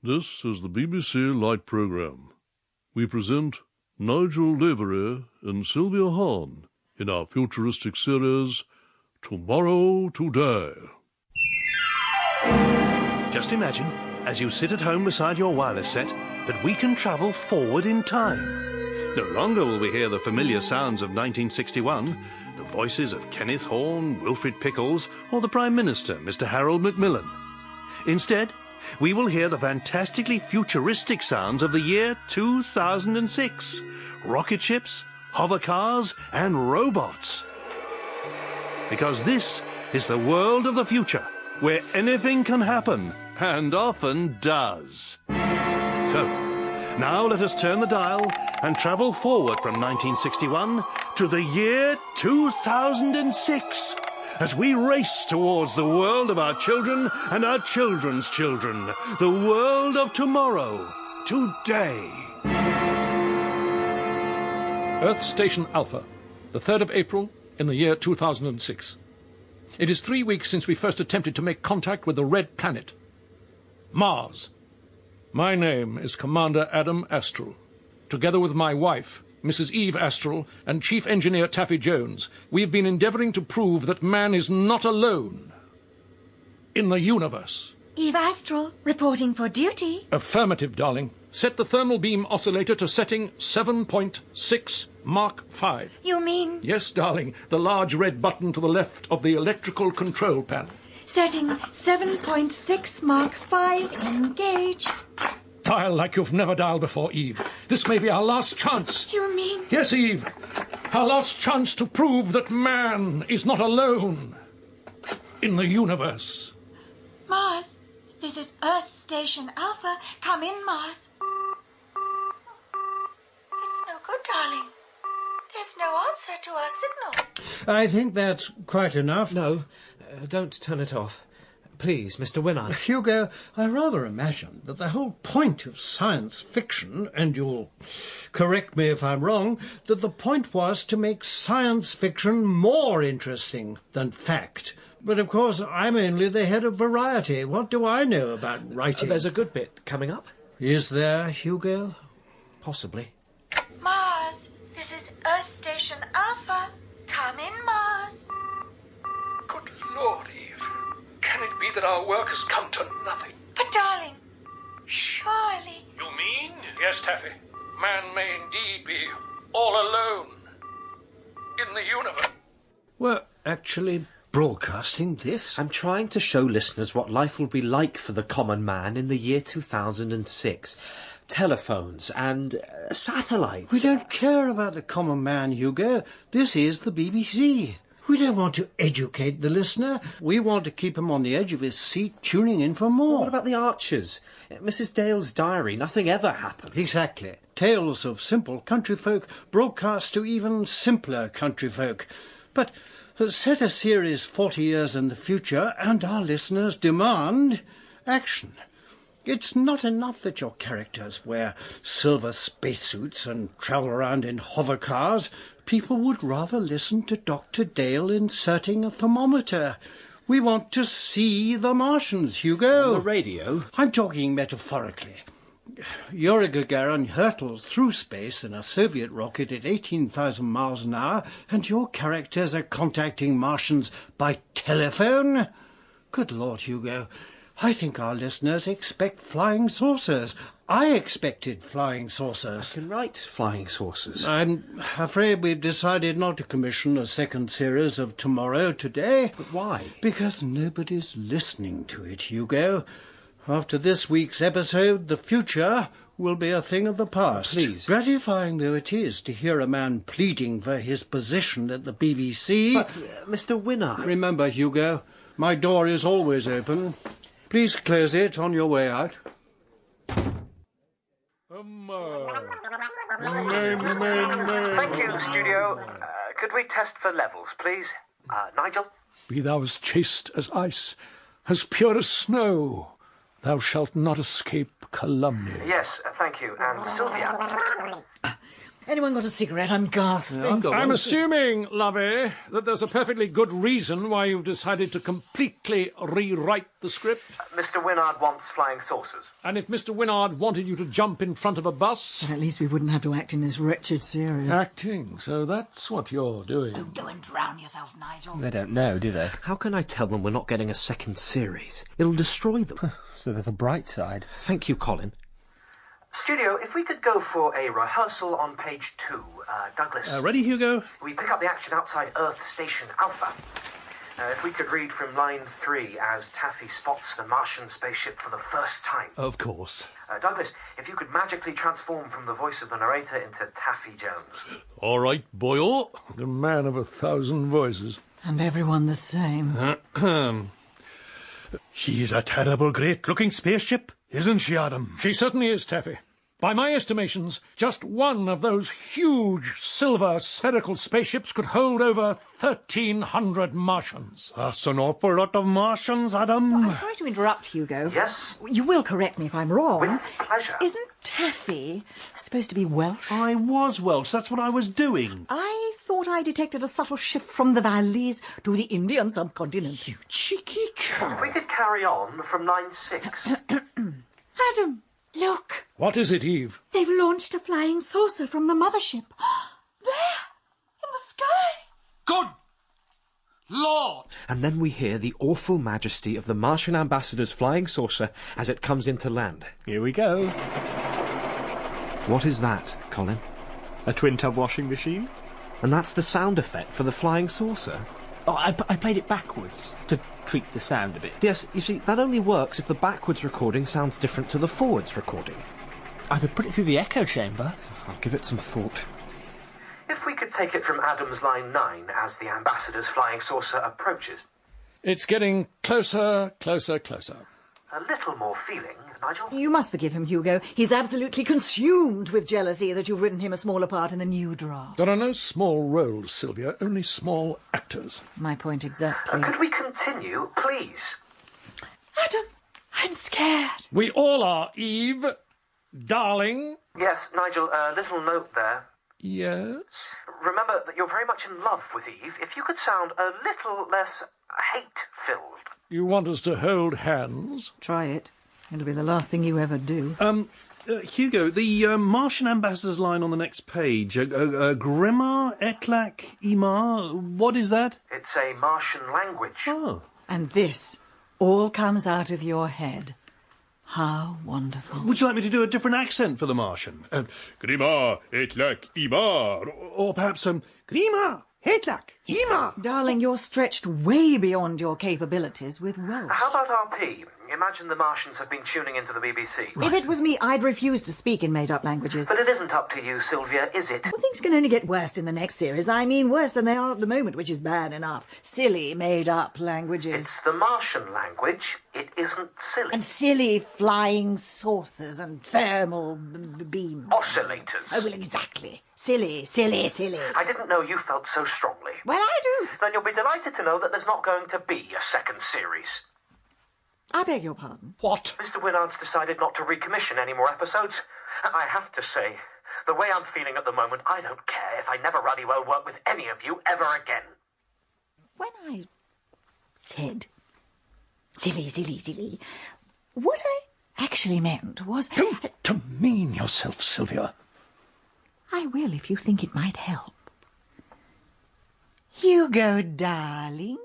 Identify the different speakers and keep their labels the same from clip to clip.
Speaker 1: This is the BBC Light Programme. We present Nigel, Lavery and Sylvia Hann in our futuristic series, Tomorrow Today.
Speaker 2: Just imagine, as you sit at home beside your wireless set, that we can travel forward in time. No longer will we hear the familiar sounds of 1961, the voices of Kenneth Horne, Wilfrid Pickles, or the Prime Minister, Mr. Harold Macmillan. Instead, we will hear the fantastically futuristic sounds of the year 2006. Rocket ships, hover cars, and robots. Because this is the world of the future, where anything can happen, and often does. So, now let us turn the dial and travel forward from 1961 to the year 2006. As we race towards the world of our children and our children's children, the world of tomorrow, today.
Speaker 3: Earth Station Alpha, the 3rd of April in the year 2006. It is 3 weeks since we first attempted to make contact with the Red Planet. Mars. My name is Commander Adam Astral. Together with my wife, Mrs. Eve Astral, and Chief Engineer Taffy Jones, we have been endeavouring to prove that man is not alone in the universe.
Speaker 4: Eve Astral, reporting for duty.
Speaker 3: Affirmative, darling. Set the thermal beam oscillator to setting 7.6 Mark 5.
Speaker 4: You mean?
Speaker 3: Yes, darling. The large red button to the left of the electrical control panel.
Speaker 4: Setting 7.6 Mark 5 engaged.
Speaker 3: Dial like you've never dialed before, Eve. This may be our last chance.
Speaker 4: You mean?
Speaker 3: Yes, Eve. Our last chance to prove that man is not alone in the universe.
Speaker 4: Mars, this is Earth Station Alpha. Come in, Mars. It's no good, darling. There's no answer to our signal.
Speaker 5: I think that's quite enough.
Speaker 6: No, don't turn it off. Please, Mr. Winnard.
Speaker 5: Hugo, I rather imagine that the whole point of science fiction, and you'll correct me if I'm wrong, that the point was to make science fiction more interesting than fact. But, of course, I'm only the head of variety. What do I know about writing?
Speaker 6: There's a good bit coming up.
Speaker 5: Is there, Hugo?
Speaker 6: Possibly.
Speaker 4: Mars, this is Earth Station Alpha. Come in, Mars.
Speaker 3: Good Lord, Eve. Can it be that our work has come to nothing?
Speaker 4: But, darling, surely...
Speaker 2: You mean?
Speaker 3: Yes, Taffy. Man may indeed be all alone in the universe.
Speaker 5: We're actually broadcasting this?
Speaker 6: I'm trying to show listeners what life will be like for the common man in the year 2006. Telephones and satellites.
Speaker 5: We don't care about the common man, Hugo. This is the BBC. We don't want to educate the listener. We want to keep him on the edge of his seat, tuning in for more.
Speaker 6: What about the Archers? Mrs. Dale's diary. Nothing ever happened.
Speaker 5: Exactly. Tales of simple country folk broadcast to even simpler country folk. But set a series 40 years in the future and our listeners demand action. It's not enough that your characters wear silver spacesuits and travel around in hover cars. People would rather listen to Dr. Dale inserting a thermometer. We want to see the Martians, Hugo.
Speaker 6: On the radio?
Speaker 5: I'm talking metaphorically. Yuri Gagarin hurtles through space in a Soviet rocket at 18,000 miles an hour, and your characters are contacting Martians by telephone? Good Lord, Hugo. I think our listeners expect flying saucers. I expected flying saucers.
Speaker 6: I can write flying saucers.
Speaker 5: I'm afraid we've decided not to commission a second series of Tomorrow Today.
Speaker 6: But why?
Speaker 5: Because nobody's listening to it, Hugo. After this week's episode, the future will be a thing of the past.
Speaker 6: Please.
Speaker 5: Gratifying though it is to hear a man pleading for his position at the BBC.
Speaker 6: But, Mr. Winnard...
Speaker 5: Remember, Hugo, my door is always open. Please close it on your way out.
Speaker 7: Thank you, studio. Could we test for levels, please? Nigel?
Speaker 3: Be thou as chaste as ice, as pure as snow. Thou shalt not escape calumny.
Speaker 7: Yes, thank you. And Sylvia?
Speaker 8: Anyone got a cigarette? I'm gasping.
Speaker 1: Yeah,
Speaker 3: I'm assuming, Lavery, that there's a perfectly good reason why you've decided to completely rewrite the script.
Speaker 7: Mr. Winnard wants flying saucers.
Speaker 3: And if Mr. Winnard wanted you to jump in front of a bus...
Speaker 8: At least we wouldn't have to act in this wretched series.
Speaker 3: Acting, so that's what you're doing.
Speaker 4: Oh, go and drown yourself, Nigel.
Speaker 6: They don't know, do they? How can I tell them we're not getting a second series? It'll destroy them.
Speaker 9: So there's a bright side.
Speaker 6: Thank you, Colin.
Speaker 7: Studio, if we could go for a rehearsal on page 2. Douglas.
Speaker 2: Ready, Hugo?
Speaker 7: We pick up the action outside Earth Station Alpha. If we could read from line 3 as Taffy spots the Martian spaceship for the first time.
Speaker 2: Of course.
Speaker 7: Douglas, if you could magically transform from the voice of the narrator into Taffy Jones.
Speaker 1: All right, boyo.
Speaker 3: The man of 1,000 voices.
Speaker 8: And everyone the same.
Speaker 2: She's a terrible, great-looking spaceship, isn't she, Adam?
Speaker 3: She certainly is, Taffy. By my estimations, just one of those huge silver spherical spaceships could hold over 1,300 Martians.
Speaker 2: That's an awful lot of Martians, Adam.
Speaker 8: I'm sorry to interrupt, Hugo.
Speaker 7: Yes?
Speaker 8: You will correct me if I'm wrong.
Speaker 7: With pleasure.
Speaker 8: Isn't Taffy supposed to be Welsh?
Speaker 2: I was Welsh, that's what I was doing.
Speaker 8: I thought I detected a subtle shift from the valleys to the Indian subcontinent.
Speaker 2: You cheeky cow.
Speaker 7: If we could carry on from line 6.
Speaker 4: Adam, look.
Speaker 3: What is it, Eve?
Speaker 4: They've launched a flying saucer from the mothership. There, in the sky.
Speaker 9: Good Lord!
Speaker 6: And then we hear the awful majesty of the Martian ambassador's flying saucer as it comes into land.
Speaker 9: Here we go.
Speaker 6: What is that, Colin?
Speaker 9: A twin-tub washing machine?
Speaker 6: And that's the sound effect for the flying saucer?
Speaker 9: Oh, I played it backwards to tweak the sound a bit.
Speaker 6: Yes, you see, that only works if the backwards recording sounds different to the forwards recording.
Speaker 9: I could put it through the echo chamber.
Speaker 6: I'll give it some thought.
Speaker 7: If we could take it from Adam's line 9 as the ambassador's flying saucer approaches.
Speaker 3: It's getting closer, closer, closer.
Speaker 7: A little more feeling, Nigel.
Speaker 8: You must forgive him, Hugo. He's absolutely consumed with jealousy that you've written him a smaller part in the new draft.
Speaker 3: There are no small roles, Sylvia, only small actors.
Speaker 8: My point exactly.
Speaker 7: Could we continue, please?
Speaker 4: Adam, I'm scared.
Speaker 3: We all are, Eve. Darling.
Speaker 7: Yes, Nigel, a little note there.
Speaker 3: Yes?
Speaker 7: Remember that you're very much in love with Eve. If you could sound a little less hate-filled.
Speaker 3: You want us to hold hands?
Speaker 8: Try it. It'll be the last thing you ever do.
Speaker 2: Hugo, the Martian ambassador's line on the next page, Grimma, Etlak, Imar, what is that?
Speaker 7: It's a Martian language.
Speaker 2: Oh.
Speaker 8: And this all comes out of your head. How wonderful.
Speaker 2: Would you like me to do a different accent for the Martian? Grimma, Etlak, Imar, or perhaps Grimma, Etlak, Imar.
Speaker 8: Darling, you're stretched way beyond your capabilities with Welsh.
Speaker 7: How about RP? Imagine the Martians have been tuning into the BBC.
Speaker 8: If it was me, I'd refuse to speak in made-up languages.
Speaker 7: But it isn't up to you, Sylvia, is it?
Speaker 8: Well, things can only get worse in the next series. I mean, worse than they are at the moment, which is bad enough. Silly, made-up languages.
Speaker 7: It's the Martian language. It isn't silly.
Speaker 8: And silly flying saucers and thermal beams.
Speaker 7: Oscillators.
Speaker 8: Oh, well, exactly. Silly, silly, silly.
Speaker 7: I didn't know you felt so strongly.
Speaker 8: Well, I do.
Speaker 7: Then you'll be delighted to know that there's not going to be a second series.
Speaker 8: I beg your pardon.
Speaker 3: What?
Speaker 7: Mr. Winnard's decided not to recommission any more episodes. I have to say, the way I'm feeling at the moment, I don't care if I never bloody well work with any of you ever again.
Speaker 8: When I said silly, silly, silly, what I actually meant was...
Speaker 3: Don't demean yourself, Sylvia.
Speaker 8: I will if you think it might help. Hugo, darling.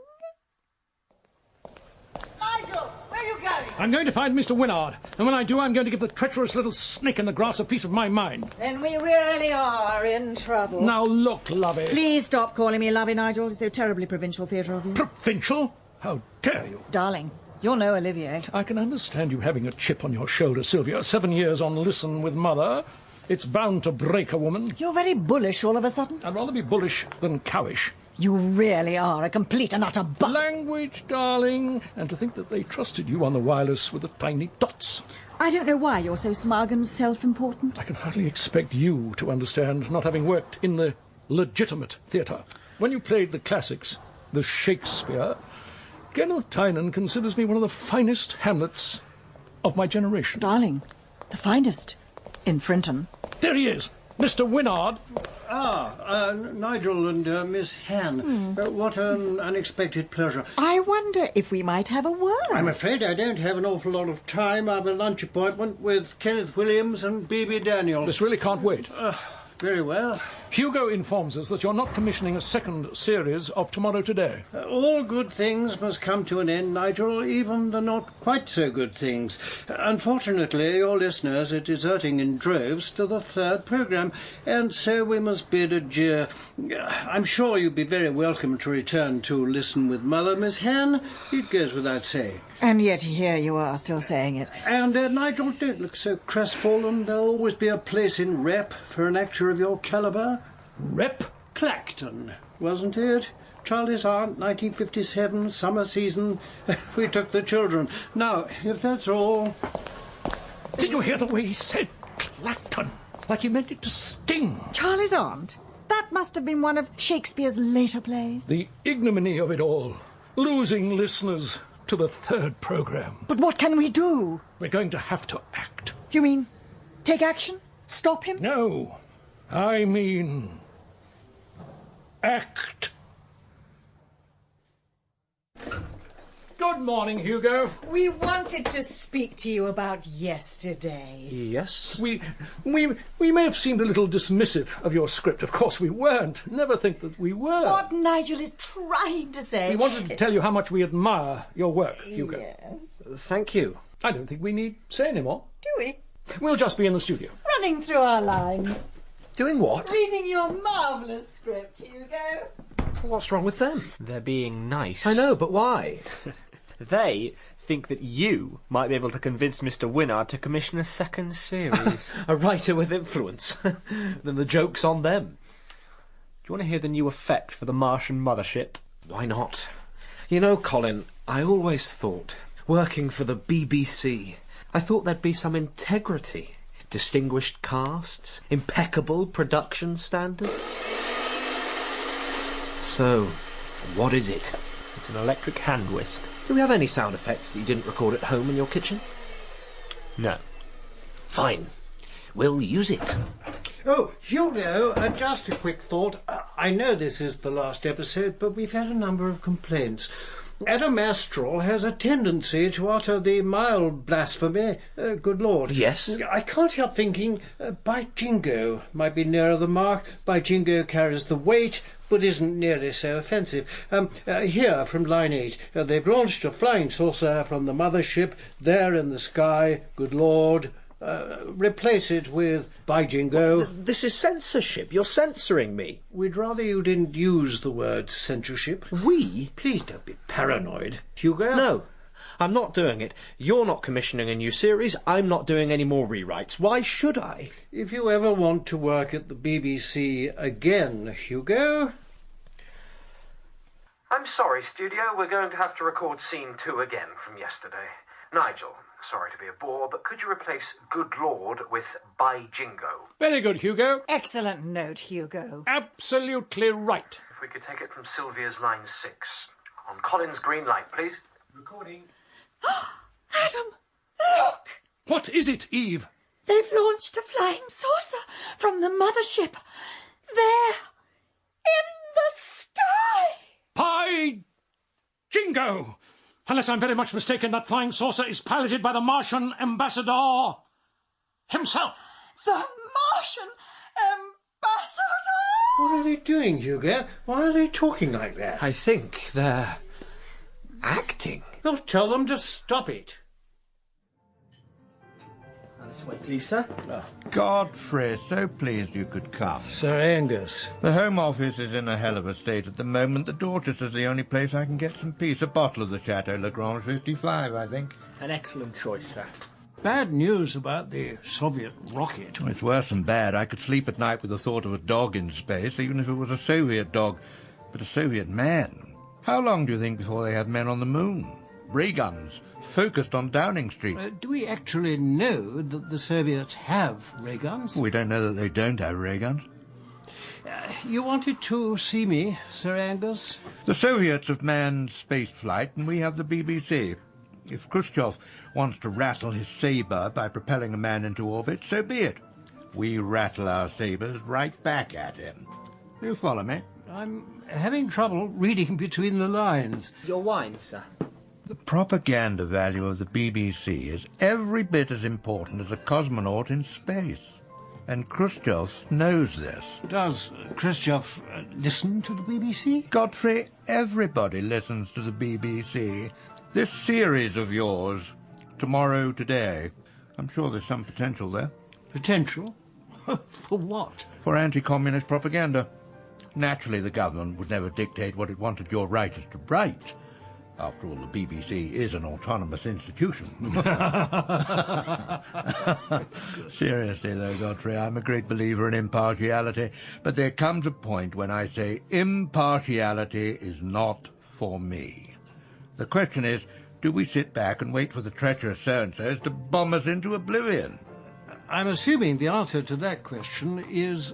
Speaker 4: Nigel, where are you going?
Speaker 3: I'm going to find Mr. Winnard, and when I do, I'm going to give the treacherous little snake in the grass a piece of my mind.
Speaker 8: Then we really are in trouble.
Speaker 3: Now look, Lovey.
Speaker 8: Please stop calling me Lovey, Nigel. It's so terribly provincial theatre of you.
Speaker 3: Provincial? How dare you?
Speaker 8: Darling, you're no Olivier.
Speaker 3: I can understand you having a chip on your shoulder, Sylvia. 7 years on Listen with Mother. It's bound to break a woman.
Speaker 8: You're very bullish all of a sudden.
Speaker 3: I'd rather be bullish than cowish.
Speaker 8: You really are a complete and utter butt.
Speaker 3: Language, darling. And to think that they trusted you on the wireless with the tiny dots.
Speaker 8: I don't know why you're so smug and self-important.
Speaker 3: I can hardly expect you to understand, not having worked in the legitimate theatre. When you played the classics, the Shakespeare, Kenneth Tynan considers me one of the finest Hamlets of my generation.
Speaker 8: Darling, the finest in Frinton.
Speaker 3: There he is. Mr. Winnard.
Speaker 5: Nigel and Miss Hann. What an unexpected pleasure.
Speaker 8: I wonder if we might have a word.
Speaker 5: I'm afraid I don't have an awful lot of time. I have a lunch appointment with Kenneth Williams and B.B. Daniels.
Speaker 3: This really can't wait.
Speaker 5: Very well.
Speaker 3: Hugo informs us that you're not commissioning a second series of Tomorrow Today.
Speaker 5: All good things must come to an end, Nigel, even the not quite so good things. Unfortunately, your listeners are deserting in droves to the third programme, and so we must bid adieu. I'm sure you'd be very welcome to return to Listen with Mother, Miss Hann. It goes without saying.
Speaker 8: And yet here you are, still saying it.
Speaker 5: And, Nigel, don't look so crestfallen. There'll always be a place in Rep for an actor of your calibre.
Speaker 3: Rep?
Speaker 5: Clacton, wasn't it? Charlie's Aunt, 1957, summer season. We took the children. Now, if that's all...
Speaker 3: Did you hear the way he said Clacton? Like he meant it to sting.
Speaker 8: Charlie's Aunt? That must have been one of Shakespeare's later plays.
Speaker 3: The ignominy of it all. Losing listeners to the third programme.
Speaker 8: But what can we do?
Speaker 3: We're going to have to act.
Speaker 8: You mean take action? Stop him?
Speaker 3: No. I mean... act. Good morning, Hugo.
Speaker 8: We wanted to speak to you about yesterday.
Speaker 6: Yes?
Speaker 3: We may have seemed a little dismissive of your script. Of course we weren't. Never think that we were.
Speaker 8: What Nigel is trying to say...
Speaker 3: We wanted to tell you how much we admire your work, Hugo.
Speaker 8: Yes.
Speaker 6: Thank you.
Speaker 3: I don't think we need say any more.
Speaker 8: Do we?
Speaker 3: We'll just be in the studio.
Speaker 8: Running through our lines.
Speaker 6: Doing what?
Speaker 8: Reading your marvellous script, Hugo.
Speaker 6: What's wrong with them?
Speaker 9: They're being nice.
Speaker 6: I know, but why?
Speaker 9: They think that you might be able to convince Mr. Winnard to commission a second series.
Speaker 6: A writer with influence. Then the joke's on them.
Speaker 9: Do you want to hear the new effect for the Martian mothership?
Speaker 6: Why not? You know, Colin, I always thought, working for the BBC, I thought there'd be some integrity. Distinguished casts, impeccable production standards. So, what is it?
Speaker 9: It's an electric hand whisk.
Speaker 6: Do we have any sound effects that you didn't record at home in your kitchen?
Speaker 9: No.
Speaker 6: Fine. We'll use it.
Speaker 5: Oh, Hugo, just a quick thought. I know this is the last episode, but we've had a number of complaints. Adam Astral has a tendency to utter the mild blasphemy, good Lord.
Speaker 6: Yes?
Speaker 5: I can't help thinking, by jingo might be nearer the mark. By jingo carries the weight, but isn't nearly so offensive. Here, from line 8, they've launched a flying saucer from the mothership, there in the sky, good Lord. Replace it with by jingo.
Speaker 6: This is censorship. You're censoring me.
Speaker 5: We'd rather you didn't use the word censorship.
Speaker 6: We?
Speaker 5: Please don't be paranoid, Hugo.
Speaker 6: No, I'm not doing it. You're not commissioning a new series. I'm not doing any more rewrites. Why should I?
Speaker 5: If you ever want to work at the BBC again, Hugo...
Speaker 7: I'm sorry, studio. We're going to have to record scene 2 again from yesterday. Nigel, sorry to be a bore, but could you replace good Lord with by jingo?
Speaker 3: Very good, Hugo.
Speaker 8: Excellent note, Hugo.
Speaker 3: Absolutely right.
Speaker 7: If we could take it from Sylvia's line 6. On Colin's green light, please.
Speaker 3: Recording.
Speaker 8: Adam, look!
Speaker 3: What is it, Eve?
Speaker 8: They've launched a flying saucer from the mothership. There, in the sky.
Speaker 3: By jingo! Unless I'm very much mistaken, that flying saucer is piloted by the Martian ambassador himself.
Speaker 8: The Martian ambassador?
Speaker 5: What are they doing, Hugo? Why are they talking like that?
Speaker 6: I think they're acting.
Speaker 5: Well, tell them to stop it.
Speaker 6: This way, please, sir.
Speaker 10: Godfrey, so pleased you could come.
Speaker 5: Sir Angus.
Speaker 10: The Home Office is in a hell of a state at the moment. The Dorcas is the only place I can get some peace. A bottle of the Chateau Lagrange 55, I think.
Speaker 9: An excellent choice, sir.
Speaker 5: Bad news about the Soviet rocket.
Speaker 10: It's worse than bad. I could sleep at night with the thought of a dog in space, even if it was a Soviet dog. But a Soviet man? How long do you think before they have men on the moon? Ray guns, focused on Downing Street.
Speaker 5: Do we actually know that the Soviets have ray guns?
Speaker 10: We don't know that they don't have ray guns.
Speaker 5: You wanted to see me, Sir Angus?
Speaker 10: The Soviets have manned space flight, and we have the BBC. If Khrushchev wants to rattle his sabre by propelling a man into orbit, so be it. we rattle our sabres right back at him. You follow me?
Speaker 5: I'm having trouble reading between the lines.
Speaker 6: Your wine, sir.
Speaker 10: The propaganda value of the BBC is every bit as important as a cosmonaut in space. And Khrushchev knows this.
Speaker 5: Does Khrushchev listen to the BBC?
Speaker 10: Godfrey, everybody listens to the BBC. This series of yours, Tomorrow Today, I'm sure there's some potential there.
Speaker 5: Potential? For what?
Speaker 10: For anti-communist propaganda. Naturally, the government would never dictate what it wanted your writers to write. After all, the BBC is an autonomous institution. Seriously, though, Godfrey, I'm a great believer in impartiality, but there comes a point when I say impartiality is not for me. The question is, do we sit back and wait for the treacherous so-and-sos to bomb us into oblivion?
Speaker 5: I'm assuming the answer to that question is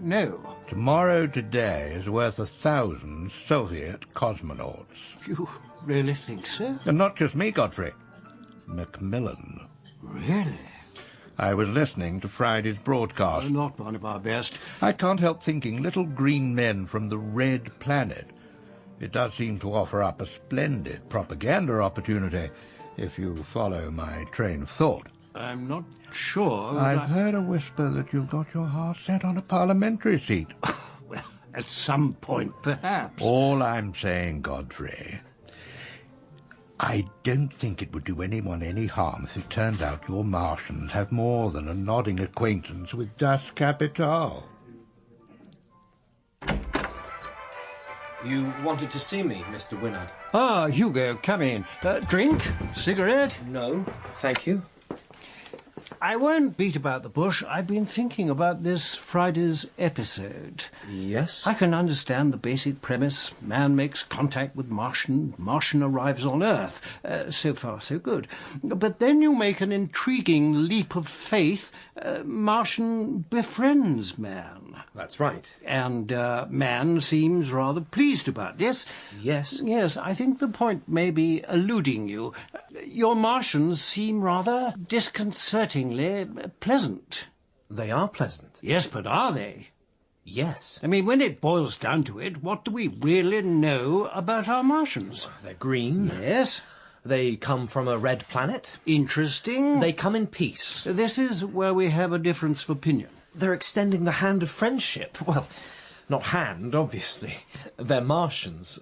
Speaker 5: no.
Speaker 10: Tomorrow Today is worth 1,000 Soviet cosmonauts.
Speaker 5: You really think so?
Speaker 10: And not just me, Godfrey. Macmillan.
Speaker 5: Really?
Speaker 10: I was listening to Friday's broadcast.
Speaker 5: Not one of our best.
Speaker 10: I can't help thinking little green men from the Red Planet. It does seem to offer up a splendid propaganda opportunity, if you follow my train of thought.
Speaker 5: I'm not sure.
Speaker 10: I've heard a whisper that you've got your heart set on a parliamentary seat.
Speaker 5: Well, at some point, perhaps.
Speaker 10: All I'm saying, Godfrey, I don't think it would do anyone any harm if it turns out your Martians have more than a nodding acquaintance with Das Kapital.
Speaker 6: You wanted to see me, Mr. Winnard?
Speaker 5: Ah, Hugo, come in. Drink? Cigarette?
Speaker 6: No, thank you.
Speaker 5: I won't beat about the bush. I've been thinking about this Friday's episode.
Speaker 6: Yes?
Speaker 5: I can understand the basic premise. Man makes contact with Martian. Martian arrives on Earth. So far, so good. But then you make an intriguing leap of faith. Martian befriends man.
Speaker 6: That's right.
Speaker 5: And man seems rather pleased about this.
Speaker 6: Yes?
Speaker 5: Yes, I think the point may be eluding you. Your Martians seem rather disconcertingly pleasant.
Speaker 6: They are pleasant.
Speaker 5: Yes, but are they?
Speaker 6: Yes.
Speaker 5: I mean, when it boils down to it, what do we really know about our Martians?
Speaker 6: They're green.
Speaker 5: Yes.
Speaker 6: They come from a red planet.
Speaker 5: Interesting.
Speaker 6: They come in peace.
Speaker 5: This is where we have a difference of opinion.
Speaker 6: They're extending the hand of friendship. Well, not hand, obviously. They're Martians.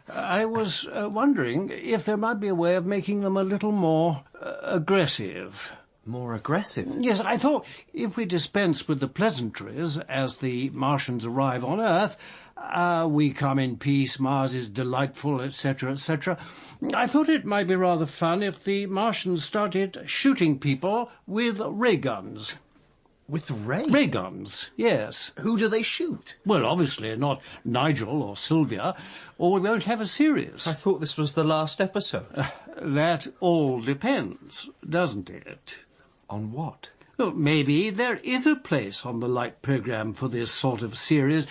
Speaker 5: I was wondering if there might be a way of making them a little more aggressive.
Speaker 6: More aggressive?
Speaker 5: Yes, I thought if we dispense with the pleasantries as the Martians arrive on Earth, we come in peace, Mars is delightful, etc., etc. I thought it might be rather fun if the Martians started shooting people with ray guns.
Speaker 6: With ray?
Speaker 5: Ray guns, yes.
Speaker 6: Who do they shoot?
Speaker 5: Well, obviously not Nigel or Sylvia, or we won't have a series.
Speaker 6: I thought this was the last episode.
Speaker 5: That all depends, doesn't it?
Speaker 6: On what?
Speaker 5: Well, maybe there is a place on the Light programme for this sort of series,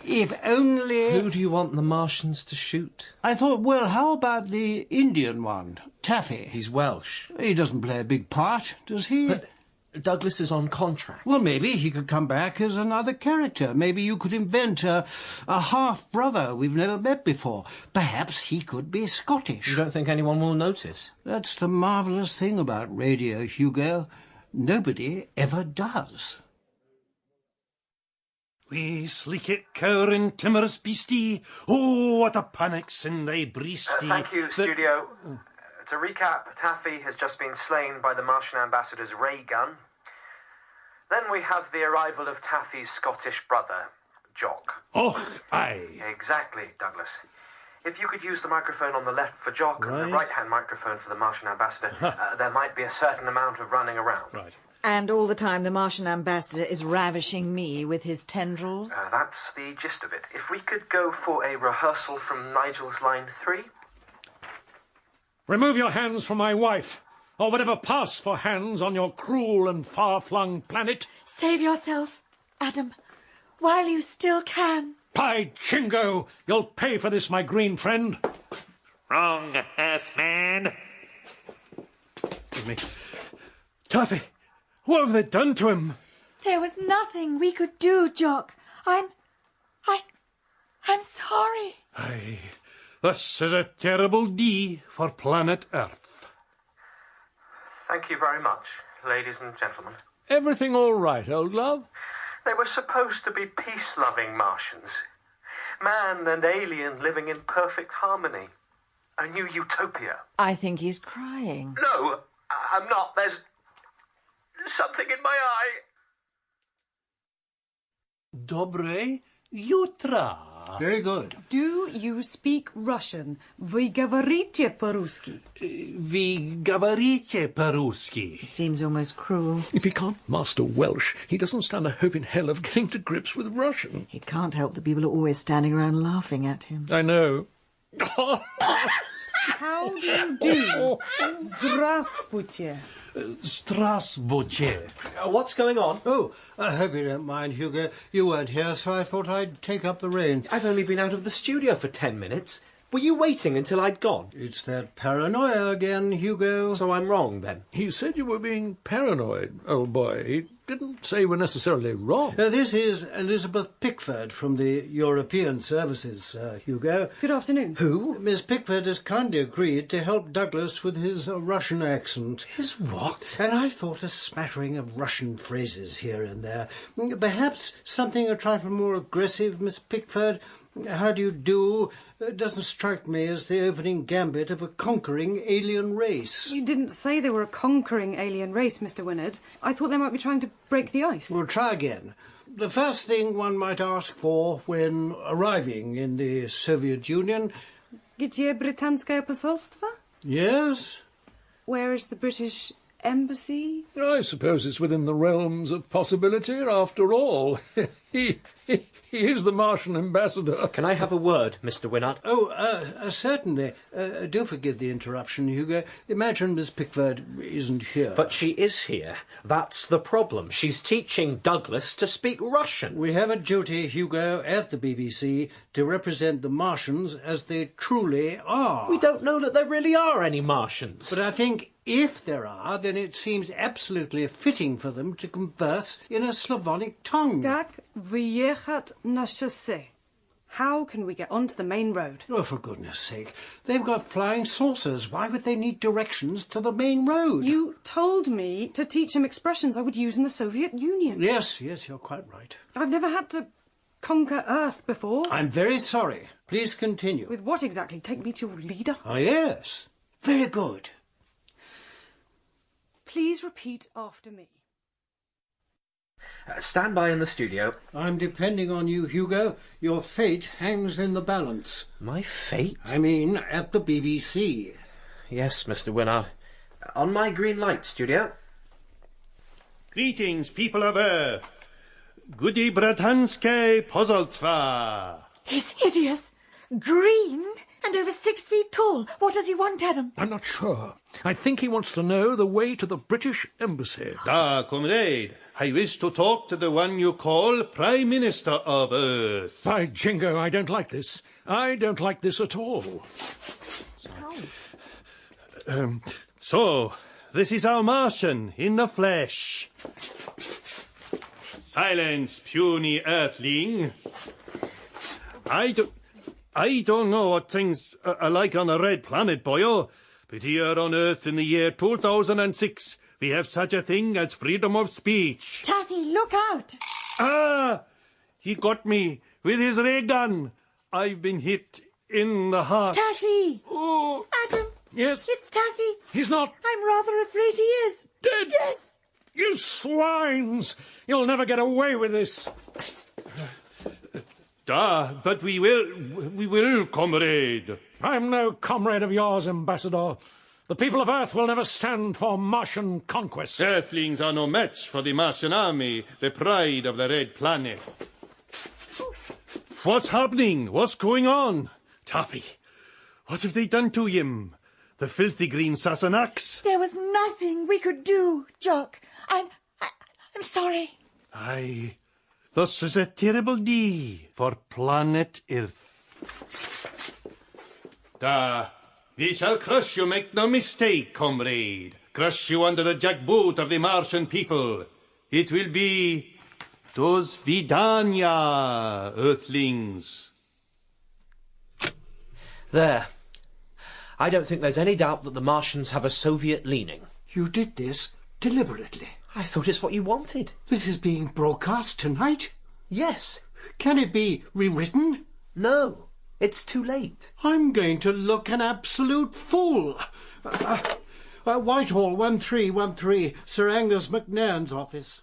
Speaker 5: if only...
Speaker 6: Who do you want the Martians to shoot?
Speaker 5: I thought, well, how about the Indian one, Taffy?
Speaker 6: He's Welsh.
Speaker 5: He doesn't play a big part, does he?
Speaker 6: But Douglas is on contract.
Speaker 5: Well, maybe he could come back as another character. Maybe you could invent a half-brother we've never met before. Perhaps he could be Scottish.
Speaker 6: You don't think anyone will notice?
Speaker 5: That's the marvellous thing about radio, Hugo. Nobody ever does.
Speaker 2: We sleekit cowr and timorous beastie. Oh, what a panics in thy breastie.
Speaker 7: Thank you, studio. To recap, Taffy has just been slain by the Martian ambassador's ray gun. Then we have the arrival of Taffy's Scottish brother, Jock.
Speaker 2: Och, aye.
Speaker 7: Exactly, Douglas. If you could use the microphone on the left for Jock and the right-hand microphone for the Martian ambassador, there might be a certain amount of running around.
Speaker 2: Right.
Speaker 8: And all the time the Martian ambassador is ravishing me with his tendrils?
Speaker 7: That's the gist of it. If we could go for a rehearsal from Nigel's line 3...
Speaker 3: Remove your hands from my wife, or whatever pass for hands on your cruel and far-flung planet.
Speaker 8: Save yourself, Adam, while you still can.
Speaker 3: By Jingo, you'll pay for this, my green friend.
Speaker 2: Wrong, Earthman. Give me. Taffy, what have they done to him?
Speaker 8: There was nothing we could do, Jock. I'm sorry.
Speaker 2: Aye, this is a terrible day for planet Earth.
Speaker 7: Thank you very much, ladies and gentlemen.
Speaker 3: Everything all right, old love?
Speaker 7: They were supposed to be peace-loving Martians. Man and alien living in perfect harmony. A new utopia.
Speaker 8: I think he's crying.
Speaker 7: No, I'm not. There's something in my eye.
Speaker 2: Dobre jutra.
Speaker 5: Very good.
Speaker 11: Do you speak Russian? Вы говорите по-русски?
Speaker 2: Vi говорите по-русски.
Speaker 8: It seems almost cruel.
Speaker 3: If he can't master Welsh, he doesn't stand a hope in hell of getting to grips with Russian.
Speaker 8: He can't help the people are always standing around laughing at him.
Speaker 3: I know.
Speaker 11: How do you do? Здравствуйте.
Speaker 2: Strasbourg.
Speaker 9: What's going on?
Speaker 5: Oh, I hope you don't mind, Hugo. You weren't here, so I thought I'd take up the reins.
Speaker 6: I've only been out of the studio for 10 minutes. Were you waiting until I'd gone?
Speaker 5: It's that paranoia again, Hugo.
Speaker 6: So I'm wrong, then?
Speaker 3: He said you were being paranoid, old boy. He didn't say you were necessarily wrong.
Speaker 5: This is Elizabeth Pickford from the European Services, Hugo.
Speaker 11: Good afternoon.
Speaker 5: Who? Miss Pickford has kindly agreed to help Douglas with his Russian accent.
Speaker 6: His what?
Speaker 5: And I thought a smattering of Russian phrases here and there. Perhaps something a trifle more aggressive, Miss Pickford. How do you do? Doesn't strike me as the opening gambit of a conquering alien race.
Speaker 11: You didn't say they were a conquering alien race, Mr. Winnard. I thought they might be trying to break the ice.
Speaker 5: We'll try again. The first thing one might ask for when arriving in the Soviet Union...
Speaker 11: Где британское посольство?
Speaker 5: Yes?
Speaker 11: Where is the British embassy?
Speaker 3: I suppose it's within the realms of possibility, after all. He is the Martian ambassador.
Speaker 6: Can I have a word, Mr. Winnard?
Speaker 5: Oh, certainly. Do forgive the interruption, Hugo. Imagine Miss Pickford isn't here.
Speaker 6: But she is here. That's the problem. She's teaching Douglas to speak Russian.
Speaker 5: We have a duty, Hugo, at the BBC to represent the Martians as they truly are.
Speaker 6: We don't know that there really are any Martians.
Speaker 5: But I think if there are, then it seems absolutely fitting for them to converse in a Slavonic tongue.
Speaker 11: Как выехать на шоссе? How can we get onto the main road?
Speaker 5: Oh, for goodness sake. They've got flying saucers. Why would they need directions to the main road?
Speaker 11: You told me to teach him expressions I would use in the Soviet Union.
Speaker 5: Yes, you're quite right.
Speaker 11: I've never had to conquer Earth before.
Speaker 5: I'm very sorry. Please continue.
Speaker 11: With what exactly? Take me to your leader?
Speaker 5: Oh, yes. Very good.
Speaker 11: Please repeat after me.
Speaker 6: Stand by in the studio.
Speaker 5: I'm depending on you, Hugo. Your fate hangs in the balance.
Speaker 6: My fate?
Speaker 5: I mean, at the BBC.
Speaker 6: Yes, Mr. Winnard. On my green light, studio.
Speaker 2: Greetings, people of Earth. Goody Bratanske Pozoltva.
Speaker 8: He's hideous. Green and over 6 feet tall. What does he want, Adam?
Speaker 3: I'm not sure. I think he wants to know the way to the British embassy.
Speaker 2: Da, comrade. I wish to talk to the one you call Prime Minister of Earth.
Speaker 3: By jingo, I don't like this. I don't like this at all.
Speaker 2: So, this is our Martian in the flesh. Silence, puny Earthling. I don't know what things are like on a red planet, boyo, but here on Earth in the year 2006, we have such a thing as freedom of speech.
Speaker 8: Taffy, look out!
Speaker 2: Ah! He got me with his ray gun. I've been hit in the heart.
Speaker 8: Taffy!
Speaker 3: Oh!
Speaker 8: Adam!
Speaker 3: Yes?
Speaker 8: It's Taffy!
Speaker 3: He's not...
Speaker 8: I'm rather afraid he is.
Speaker 3: Dead?
Speaker 8: Yes!
Speaker 3: You swines! You'll never get away with this.
Speaker 2: But we will, comrade.
Speaker 3: I'm no comrade of yours, Ambassador. The people of Earth will never stand for Martian conquest.
Speaker 2: Earthlings are no match for the Martian army, the pride of the Red Planet. What's happening? What's going on? Taffy, what have they done to him? The filthy green Sassenachs?
Speaker 8: There was nothing we could do, Jock. I'm sorry.
Speaker 2: Aye. This is a terrible day for planet Earth. We shall crush you, make no mistake, comrade. Crush you under the jackboot of the Martian people. It will be Do Svidania, Earthlings.
Speaker 6: There. I don't think there's any doubt that the Martians have a Soviet leaning.
Speaker 5: You did this deliberately.
Speaker 6: I thought it's what you wanted.
Speaker 5: This is being broadcast tonight?
Speaker 6: Yes.
Speaker 5: Can it be rewritten?
Speaker 6: No. It's too late.
Speaker 5: I'm going to look an absolute fool. Whitehall, 1313, Sir Angus McNairn's office.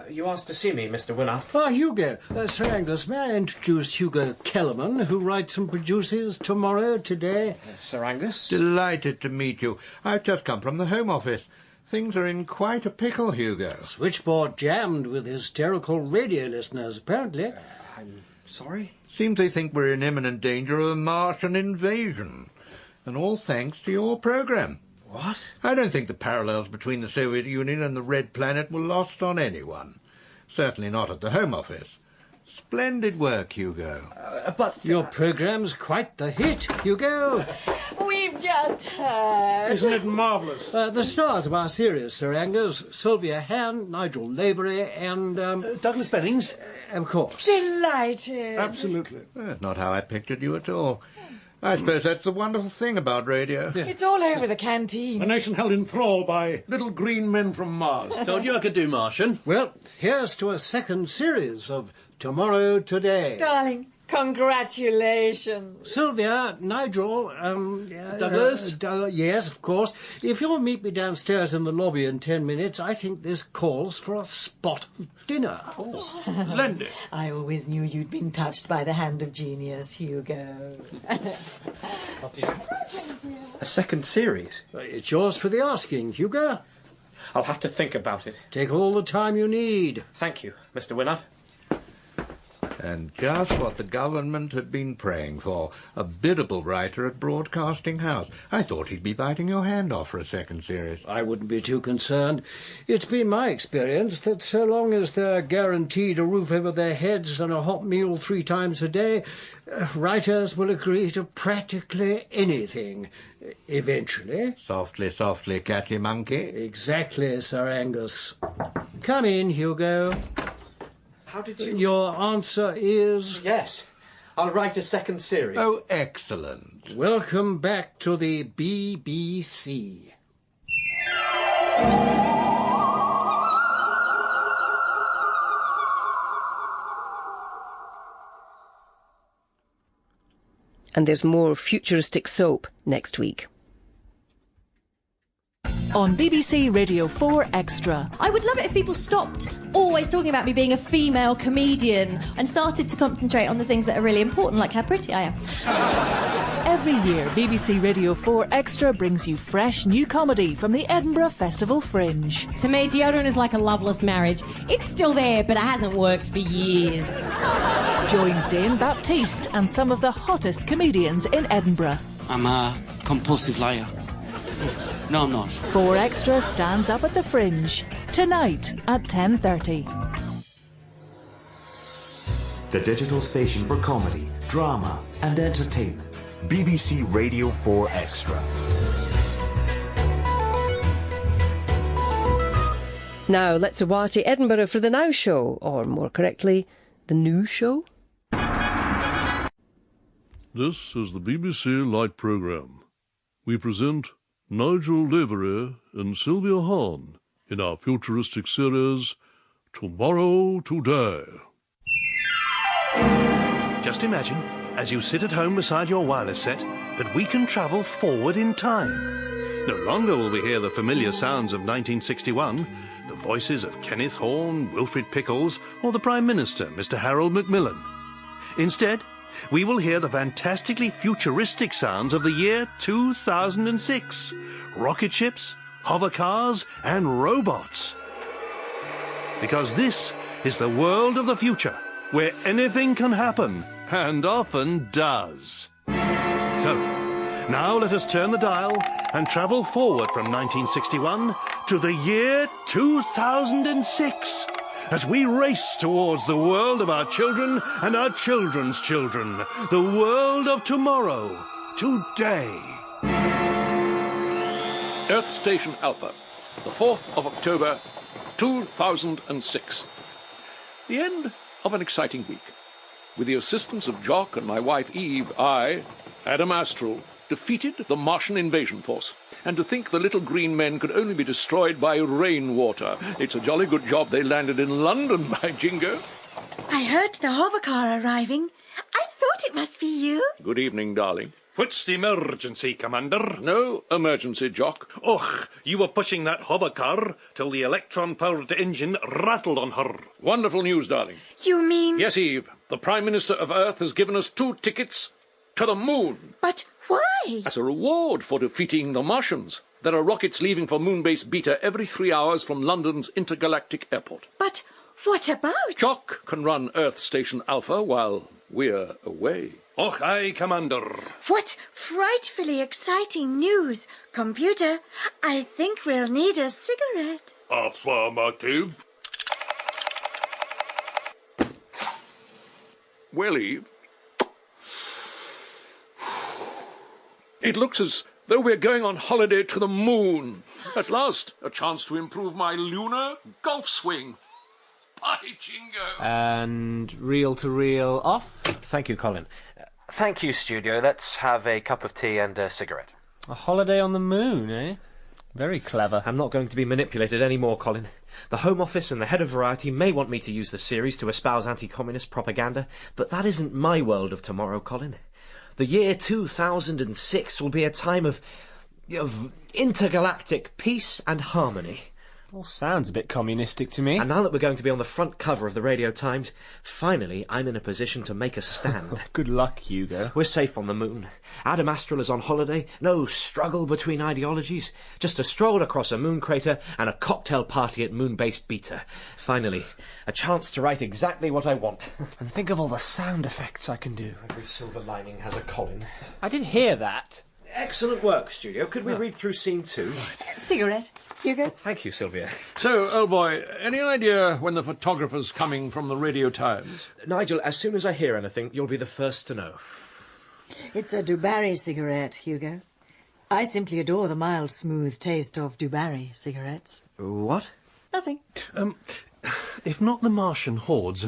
Speaker 6: You asked to see me, Mr. Winnard.
Speaker 5: Hugo. Sir Angus, may I introduce Hugo Kellerman, who writes and produces Tomorrow, Today?
Speaker 6: Sir Angus?
Speaker 10: Delighted to meet you. I've just come from the Home Office. Things are in quite a pickle, Hugo.
Speaker 5: Switchboard jammed with hysterical radio listeners, apparently.
Speaker 6: I'm sorry?
Speaker 10: Seems they think we're in imminent danger of a Martian invasion. And all thanks to your programme.
Speaker 6: What?
Speaker 10: I don't think the parallels between the Soviet Union and the Red Planet were lost on anyone. Certainly not at the Home Office. Splendid work, Hugo.
Speaker 5: But your programme's quite the hit, Hugo.
Speaker 8: We've just heard.
Speaker 3: Isn't it marvellous?
Speaker 5: The stars of our series, Sir Angus, Sylvia, Hann, Nigel, Lavery, and...
Speaker 2: Douglas Bennings.
Speaker 5: Of course.
Speaker 8: Delighted.
Speaker 3: Absolutely.
Speaker 10: Not how I pictured you at all. I suppose that's the wonderful thing about radio.
Speaker 8: It's all over the canteen.
Speaker 3: A nation held in thrall by little green men from Mars.
Speaker 2: Told you I could do Martian.
Speaker 5: Well, here's to a second series of Tomorrow, Today.
Speaker 8: Darling, congratulations.
Speaker 5: Sylvia, Nigel,
Speaker 2: Douglas?
Speaker 5: Yes, of course. If you'll meet me downstairs in the lobby in 10 minutes, I think this calls for a spot of dinner.
Speaker 3: Oh, splendid.
Speaker 8: I always knew you'd been touched by the hand of genius, Hugo.
Speaker 6: A second series?
Speaker 5: It's yours for the asking, Hugo.
Speaker 6: I'll have to think about it.
Speaker 5: Take all the time you need.
Speaker 6: Thank you, Mr. Winnard.
Speaker 10: And just what the government had been praying for, a biddable writer at Broadcasting House. I thought he'd be biting your hand off for a second series.
Speaker 5: I wouldn't be too concerned. It's been my experience that so long as they're guaranteed a roof over their heads and a hot meal 3 times a day, writers will agree to practically anything, eventually.
Speaker 10: Softly, softly, catchy monkey.
Speaker 5: Exactly, Sir Angus. Come in, Hugo.
Speaker 6: How did you...
Speaker 5: Your answer is...
Speaker 6: Yes. I'll write a second series.
Speaker 10: Oh, excellent.
Speaker 5: Welcome back to the BBC.
Speaker 12: And there's more futuristic soap next week.
Speaker 13: On BBC Radio 4 Extra.
Speaker 14: I would love it if people stopped always talking about me being a female comedian and started to concentrate on the things that are really important, like how pretty I am.
Speaker 13: Every year, BBC Radio 4 Extra brings you fresh new comedy from the Edinburgh Festival Fringe.
Speaker 14: To me, deodorant is like a loveless marriage. It's still there, but it hasn't worked for years.
Speaker 13: Join Dane Baptiste and some of the hottest comedians in Edinburgh.
Speaker 15: I'm a compulsive liar. No, I'm not.
Speaker 13: 4 Extra stands up at the Fringe, tonight at 10:30.
Speaker 16: The digital station for comedy, drama and entertainment. BBC Radio 4 Extra.
Speaker 12: Now let's away to Edinburgh for the Now Show, or more correctly, the New Show.
Speaker 1: This is the BBC Light Programme. We present Nigel Lavery and Sylvia Hann in our futuristic series Tomorrow, Today.
Speaker 2: Just imagine, as you sit at home beside your wireless set, that we can travel forward in time. No longer will we hear the familiar sounds of 1961, the voices of Kenneth Horne, Wilfrid Pickles, or the Prime Minister, Mr. Harold Macmillan. Instead, we will hear the fantastically futuristic sounds of the year 2006. Rocket ships, hover cars, and robots. Because this is the world of the future, where anything can happen, and often does. So, now let us turn the dial and travel forward from 1961 to the year 2006. As we race towards the world of our children and our children's children, the world of tomorrow, today.
Speaker 3: Earth Station Alpha. the 4th of October, 2006. The end of an exciting week. With the assistance of Jock and my wife Eve, I, Adam Astral, defeated the Martian invasion force. And to think the little green men could only be destroyed by rainwater. It's a jolly good job they landed in London, by jingo.
Speaker 4: I heard the hovercar arriving. I thought it must be you.
Speaker 3: Good evening, darling.
Speaker 2: What's the emergency, Commander?
Speaker 3: No emergency, Jock.
Speaker 2: Och, you were pushing that hovercar till the electron-powered engine rattled on her.
Speaker 3: Wonderful news, darling.
Speaker 4: You mean...
Speaker 3: Yes, Eve. The Prime Minister of Earth has given us 2 tickets to the moon.
Speaker 4: But why?
Speaker 3: As a reward for defeating the Martians. There are rockets leaving for Moonbase Beta every 3 hours from London's intergalactic airport.
Speaker 4: But what about...
Speaker 3: Jock can run Earth Station Alpha while we're away.
Speaker 2: Och, aye, Commander.
Speaker 4: What frightfully exciting news. Computer, I think we'll need a cigarette.
Speaker 1: Affirmative.
Speaker 3: Well, Eve, it looks as though we're going on holiday to the moon. At last, a chance to improve my lunar golf swing. By jingo.
Speaker 6: And reel-to-reel off. Thank you, Colin.
Speaker 7: Thank you, studio. Let's have a cup of tea and a cigarette.
Speaker 9: A holiday on the moon, eh? Very clever.
Speaker 6: I'm not going to be manipulated anymore, Colin. The Home Office and the head of Variety may want me to use the series to espouse anti-communist propaganda, but that isn't my world of tomorrow, Colin. The year 2006 will be a time of intergalactic peace and harmony.
Speaker 9: All sounds a bit communistic to me.
Speaker 6: And now that we're going to be on the front cover of the Radio Times, finally I'm in a position to make a stand.
Speaker 9: Good luck, Hugo.
Speaker 6: We're safe on the moon. Adam Astral is on holiday. No struggle between ideologies. Just a stroll across a moon crater and a cocktail party at Moonbase Beta. Finally, a chance to write exactly what I want.
Speaker 9: And think of all the sound effects I can do.
Speaker 6: Every silver lining has a Colin.
Speaker 9: I did hear that.
Speaker 6: Excellent work, studio. Could we read through scene 2?
Speaker 4: Cigarette, Hugo.
Speaker 6: Thank you, Sylvia.
Speaker 3: So, old boy, any idea when the photographer's coming from the Radio Times?
Speaker 6: Nigel, as soon as I hear anything, you'll be the first to know.
Speaker 8: It's a Dubarry cigarette, Hugo. I simply adore the mild, smooth taste of Dubarry cigarettes.
Speaker 6: What?
Speaker 8: Nothing.
Speaker 2: If not the Martian hordes,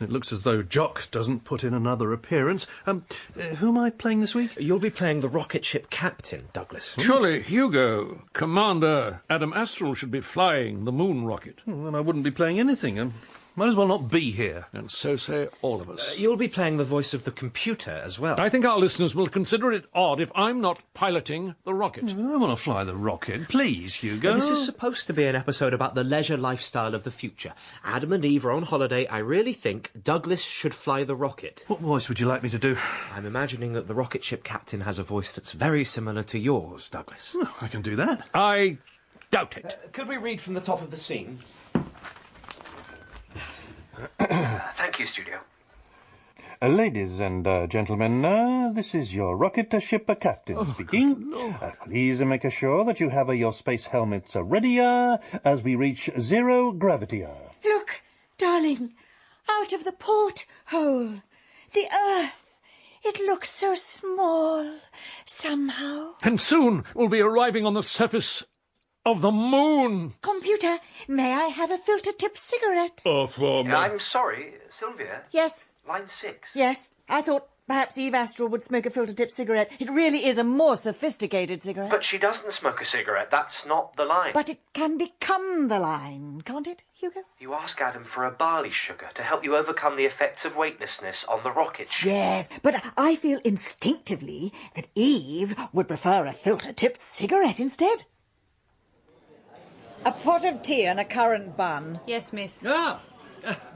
Speaker 2: it looks as though Jock doesn't put in another appearance. Who am I playing this week?
Speaker 6: You'll be playing the rocket ship captain, Douglas.
Speaker 3: Surely, Hugo, Commander Adam Astral should be flying the moon rocket.
Speaker 2: Well, then I wouldn't be playing anything. Might as well not be here.
Speaker 3: And so say all of us.
Speaker 6: You'll be playing the voice of the computer as well.
Speaker 3: I think our listeners will consider it odd if I'm not piloting the rocket.
Speaker 2: I want to fly the rocket. Please, Hugo.
Speaker 6: This is supposed to be an episode about the leisure lifestyle of the future. Adam and Eve are on holiday. I really think Douglas should fly the rocket.
Speaker 2: What voice would you like me to do?
Speaker 6: I'm imagining that the rocket ship captain has a voice that's very similar to yours, Douglas.
Speaker 2: Well, I can do that.
Speaker 3: I doubt it.
Speaker 6: Could we read from the top of the scene?
Speaker 7: Thank you, studio.
Speaker 17: Ladies and gentlemen, this is your rocket ship captain speaking. Please make sure that you have your space helmets ready as we reach zero gravity.
Speaker 4: Look, darling, out of the porthole. The Earth. It looks so small, somehow.
Speaker 3: And soon we'll be arriving on the surface of the moon.
Speaker 4: Computer, may I have a filter-tip cigarette?
Speaker 7: I'm sorry, Sylvia.
Speaker 8: Yes?
Speaker 7: Line 6.
Speaker 8: Yes, I thought perhaps Eve Astral would smoke a filter-tip cigarette. It really is a more sophisticated cigarette.
Speaker 7: But she doesn't smoke a cigarette. That's not the line.
Speaker 8: But it can become the line, can't it, Hugo?
Speaker 7: You ask Adam for a barley sugar to help you overcome the effects of weightlessness on the rocket ship.
Speaker 8: Yes, but I feel instinctively that Eve would prefer a filter-tip cigarette instead. A pot of tea and a currant bun.
Speaker 11: Yes, miss.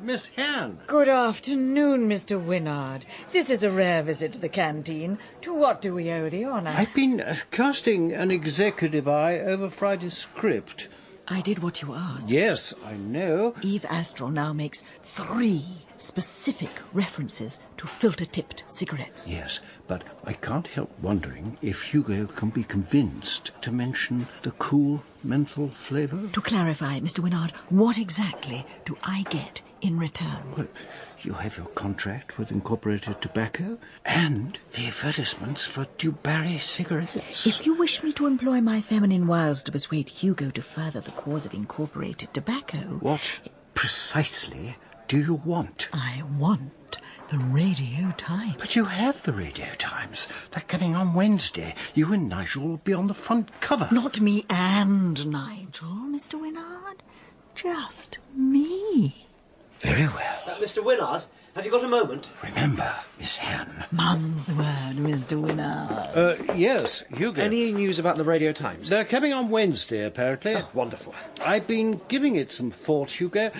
Speaker 5: Miss Hann.
Speaker 8: Good afternoon, Mr. Winnard. This is a rare visit to the canteen. To what do we owe the honour?
Speaker 5: I've been casting an executive eye over Friday's script.
Speaker 8: I did what you asked.
Speaker 5: Yes, I know.
Speaker 8: Eve Astral now makes 3 specific references to filter-tipped cigarettes.
Speaker 5: Yes, but I can't help wondering if Hugo can be convinced to mention the cool menthol flavour.
Speaker 8: To clarify, Mr. Winnard, what exactly do I get in return?
Speaker 5: Well, You have your contract with Incorporated Tobacco and the advertisements for Dubarry cigarettes.
Speaker 18: If you wish me to employ my feminine wiles to persuade Hugo to further the cause of Incorporated Tobacco...
Speaker 5: What precisely do you want?
Speaker 18: I want the Radio Times.
Speaker 5: But you have the Radio Times. They're coming on Wednesday. You and Nigel will be on the front cover.
Speaker 18: Not me and Nigel, Mr. Winnard. Just me.
Speaker 5: Very well.
Speaker 6: Mr. Winnard, have you got a moment?
Speaker 5: Remember, Miss Hann.
Speaker 18: Mum's the word, Mr. Winnard.
Speaker 5: Yes, Hugo.
Speaker 6: Any news about the Radio Times?
Speaker 5: They're coming on Wednesday, apparently.
Speaker 6: Oh, wonderful.
Speaker 5: I've been giving it some thought, Hugo.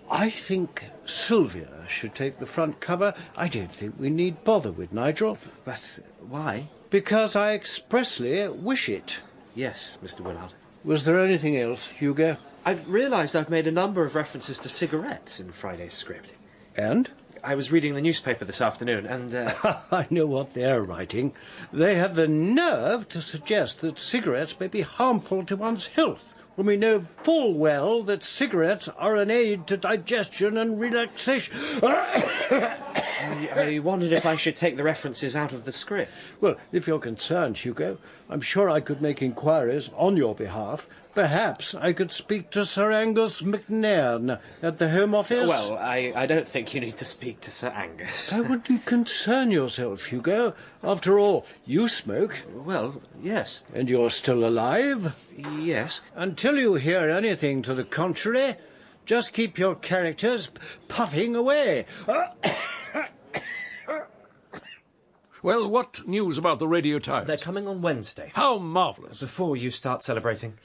Speaker 5: I think Sylvia should take the front cover. I don't think we need bother with Nigel.
Speaker 6: But why?
Speaker 5: Because I expressly wish it.
Speaker 6: Yes, Mr. Winnard.
Speaker 5: Was there anything else, Hugo?
Speaker 6: I've realised I've made a number of references to cigarettes in Friday's script.
Speaker 5: And?
Speaker 6: I was reading the newspaper this afternoon, and...
Speaker 5: I know what they're writing. They have the nerve to suggest that cigarettes may be harmful to one's health, when we know full well that cigarettes are an aid to digestion and relaxation.
Speaker 6: I wondered if I should take the references out of the script.
Speaker 5: Well, if you're concerned, Hugo, I'm sure I could make inquiries on your behalf. Perhaps I could speak to Sir Angus McNairn at the Home Office.
Speaker 6: Well, I don't think you need to speak to Sir Angus.
Speaker 5: I wouldn't concern yourself, Hugo. After all, you smoke.
Speaker 6: Well, yes.
Speaker 5: And you're still alive?
Speaker 6: Yes.
Speaker 5: Until you hear anything to the contrary, just keep your characters puffing away.
Speaker 3: Well, what news about the Radio Times?
Speaker 6: They're coming on Wednesday.
Speaker 3: How marvellous.
Speaker 6: Before you start celebrating.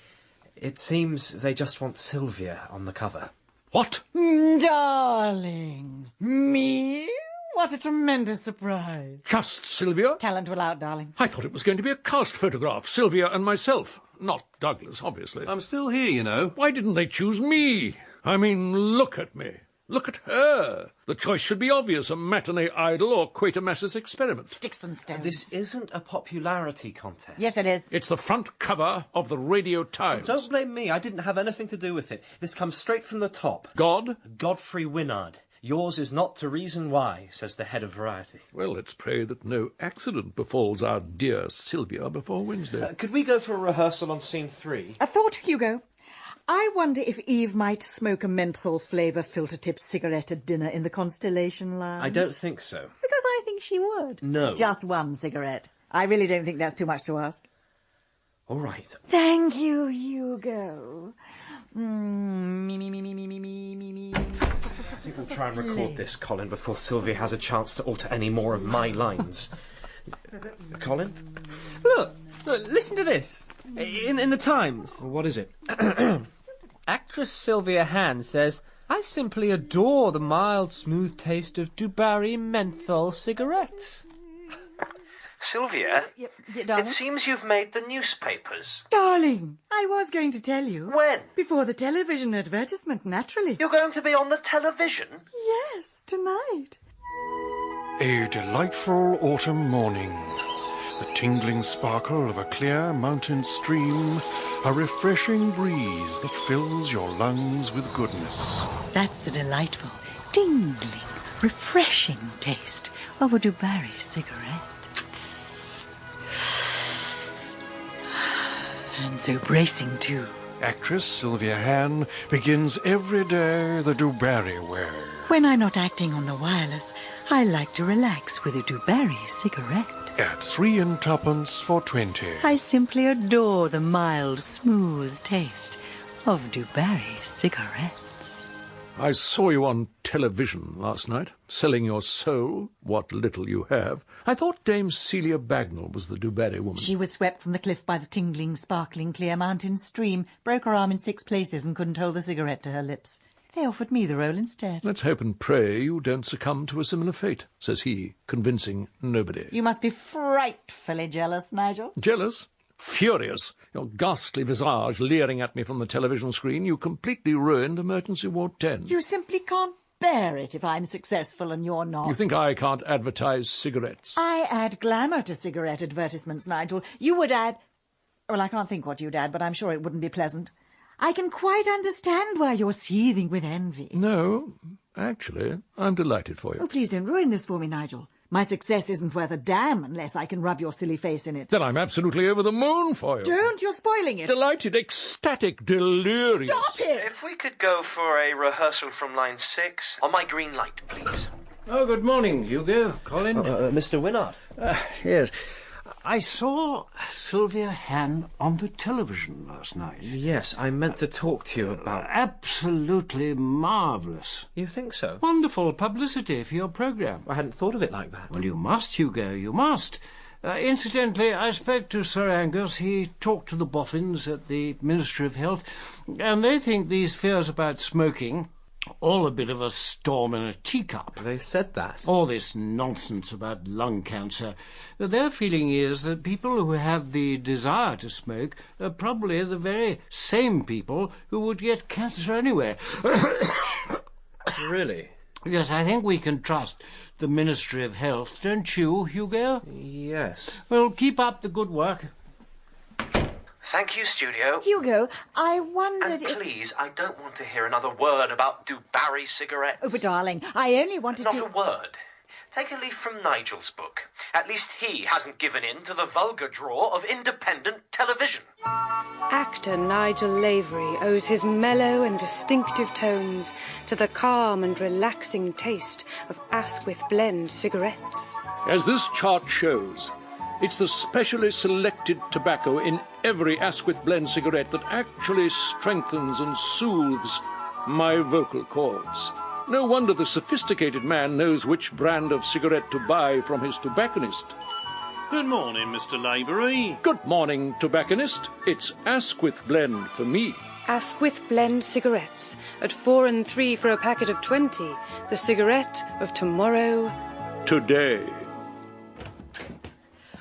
Speaker 6: It seems they just want Sylvia on the cover.
Speaker 3: What?
Speaker 8: Darling. Me? What a tremendous surprise.
Speaker 3: Just Sylvia?
Speaker 8: Talent will out, darling.
Speaker 3: I thought it was going to be a cast photograph, Sylvia and myself. Not Douglas, obviously.
Speaker 2: I'm still here, you know.
Speaker 3: Why didn't they choose me? I mean, look at me. Look at her. The choice should be obvious, a matinee idol or Quatermass's experiments.
Speaker 8: Sticks and stones.
Speaker 6: This isn't a popularity contest.
Speaker 8: Yes, it is.
Speaker 3: It's the front cover of the Radio Times.
Speaker 6: Don't blame me. I didn't have anything to do with it. This comes straight from the top. Godfrey Winnard. Yours is not to reason why, says the head of Variety.
Speaker 3: Well, let's pray that no accident befalls our dear Sylvia before Wednesday.
Speaker 6: Could we go for a rehearsal on scene 3?
Speaker 8: A thought, Hugo. I wonder if Eve might smoke a menthol flavour filter-tip cigarette at dinner in the Constellation Lounge.
Speaker 6: I don't think so.
Speaker 8: Because I think she would.
Speaker 6: No.
Speaker 8: Just one cigarette. I really don't think that's too much to ask.
Speaker 6: All right.
Speaker 8: Thank you, Hugo.
Speaker 6: I think we'll try and record this, Colin, before Sylvia has a chance to alter any more of my lines. Colin?
Speaker 9: Look, listen to this. In the Times.
Speaker 6: What is it?
Speaker 9: Actress Sylvia Hann says, I simply adore the mild, smooth taste of Dubarry menthol cigarettes.
Speaker 7: Sylvia,
Speaker 8: Darling?
Speaker 7: it seems you've made the newspapers.
Speaker 8: Darling, I was going to tell you.
Speaker 7: When?
Speaker 8: Before the television advertisement, naturally.
Speaker 7: You're going to be on the television?
Speaker 8: Yes, tonight.
Speaker 1: A delightful autumn morning. The tingling sparkle of a clear mountain stream, a refreshing breeze that fills your lungs with goodness.
Speaker 18: That's the delightful, tingling, refreshing taste of a Dubarry cigarette. And so bracing, too.
Speaker 1: Actress Sylvia Hann begins every day the Dubarry wear.
Speaker 18: When I'm not acting on the wireless, I like to relax with a Dubarry cigarette.
Speaker 1: At 3 and 2pence for 20.
Speaker 18: I simply adore the mild, smooth taste of Dubarry cigarettes.
Speaker 3: I saw you on television last night, selling your soul, what little you have. I thought Dame Celia Bagnall was the Dubarry woman.
Speaker 8: She was swept from the cliff by the tingling, sparkling, clear mountain stream, broke her arm in 6 places and couldn't hold the cigarette to her lips. They offered me the role instead.
Speaker 3: Let's hope and pray you don't succumb to a similar fate, says he, convincing nobody.
Speaker 8: You must be frightfully jealous, Nigel.
Speaker 3: Jealous? Furious. Your ghastly visage leering at me from the television screen, you completely ruined Emergency Ward 10.
Speaker 8: You simply can't bear it if I'm successful and you're not.
Speaker 3: You think I can't advertise cigarettes?
Speaker 8: I add glamour to cigarette advertisements, Nigel. You would add... Well, I can't think what you'd add, but I'm sure it wouldn't be pleasant. I can quite understand why you're seething with envy.
Speaker 3: No, Actually, I'm delighted for you.
Speaker 8: Oh, please don't ruin this for me, Nigel. My success isn't worth a damn unless I can rub your silly face in it.
Speaker 3: Then I'm absolutely over the moon for you.
Speaker 8: Don't, you're spoiling it.
Speaker 3: Delighted, ecstatic, delirious.
Speaker 8: Stop it!
Speaker 7: If we could go for a rehearsal from line 6, on my green light, please.
Speaker 5: Oh, good morning, Hugo. Colin?
Speaker 6: Mr. Winnard.
Speaker 5: Yes. I saw Sylvia Hann on the television last night.
Speaker 6: Yes, I meant to talk to you about...
Speaker 5: Absolutely marvellous.
Speaker 6: You think so?
Speaker 5: Wonderful publicity for your programme.
Speaker 6: I hadn't thought of it like that.
Speaker 5: Well, you must, Hugo, you must. Incidentally, I spoke to Sir Angus. He talked to the boffins at the Ministry of Health, and they think these fears about smoking... all a bit of a storm in a teacup.
Speaker 6: They said that.
Speaker 5: All this nonsense about lung cancer. Their feeling is that people who have the desire to smoke are probably the very same people who would get cancer anyway.
Speaker 6: Really?
Speaker 5: Yes, I think we can trust the Ministry of Health, don't you, Hugo?
Speaker 6: Yes.
Speaker 5: Well, keep up the good work.
Speaker 7: Thank you, studio.
Speaker 8: Hugo, I wondered
Speaker 7: And please, I don't want to hear another word about Dubarry cigarettes.
Speaker 8: Oh, but darling, I only wanted
Speaker 7: Not
Speaker 8: to...
Speaker 7: a word. Take a leaf from Nigel's book. At least he hasn't given in to the vulgar draw of independent television.
Speaker 11: Actor Nigel Lavery owes his mellow and distinctive tones to the calm and relaxing taste of Asquith Blend cigarettes.
Speaker 3: As this chart shows, it's the specially selected tobacco in every Asquith Blend cigarette that actually strengthens and soothes my vocal cords. No wonder the sophisticated man knows which brand of cigarette to buy from his tobacconist.
Speaker 2: Good morning, Mr. Lavery.
Speaker 3: Good morning, tobacconist. It's Asquith Blend for me.
Speaker 11: Asquith Blend cigarettes at 4 and 3 for a packet of 20. The cigarette of tomorrow.
Speaker 3: Today.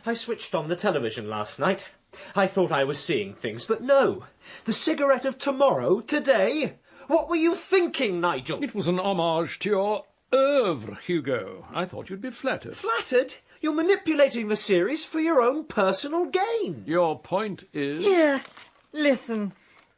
Speaker 6: I switched on the television last night. I thought I was seeing things, but no. The cigarette of tomorrow, today? What were you thinking, Nigel?
Speaker 3: It was an homage to your oeuvre, Hugo. I thought you'd be flattered.
Speaker 6: Flattered? You're manipulating the series for your own personal gain.
Speaker 3: Your point is...
Speaker 8: Here, listen.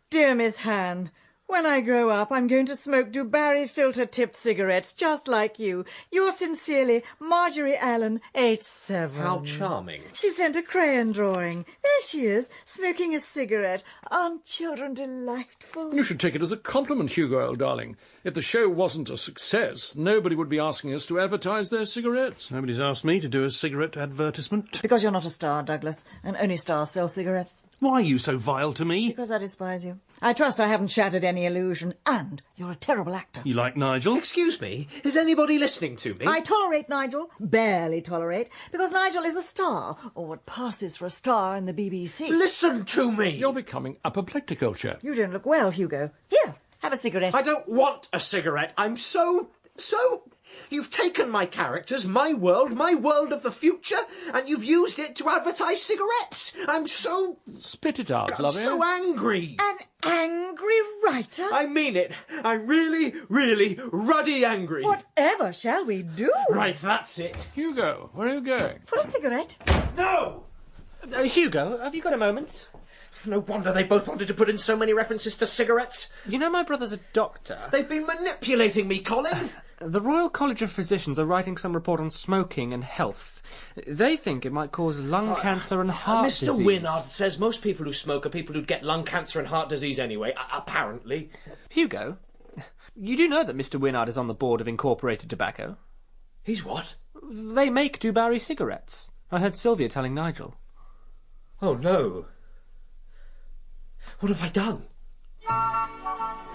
Speaker 8: Dear Miss Hann, when I grow up, I'm going to smoke Dubarry filter-tipped cigarettes, just like you. Yours sincerely, Marjorie Allen, age 7.
Speaker 6: How charming.
Speaker 8: She sent a crayon drawing. There she is, smoking a cigarette. Aren't children delightful?
Speaker 3: You should take it as a compliment, Hugo, old darling. If the show wasn't a success, nobody would be asking us to advertise their cigarettes.
Speaker 2: Nobody's asked me to do a cigarette advertisement.
Speaker 8: Because you're not a star, Douglas, and only stars sell cigarettes.
Speaker 2: Why are you so vile to me?
Speaker 8: Because I despise you. I trust I haven't shattered any illusion, and you're a terrible actor.
Speaker 2: You like Nigel?
Speaker 6: Excuse me, is anybody listening to me?
Speaker 8: I tolerate Nigel, barely tolerate, because Nigel is a star, or what passes for a star in the BBC.
Speaker 6: Listen to me!
Speaker 3: You're becoming apoplectic, old chap.
Speaker 8: You don't look well, Hugo. Here, have a cigarette.
Speaker 6: I don't want a cigarette. I'm so... You've taken my characters, my world of the future, and you've used it to advertise cigarettes. I'm so...
Speaker 3: Spit it out,
Speaker 6: I'm
Speaker 3: lovey.
Speaker 6: so angry.
Speaker 8: An angry writer?
Speaker 6: I mean it. I'm really, really ruddy angry.
Speaker 8: Whatever shall we do?
Speaker 6: Right, that's it.
Speaker 3: Hugo, where are you going?
Speaker 8: For a cigarette?
Speaker 6: No!
Speaker 9: Hugo, have you got a moment?
Speaker 6: No wonder they both wanted to put in so many references to cigarettes.
Speaker 9: You know my brother's a doctor.
Speaker 6: They've been manipulating me, Colin.
Speaker 9: The Royal College of Physicians are writing some report on smoking and health. They think it might cause lung cancer and heart disease.
Speaker 6: Mr. Winnard says most people who smoke are people who'd get lung cancer and heart disease anyway, apparently.
Speaker 9: Hugo, you do know that Mr. Winnard is on the board of Incorporated Tobacco?
Speaker 6: He's what?
Speaker 9: They make Dubarry cigarettes. I heard Sylvia telling Nigel.
Speaker 6: Oh, no. What have I done?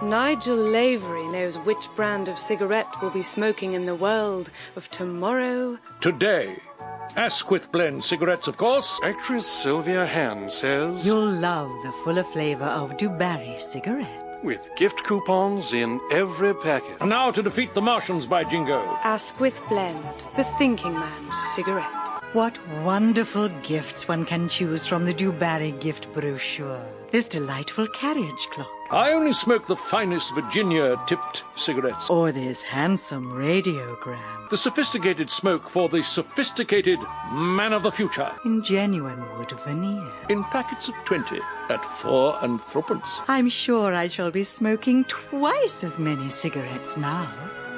Speaker 11: Nigel Lavery knows which brand of cigarette will be smoking in the world of tomorrow.
Speaker 3: Today. Asquith Blend cigarettes, of course.
Speaker 19: Actress Sylvia Hann says...
Speaker 18: You'll love the fuller flavour of Dubarry cigarettes.
Speaker 19: With gift coupons in every packet.
Speaker 3: And now to defeat the Martians, by jingo.
Speaker 11: Asquith Blend, the thinking man's cigarette.
Speaker 18: What wonderful gifts one can choose from the Dubarry gift brochure. This delightful carriage clock.
Speaker 3: I only smoke the finest Virginia-tipped cigarettes.
Speaker 18: Or this handsome radiogram.
Speaker 3: The sophisticated smoke for the sophisticated man of the future.
Speaker 18: In genuine wood veneer.
Speaker 3: In packets of 20 at 4 and 3 pence.
Speaker 18: I'm sure I shall be smoking twice as many cigarettes now.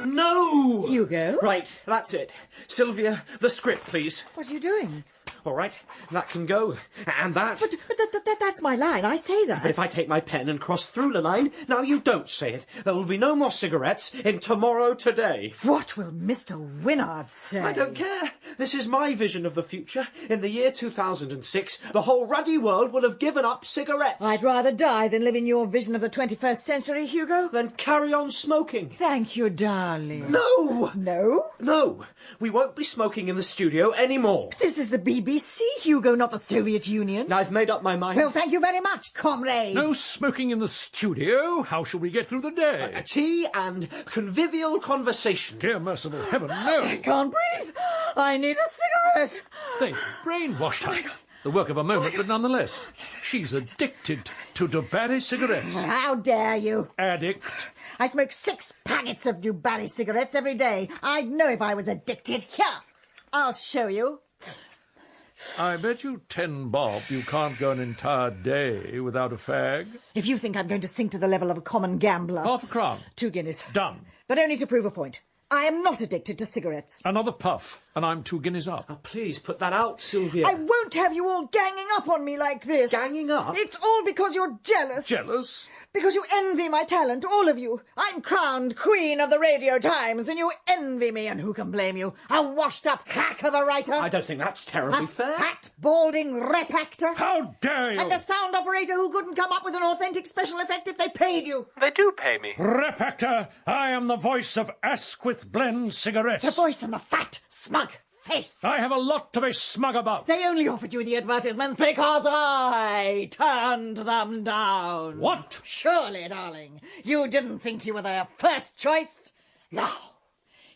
Speaker 6: No!
Speaker 8: Hugo?
Speaker 6: Right, that's it. Sylvia, the script, please.
Speaker 8: What are you doing?
Speaker 6: All right, that can go. And that.
Speaker 8: But that's my line. I say that.
Speaker 6: But if I take my pen and cross through the line, now you don't say it. There will be no more cigarettes in Tomorrow Today.
Speaker 8: What will Mr. Winnard say?
Speaker 6: I don't care. This is my vision of the future. In the year 2006, the whole ruddy world will have given up cigarettes.
Speaker 8: I'd rather die than live in your vision of the 21st century, Hugo.
Speaker 6: Then carry on smoking.
Speaker 8: Thank you, darling.
Speaker 6: No!
Speaker 8: No?
Speaker 6: No. We won't be smoking in the studio anymore.
Speaker 8: This is the BBC, Hugo, not the Soviet Union.
Speaker 6: I've made up my mind.
Speaker 8: Well, thank you very much, comrade.
Speaker 3: No smoking in the studio. How shall we get through the day?
Speaker 6: Tea and convivial conversation.
Speaker 3: Dear merciful heaven, no.
Speaker 8: I can't breathe. I need a cigarette.
Speaker 3: They brainwashed her. The work of a moment, but nonetheless. She's addicted to Dubarry cigarettes.
Speaker 8: How dare you?
Speaker 3: Addict.
Speaker 8: I smoke 6 packets of Dubarry cigarettes every day. I'd know if I was addicted. Here, I'll show you.
Speaker 3: I bet you 10 bob you can't go an entire day without a fag.
Speaker 8: If you think I'm going to sink to the level of a common gambler...
Speaker 3: Half a crown.
Speaker 8: 2 guineas.
Speaker 3: Done.
Speaker 8: But only to prove a point. I am not addicted to cigarettes.
Speaker 3: Another puff, and I'm 2 guineas up.
Speaker 6: Oh, please, put that out, Sylvia.
Speaker 8: I won't have you all ganging up on me like this.
Speaker 6: Ganging up?
Speaker 8: It's all because you're jealous.
Speaker 3: Jealous?
Speaker 8: Because you envy my talent, all of you. I'm crowned Queen of the Radio Times, and you envy me, and who can blame you? A washed-up hack of a writer.
Speaker 6: I don't think that's terribly fair.
Speaker 8: A fat, balding rep actor.
Speaker 3: How dare you?
Speaker 8: And a sound operator who couldn't come up with an authentic special effect if they paid you.
Speaker 9: They do pay me.
Speaker 3: Rep actor, I am the voice of Asquith Blend cigarettes.
Speaker 8: The voice and the fat, smug face.
Speaker 3: I have a lot to be smug about.
Speaker 8: They only offered you the advertisements because I turned them down.
Speaker 3: What?
Speaker 8: Surely, darling, you didn't think you were their first choice? Now,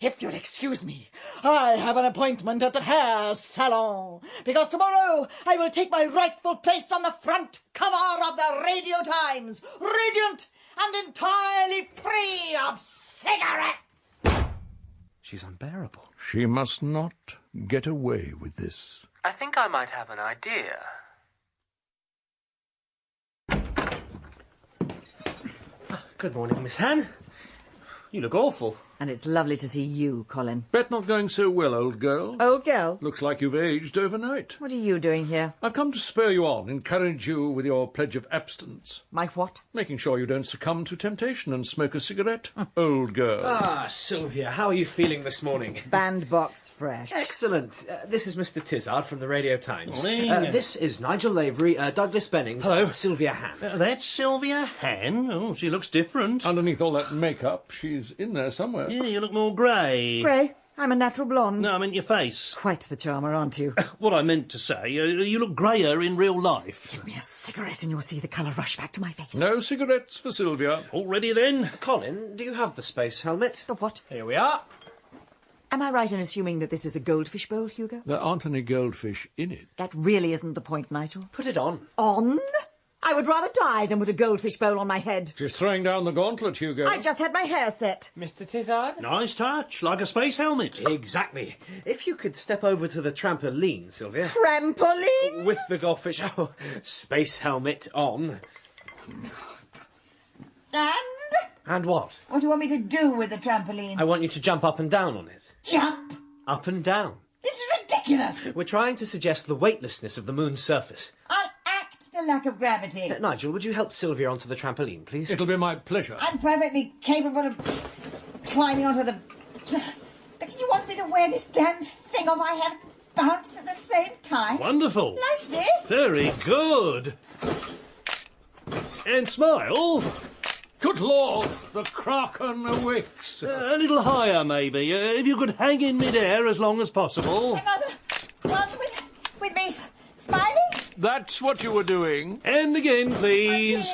Speaker 8: if you'll excuse me, I have an appointment at the hair salon, because tomorrow I will take my rightful place on the front cover of the Radio Times, radiant and entirely free of cigarettes.
Speaker 6: She's unbearable.
Speaker 3: She must not get away with this.
Speaker 9: I think I might have an idea.
Speaker 6: Good morning, Miss Hann. You look awful.
Speaker 8: And it's lovely to see you, Colin.
Speaker 3: Bet not going so well, old girl.
Speaker 8: Old girl?
Speaker 3: Looks like you've aged overnight.
Speaker 8: What are you doing here?
Speaker 3: I've come to spur you on, encourage you with your pledge of abstinence.
Speaker 8: My what?
Speaker 3: Making sure you don't succumb to temptation and smoke a cigarette. Old girl.
Speaker 6: Ah, Sylvia, how are you feeling this morning?
Speaker 8: Bandbox fresh.
Speaker 6: Excellent. This is Mr. Tizard from the Radio Times.
Speaker 2: Morning.
Speaker 6: This is Nigel Lavery, Douglas Bennings.
Speaker 2: Hello.
Speaker 6: Sylvia Hann.
Speaker 2: That's Sylvia Hann? Oh, she looks different.
Speaker 3: Underneath all that makeup, she's in there somewhere.
Speaker 2: Yeah, you look more grey.
Speaker 8: Grey? I'm a natural blonde.
Speaker 2: No, I meant your face.
Speaker 8: Quite the charmer, aren't you?
Speaker 2: What I meant to say, you look greyer in real life.
Speaker 8: Give me a cigarette and you'll see the colour rush back to my face.
Speaker 3: No cigarettes for Sylvia.
Speaker 2: Already then?
Speaker 6: Colin, do you have the space helmet?
Speaker 8: The what?
Speaker 6: Here we are.
Speaker 8: Am I right in assuming that this is a goldfish bowl, Hugo?
Speaker 3: There aren't any goldfish in it.
Speaker 8: That really isn't the point, Nigel.
Speaker 6: Put it on.
Speaker 8: On? I would rather die than put a goldfish bowl on my head.
Speaker 3: She's throwing down the gauntlet, Hugo.
Speaker 8: I just had my hair set.
Speaker 9: Mr. Tizard?
Speaker 2: Nice touch, like a space helmet.
Speaker 6: Exactly. If you could step over to the trampoline, Sylvia.
Speaker 8: Trampoline?
Speaker 6: With the goldfish space helmet on. And what?
Speaker 8: What do you want me to do with the trampoline?
Speaker 6: I want you to jump up and down on it.
Speaker 8: Jump?
Speaker 6: Up and down.
Speaker 8: This is ridiculous.
Speaker 6: We're trying to suggest the weightlessness of the moon's surface.
Speaker 8: I'll act the lack of gravity.
Speaker 6: Nigel, would you help Sylvia onto the trampoline, please?
Speaker 3: It'll be my pleasure.
Speaker 8: I'm perfectly capable of climbing onto the... But you want me to wear this damn thing on my head and bounce at the same time?
Speaker 2: Wonderful.
Speaker 8: Like this?
Speaker 2: Very good. And smile.
Speaker 3: Good Lord, the Kraken awakes.
Speaker 2: A little higher, maybe. If you could hang in midair as long as possible.
Speaker 8: Another one with me smiling?
Speaker 3: That's what you were doing.
Speaker 2: And again, please.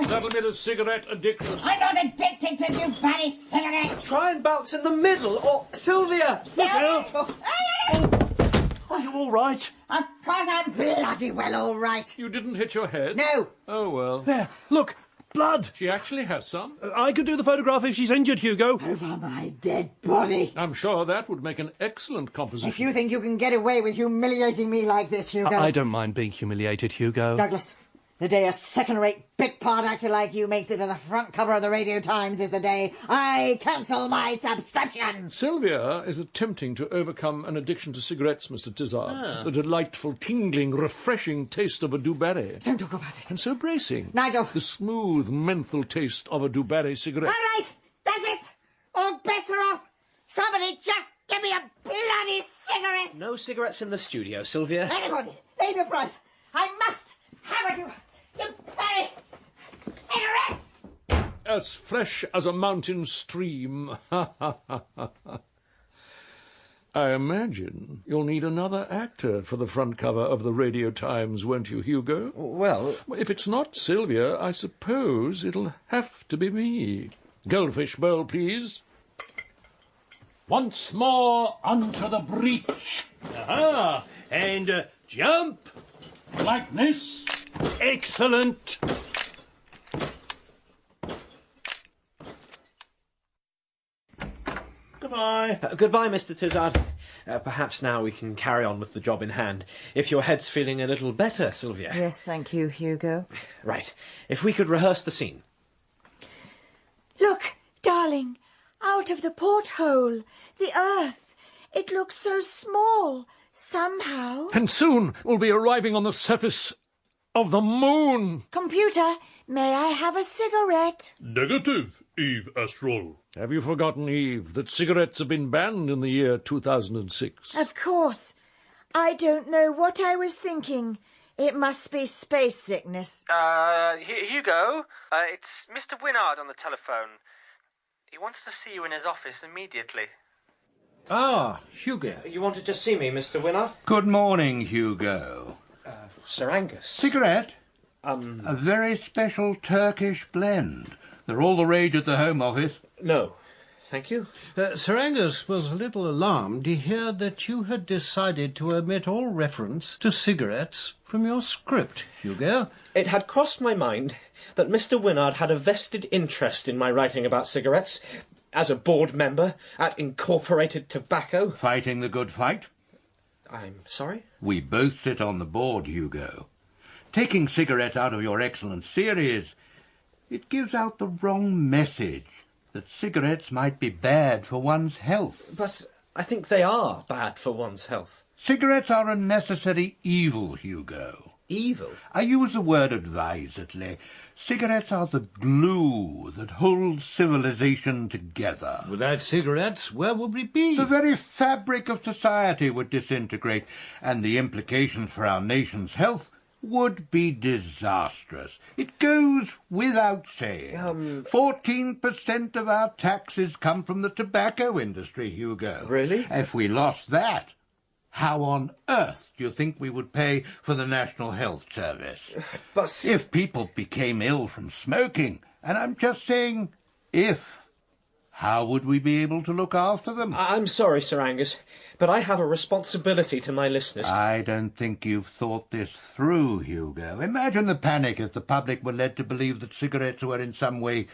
Speaker 3: That'll be the cigarette addiction.
Speaker 8: I'm not addicted to Dubarry cigarettes.
Speaker 6: Try and bounce in the middle, or... Sylvia!
Speaker 2: Look out! Are you all right?
Speaker 8: Of course I'm bloody well all right.
Speaker 3: You didn't hit your head?
Speaker 8: No.
Speaker 3: Oh, well.
Speaker 2: There, look. Blood!
Speaker 3: She actually has some.
Speaker 2: I could do the photograph if she's injured, Hugo.
Speaker 8: Over my dead body.
Speaker 3: I'm sure that would make an excellent composition.
Speaker 8: If you think you can get away with humiliating me like this, Hugo...
Speaker 2: I don't mind being humiliated, Hugo.
Speaker 8: Douglas, The day a second-rate bit-part actor like you makes it to the front cover of the Radio Times is the day I cancel my subscription.
Speaker 3: Sylvia is attempting to overcome an addiction to cigarettes, Mr. Tizard.
Speaker 8: Ah.
Speaker 3: The delightful, tingling, refreshing taste of a dewberry.
Speaker 8: Don't talk about it.
Speaker 3: And so bracing.
Speaker 8: Nigel.
Speaker 3: The smooth, menthol taste of a dewberry cigarette.
Speaker 8: All right, that's it. All bets are off. Somebody just give me a bloody cigarette.
Speaker 6: No cigarettes in the studio, Sylvia.
Speaker 8: Anybody, name your price. I must have a dewberry cigarette.
Speaker 3: As fresh as a mountain stream. I imagine you'll need another actor for the front cover of the Radio Times, won't you, Hugo?
Speaker 6: Well...
Speaker 3: If it's not Sylvia, I suppose it'll have to be me. Goldfish bowl, please. Once more onto the breach.
Speaker 2: Aha! And jump!
Speaker 3: Like this.
Speaker 2: Excellent! Goodbye.
Speaker 6: Goodbye, Mr. Tizard. Perhaps now we can carry on with the job in hand. If your head's feeling a little better, Sylvia.
Speaker 8: Yes, thank you, Hugo.
Speaker 6: Right. If we could rehearse the scene.
Speaker 4: Look, darling, out of the porthole, the earth. It looks so small, somehow.
Speaker 3: And soon we'll be arriving on the surface of the moon.
Speaker 4: Computer, may I have a cigarette?
Speaker 1: Negative, Eve Astral.
Speaker 3: Have you forgotten, Eve, that cigarettes have been banned in the year 2006?
Speaker 4: Of course. I don't know what I was thinking. It must be space sickness.
Speaker 7: Hugo, it's Mr. Winnard on the telephone. He wants to see you in his office immediately.
Speaker 5: Ah, Hugo.
Speaker 6: You wanted to see me, Mr. Winnard?
Speaker 10: Good morning, Hugo.
Speaker 6: Sir Angus.
Speaker 10: Cigarette? A very special Turkish blend. They're all the rage at the Home Office.
Speaker 6: No, thank you.
Speaker 5: Sir Angus was a little alarmed to hear that you had decided to omit all reference to cigarettes from your script, Hugo.
Speaker 6: It had crossed my mind that Mr. Winnard had a vested interest in my writing about cigarettes as a board member at Incorporated Tobacco.
Speaker 10: Fighting the good fight?
Speaker 6: I'm sorry?
Speaker 10: We both sit on the board, Hugo. Taking cigarettes out of your excellent series, it gives out the wrong message that cigarettes might be bad for one's health.
Speaker 6: But I think they are bad for one's health.
Speaker 10: Cigarettes are a necessary evil, Hugo.
Speaker 6: Evil?
Speaker 10: I use the word advisedly. Cigarettes are the glue that holds civilization together.
Speaker 5: Without cigarettes, where would we be?
Speaker 10: The very fabric of society would disintegrate, and the implications for our nation's health would be disastrous. It goes without saying. 14% of our taxes come from the tobacco industry, Hugo.
Speaker 6: Really?
Speaker 10: If we lost that, how on earth do you think we would pay for the National Health Service?
Speaker 6: But
Speaker 10: if people became ill from smoking, and I'm just saying if, how would we be able to look after them?
Speaker 6: I'm sorry, Sir Angus, but I have a responsibility to my listeners.
Speaker 10: I don't think you've thought this through, Hugo. Imagine the panic if the public were led to believe that cigarettes were in some way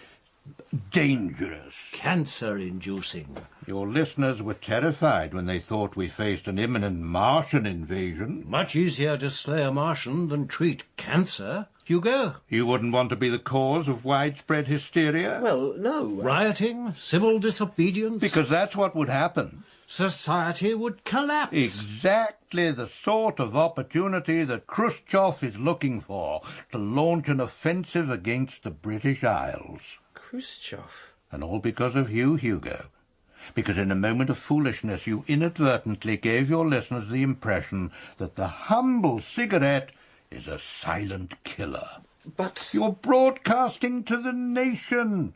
Speaker 10: dangerous.
Speaker 5: Cancer-inducing.
Speaker 10: Your listeners were terrified when they thought we faced an imminent Martian invasion.
Speaker 5: Much easier to slay a Martian than treat cancer. Hugo?
Speaker 10: You wouldn't want to be the cause of widespread hysteria?
Speaker 6: Well, no.
Speaker 5: Rioting? Civil disobedience?
Speaker 10: Because that's what would happen.
Speaker 5: Society would collapse.
Speaker 10: Exactly the sort of opportunity that Khrushchev is looking for to launch an offensive against the British Isles.
Speaker 6: Khrushchev?
Speaker 10: And all because of you, Hugo. Because in a moment of foolishness you inadvertently gave your listeners the impression that the humble cigarette is a silent killer.
Speaker 6: But
Speaker 10: you're broadcasting to the nation.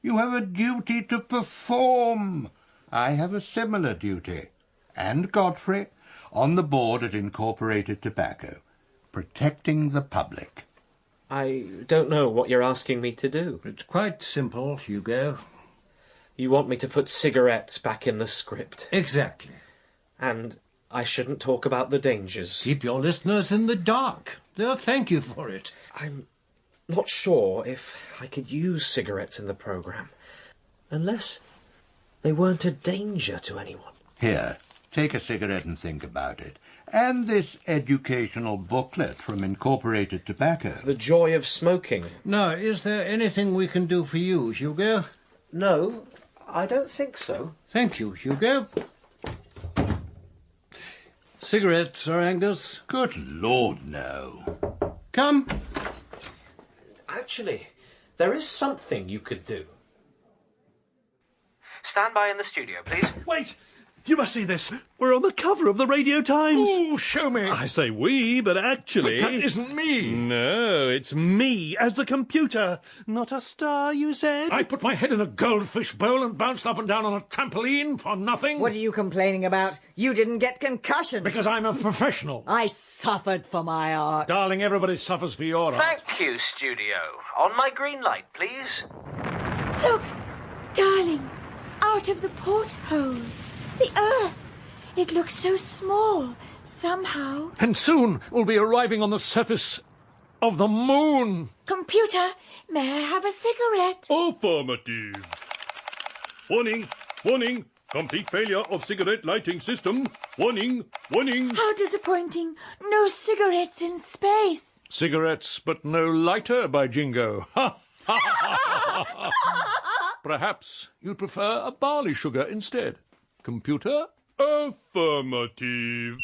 Speaker 10: You have a duty to perform. I have a similar duty. And Godfrey, on the board at Incorporated Tobacco, protecting the public.
Speaker 6: I don't know what you're asking me to do.
Speaker 5: It's quite simple, Hugo.
Speaker 6: You want me to put cigarettes back in the script?
Speaker 5: Exactly.
Speaker 6: And I shouldn't talk about the dangers.
Speaker 5: Keep your listeners in the dark. They'll thank you for it.
Speaker 6: I'm not sure if I could use cigarettes in the programme, unless they weren't a danger to anyone.
Speaker 10: Here, take a cigarette and think about it. And this educational booklet from Incorporated Tobacco.
Speaker 6: The joy of smoking.
Speaker 5: Now, is there anything we can do for you, Hugo?
Speaker 6: No, I don't think so.
Speaker 5: Thank you, Hugo. Cigarettes, Sir Angus?
Speaker 10: Good Lord, no.
Speaker 5: Come.
Speaker 6: Actually, there is something you could do.
Speaker 7: Stand by in the studio, please.
Speaker 2: Wait! You must see this. We're on the cover of the Radio Times.
Speaker 3: Oh, show me.
Speaker 2: I say we, but actually...
Speaker 3: But that isn't me.
Speaker 2: No, it's me as the computer. Not a star, you said?
Speaker 3: I put my head in a goldfish bowl and bounced up and down on a trampoline for nothing.
Speaker 8: What are you complaining about? You didn't get concussion.
Speaker 3: Because I'm a professional.
Speaker 8: I suffered for my art.
Speaker 3: Darling, everybody suffers for your art.
Speaker 7: Thank you, studio. On my green light, please.
Speaker 4: Look, darling, out of the porthole. The Earth. It looks so small, somehow.
Speaker 3: And soon we'll be arriving on the surface of the moon.
Speaker 4: Computer, may I have a cigarette?
Speaker 1: Affirmative. Warning, warning. Complete failure of cigarette lighting system. Warning, warning.
Speaker 4: How disappointing. No cigarettes in space.
Speaker 3: Cigarettes, but no lighter, by jingo. Ha! Ha! Ha! Perhaps you'd prefer a barley sugar instead. Computer?
Speaker 1: Affirmative.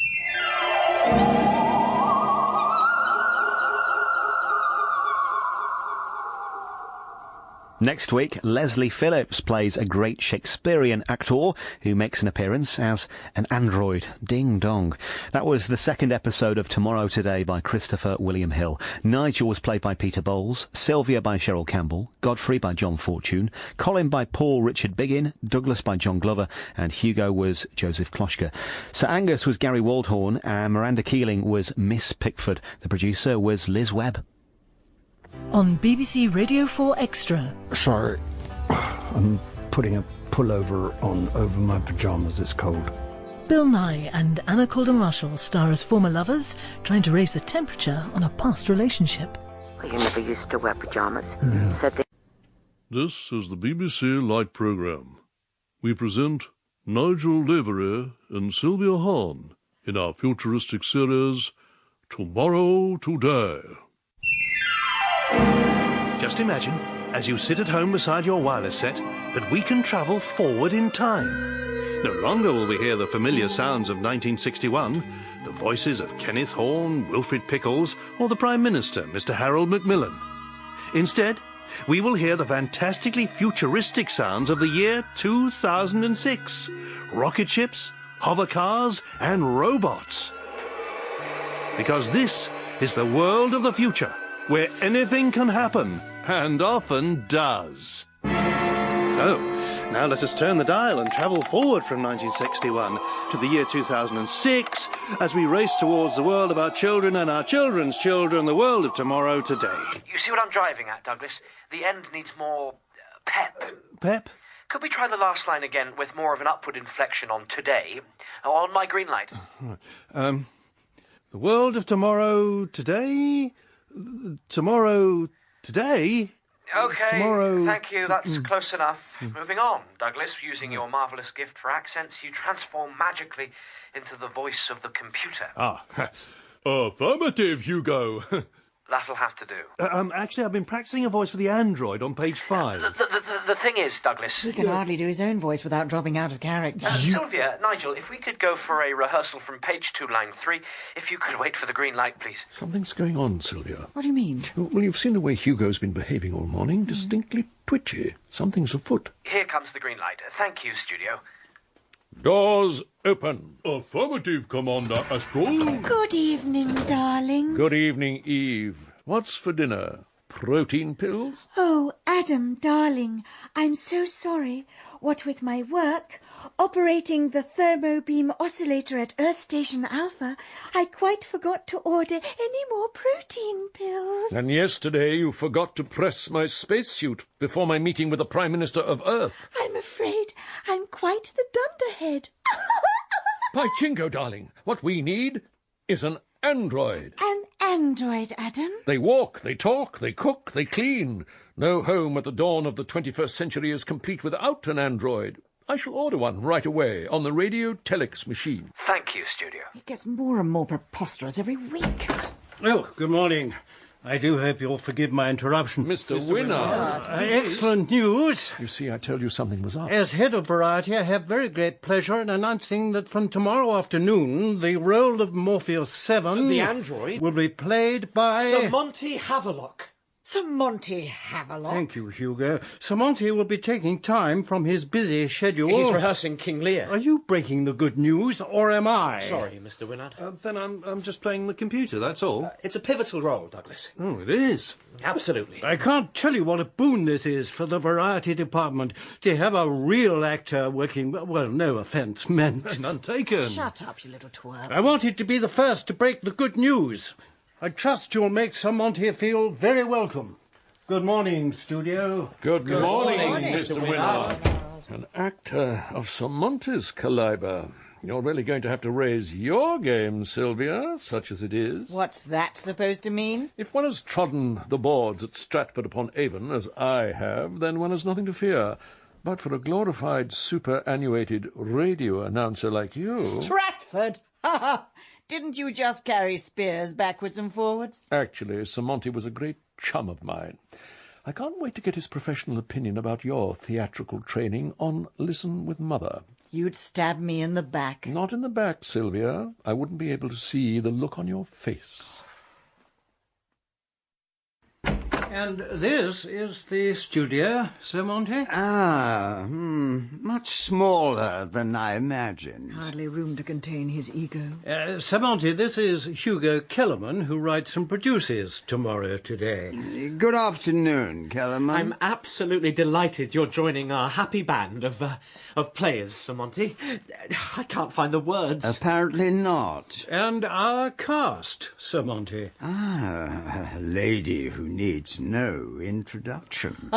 Speaker 20: Next week, Leslie Phillips plays a great Shakespearean actor who makes an appearance as an android. Ding dong. That was the second episode of Tomorrow Today by Christopher William Hill. Nigel was played by Peter Bowles, Sylvia by Cheryl Campbell, Godfrey by John Fortune, Colin by Paul Richard Biggin, Douglas by John Glover, and Hugo was Joseph Kloska. Sir Angus was Gary Waldhorn, and Miranda Keeling was Miss Pickford. The producer was Liz Webb.
Speaker 13: On BBC Radio 4 Extra.
Speaker 21: Sorry, I'm putting a pullover on over my pyjamas, it's cold.
Speaker 13: Bill Nye and Anna Calden-Russell star as former lovers trying to raise the temperature on a past relationship.
Speaker 22: Well, you never used to wear pyjamas.
Speaker 21: Yeah.
Speaker 22: Said they...
Speaker 1: This is the BBC Light Programme. We present Nigel Lavery and Sylvia Hann in our futuristic series, Tomorrow Today.
Speaker 2: Just imagine, as you sit at home beside your wireless set, that we can travel forward in time. No longer will we hear the familiar sounds of 1961, the voices of Kenneth Horne, Wilfrid Pickles, or the Prime Minister, Mr. Harold Macmillan. Instead, we will hear the fantastically futuristic sounds of the year 2006. Rocket ships, hover cars, and robots. Because this is the world of the future, where anything can happen, and often does. So, now let us turn the dial and travel forward from 1961 to the year 2006 as we race towards the world of our children and our children's children, the world of tomorrow today.
Speaker 7: You see what I'm driving at, Douglas? The end needs more pep.
Speaker 2: Pep?
Speaker 7: Could we try the last line again with more of an upward inflection on today? On my green light.
Speaker 2: The world of tomorrow today? Tomorrow today?
Speaker 7: OK,
Speaker 2: tomorrow...
Speaker 7: thank you, that's close enough. Moving on, Douglas, using your marvellous gift for accents, you transform magically into the voice of the computer.
Speaker 1: Ah, affirmative, Hugo.
Speaker 7: That'll have to do.
Speaker 2: Actually, I've been practicing a voice for the android on page 5.
Speaker 7: The thing is, Douglas...
Speaker 8: He can hardly do his own voice without dropping out of character.
Speaker 7: Sylvia, Nigel, if we could go for a rehearsal from page 2, line 3, if you could wait for the green light, please.
Speaker 3: Something's going on, Sylvia.
Speaker 8: What do you mean?
Speaker 3: Well, you've seen the way Hugo's been behaving all morning. Distinctly twitchy. Something's afoot.
Speaker 7: Here comes the green light. Thank you, studio.
Speaker 3: Doors open.
Speaker 1: Affirmative, Commander Astral.
Speaker 4: Good evening, darling.
Speaker 3: Good evening, Eve. What's for dinner? Protein pills?
Speaker 4: Oh, Adam, darling, I'm so sorry. What with my work, operating the thermobeam oscillator at Earth Station Alpha, I quite forgot to order any more protein pills.
Speaker 3: And yesterday you forgot to press my spacesuit before my meeting with the Prime Minister of Earth.
Speaker 4: I'm afraid I'm quite the dunderhead.
Speaker 3: By jingo, darling, what we need is an android.
Speaker 4: An android, Adam?
Speaker 3: They walk, they talk, they cook, they clean. No home at the dawn of the 21st century is complete without an android. I shall order one right away on the radio telex machine.
Speaker 7: Thank you, studio.
Speaker 8: It gets more and more preposterous every week.
Speaker 5: Oh, good morning. I do hope you'll forgive my interruption.
Speaker 3: Mr. Winnard.
Speaker 5: Excellent news.
Speaker 3: You see, I told you something was up.
Speaker 5: As head of Variety, I have very great pleasure in announcing that from tomorrow afternoon, the role of Morpheus 7...
Speaker 6: The android?
Speaker 5: ...will be played by...
Speaker 6: Sir Monty Havelock.
Speaker 8: Sir Monty Havelock?
Speaker 5: Thank you, Hugo. Sir Monty will be taking time from his busy schedule.
Speaker 6: He's rehearsing King Lear.
Speaker 5: Are you breaking the good news, or am I?
Speaker 6: Sorry, Mr. Winnard.
Speaker 2: Then I'm just playing the computer, that's all.
Speaker 6: It's a pivotal role, Douglas.
Speaker 2: Oh, it is.
Speaker 6: Absolutely.
Speaker 5: I can't tell you what a boon this is for the Variety department, to have a real actor working... Well, no offence meant.
Speaker 2: None taken.
Speaker 8: Shut up, you little twerp.
Speaker 5: I wanted to be the first to break the good news. I trust you'll make Sir Monty feel very welcome. Good morning, studio.
Speaker 3: Good morning,
Speaker 8: Mr.
Speaker 3: Winnard. An actor of Sir Monty's calibre. You're really going to have to raise your game, Sylvia, such as it is.
Speaker 8: What's that supposed to mean?
Speaker 3: If one has trodden the boards at Stratford-upon-Avon, as I have, then one has nothing to fear. But for a glorified, superannuated radio announcer like you...
Speaker 8: Stratford? Ha ha! Didn't you just carry spears backwards and forwards?
Speaker 3: Actually, Sir Monty was a great chum of mine. I can't wait to get his professional opinion about your theatrical training on Listen with Mother.
Speaker 8: You'd stab me in the back.
Speaker 3: Not in the back, Sylvia. I wouldn't be able to see the look on your face.
Speaker 5: And this is the studio, Sir Monty.
Speaker 14: Much smaller than I imagined.
Speaker 8: Hardly room to contain his ego.
Speaker 5: Sir Monty, this is Hugo Kellerman, who writes and produces Tomorrow Today.
Speaker 14: Good afternoon, Kellerman.
Speaker 6: I'm absolutely delighted you're joining our happy band of players, Sir Monty. I can't find the words.
Speaker 14: Apparently not.
Speaker 5: And our cast, Sir Monty.
Speaker 14: A lady who needs no introduction.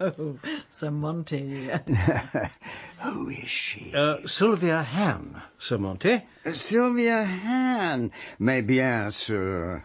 Speaker 8: Oh, Sir Monty.
Speaker 14: Who is she?
Speaker 5: Sylvia Hann, Sir Monty.
Speaker 14: Sylvia Hann. Mais bien sûr.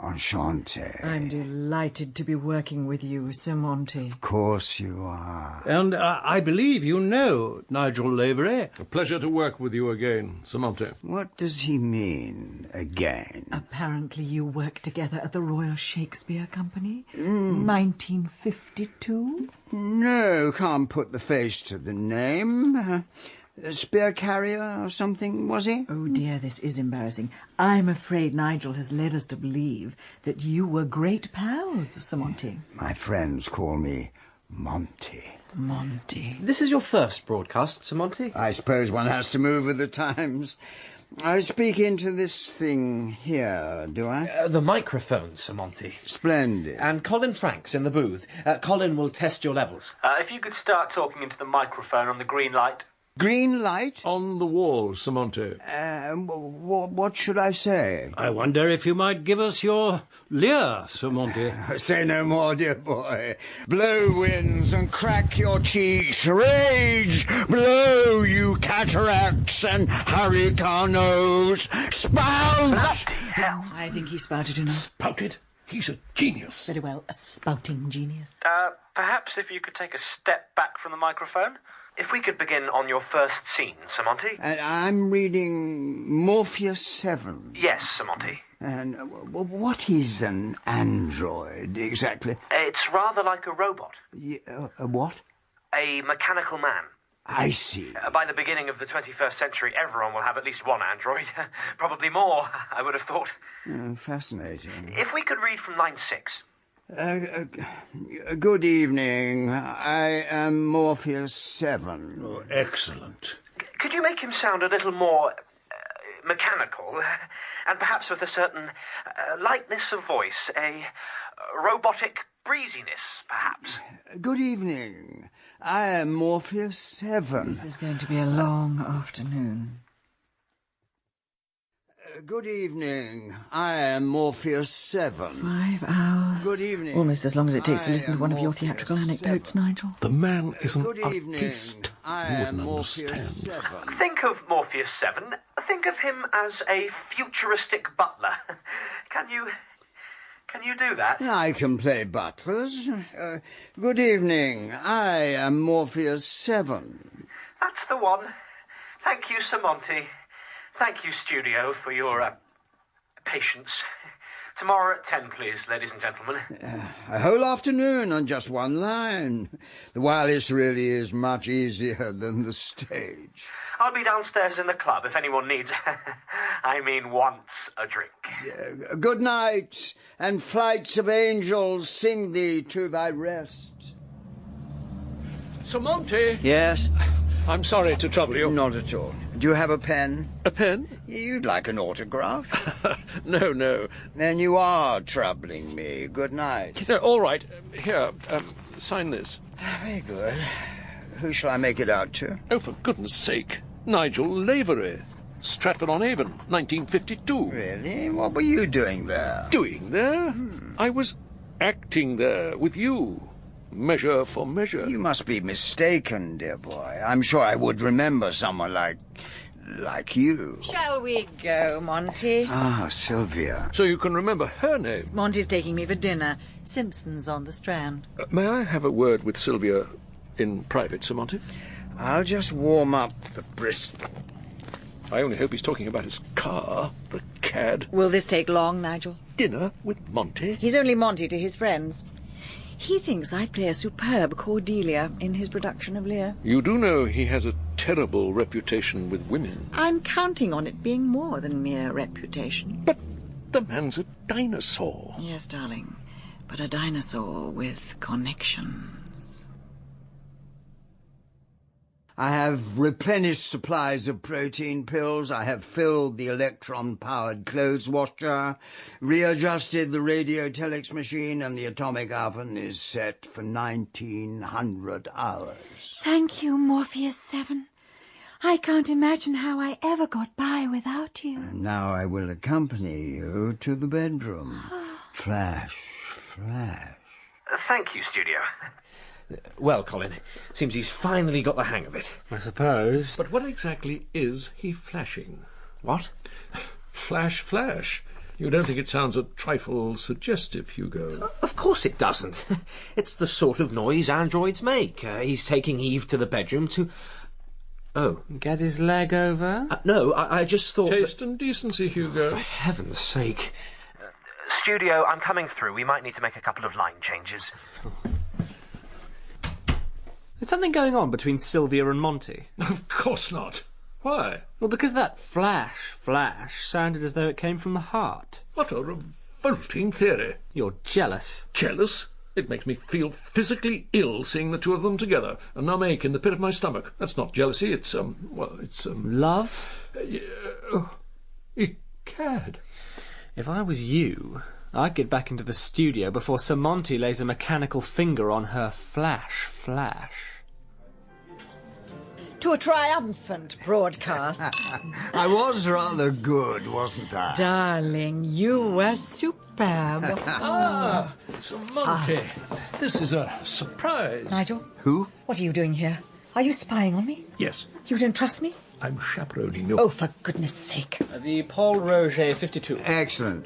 Speaker 14: Enchanté.
Speaker 8: I'm delighted to be working with you, Sir Monty.
Speaker 14: Of course you are.
Speaker 5: And I believe you know Nigel Lavery.
Speaker 3: A pleasure to work with you again, Sir Monty.
Speaker 14: What does he mean, again?
Speaker 8: Apparently you worked together at the Royal Shakespeare Company. 1952?
Speaker 14: No, can't put the face to the name. Spear carrier or something, was he?
Speaker 8: Oh, dear, this is embarrassing. I'm afraid Nigel has led us to believe that you were great pals, Sir Monty.
Speaker 14: My friends call me Monty.
Speaker 8: Monty.
Speaker 6: This is your first broadcast, Sir Monty?
Speaker 14: I suppose one has to move with the times. I speak into this thing here, do I?
Speaker 6: The microphone, Sir Monty.
Speaker 14: Splendid.
Speaker 6: And Colin Frank's in the booth. Colin will test your levels.
Speaker 7: If you could start talking into the microphone on the green light.
Speaker 14: Green light?
Speaker 3: On the wall, Sir Monty.
Speaker 14: What should I say?
Speaker 5: I wonder if you might give us your Lear, Sir Monty.
Speaker 14: Say no more, dear boy. Blow, winds, and crack your cheeks. Rage! Blow, you cataracts and hurricanos. Spout!
Speaker 7: Bloody hell.
Speaker 8: I think he spouted enough.
Speaker 3: Spouted? He's a genius.
Speaker 8: Very well, a spouting genius.
Speaker 7: Perhaps if you could take a step back from the microphone. If we could begin on your first scene, Sir Monty.
Speaker 14: I'm reading Morpheus 7.
Speaker 7: Yes, Sir Monty.
Speaker 14: And what is an android, exactly?
Speaker 7: It's rather like a robot.
Speaker 14: A what?
Speaker 7: A mechanical man.
Speaker 14: I see.
Speaker 7: By the beginning of the 21st century, everyone will have at least one android. Probably more, I would have thought.
Speaker 14: Fascinating.
Speaker 7: If we could read from line 6.
Speaker 14: Good evening. I am Morpheus 7.
Speaker 5: Oh, excellent.
Speaker 7: Could you make him sound a little more mechanical, and perhaps with a certain lightness of voice, a robotic breeziness, perhaps?
Speaker 14: Good evening. I am Morpheus 7.
Speaker 8: This is going to be a long afternoon.
Speaker 14: Good evening. I am Morpheus 7.
Speaker 8: 5 hours.
Speaker 14: Good evening.
Speaker 8: Almost as long as it takes to listen to one of your theatrical anecdotes, Nigel.
Speaker 3: The man is an
Speaker 14: Good evening.
Speaker 3: artist.
Speaker 14: I
Speaker 3: You
Speaker 14: am
Speaker 3: wouldn't
Speaker 14: Morpheus
Speaker 3: understand.
Speaker 14: 7.
Speaker 7: Think of Morpheus 7. Think of him as a futuristic butler. Can you Can you do that?
Speaker 14: I can play butlers. Good evening. I am Morpheus 7.
Speaker 7: That's the one. Thank you, Sir Monty. Thank you, studio, for your patience. Tomorrow at 10, please, ladies and gentlemen.
Speaker 14: A whole afternoon on just one line. The wireless really is much easier than the stage.
Speaker 7: I'll be downstairs in the club if anyone needs, wants a drink.
Speaker 14: Good night, and flights of angels sing thee to thy rest.
Speaker 3: Sir Monty!
Speaker 14: Yes?
Speaker 3: I'm sorry to trouble you.
Speaker 14: Not at all. Do you have a pen?
Speaker 3: A pen?
Speaker 14: You'd like an autograph?
Speaker 3: No.
Speaker 14: Then you are troubling me. Good night.
Speaker 3: No, all right. Here, sign this.
Speaker 14: Very good. Who shall I make it out to?
Speaker 3: Oh, for goodness sake. Nigel Lavery. Stratford-on-Avon, 1952.
Speaker 14: Really? What were you doing there?
Speaker 3: Doing there? I was acting there with you. Measure for measure.
Speaker 14: You must be mistaken, dear boy. I'm sure I would remember someone like you.
Speaker 8: Shall we go, Monty?
Speaker 14: Ah, Sylvia.
Speaker 3: So you can remember her name?
Speaker 8: Monty's taking me for dinner. Simpson's on the Strand.
Speaker 3: May I have a word with Sylvia in private, Sir Monty?
Speaker 14: I'll just warm up the brisket.
Speaker 3: I only hope he's talking about his car, the cad.
Speaker 8: Will this take long, Nigel?
Speaker 3: Dinner with Monty?
Speaker 8: He's only Monty to his friends. He thinks I play a superb Cordelia in his production of Lear.
Speaker 3: You do know he has a terrible reputation with women.
Speaker 8: I'm counting on it being more than mere reputation.
Speaker 3: But the man's a dinosaur.
Speaker 8: Yes, darling, but a dinosaur with connections.
Speaker 14: I have replenished supplies of protein pills. I have filled the electron-powered clothes washer, readjusted the radio-telex machine, and the atomic oven is set for 1900 hours.
Speaker 4: Thank you, Morpheus 7. I can't imagine how I ever got by without you.
Speaker 14: And now I will accompany you to the bedroom. Flash, flash.
Speaker 7: Thank you, studio.
Speaker 6: Well, Colin, seems he's finally got the hang of it.
Speaker 9: I suppose.
Speaker 3: But what exactly is he flashing?
Speaker 6: What?
Speaker 3: Flash, flash. You don't think it sounds a trifle suggestive, Hugo?
Speaker 6: Of course it doesn't. It's the sort of noise androids make. He's taking Eve to the bedroom to... Oh.
Speaker 9: Get his leg over?
Speaker 6: No, I just thought...
Speaker 3: Taste and decency, Hugo.
Speaker 6: For heaven's sake.
Speaker 7: Studio, I'm coming through. We might need to make a couple of line changes.
Speaker 9: There's something going on between Sylvia and Monty.
Speaker 3: Of course not. Why?
Speaker 9: Well, because that flash sounded as though it came from the heart.
Speaker 3: What a revolting theory.
Speaker 9: You're jealous.
Speaker 3: Jealous? It makes me feel physically ill seeing the two of them together. A numb ache in the pit of my stomach. That's not jealousy, it's,
Speaker 9: Love?
Speaker 3: Cad.
Speaker 9: If I was you, I'd get back into the studio before Sir Monty lays a mechanical finger on her flash.
Speaker 8: To a triumphant broadcast.
Speaker 14: I was rather good, wasn't I?
Speaker 8: Darling, you were superb.
Speaker 3: Sir Monty. This is a surprise.
Speaker 8: Nigel?
Speaker 14: Who?
Speaker 8: What are you doing here? Are you spying on me?
Speaker 3: Yes.
Speaker 8: You don't trust me?
Speaker 3: I'm chaperoning you.
Speaker 8: Oh, for goodness sake.
Speaker 9: The Paul Roger 52.
Speaker 14: Excellent.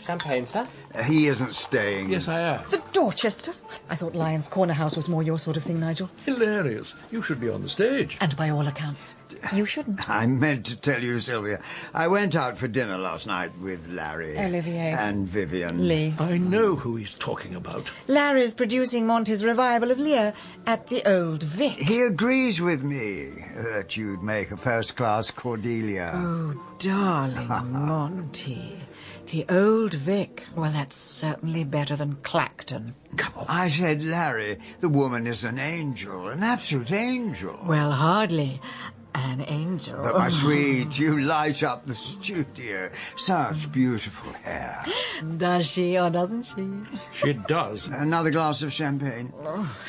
Speaker 9: Champagne, sir?
Speaker 14: He isn't staying.
Speaker 3: Yes, I am.
Speaker 8: The Dorchester? I thought Lyon's Corner House was more your sort of thing, Nigel.
Speaker 3: Hilarious. You should be on the stage.
Speaker 8: And by all accounts, you shouldn't.
Speaker 14: I meant to tell you, Sylvia. I went out for dinner last night with Larry.
Speaker 8: Olivier.
Speaker 14: And Vivian.
Speaker 8: Lee.
Speaker 3: I know who he's talking about.
Speaker 8: Larry's producing Monty's revival of Lear at the Old Vic.
Speaker 14: He agrees with me that you'd make a first-class Cordelia.
Speaker 8: Oh, darling Monty. The Old Vic. Well, that's certainly better than Clacton.
Speaker 14: Come on. I said, Larry, the woman is an angel, an absolute angel.
Speaker 8: Well, hardly an angel.
Speaker 14: But, my sweet, you light up the studio. Such beautiful hair.
Speaker 8: Does she or doesn't she?
Speaker 3: She does.
Speaker 14: Another glass of champagne?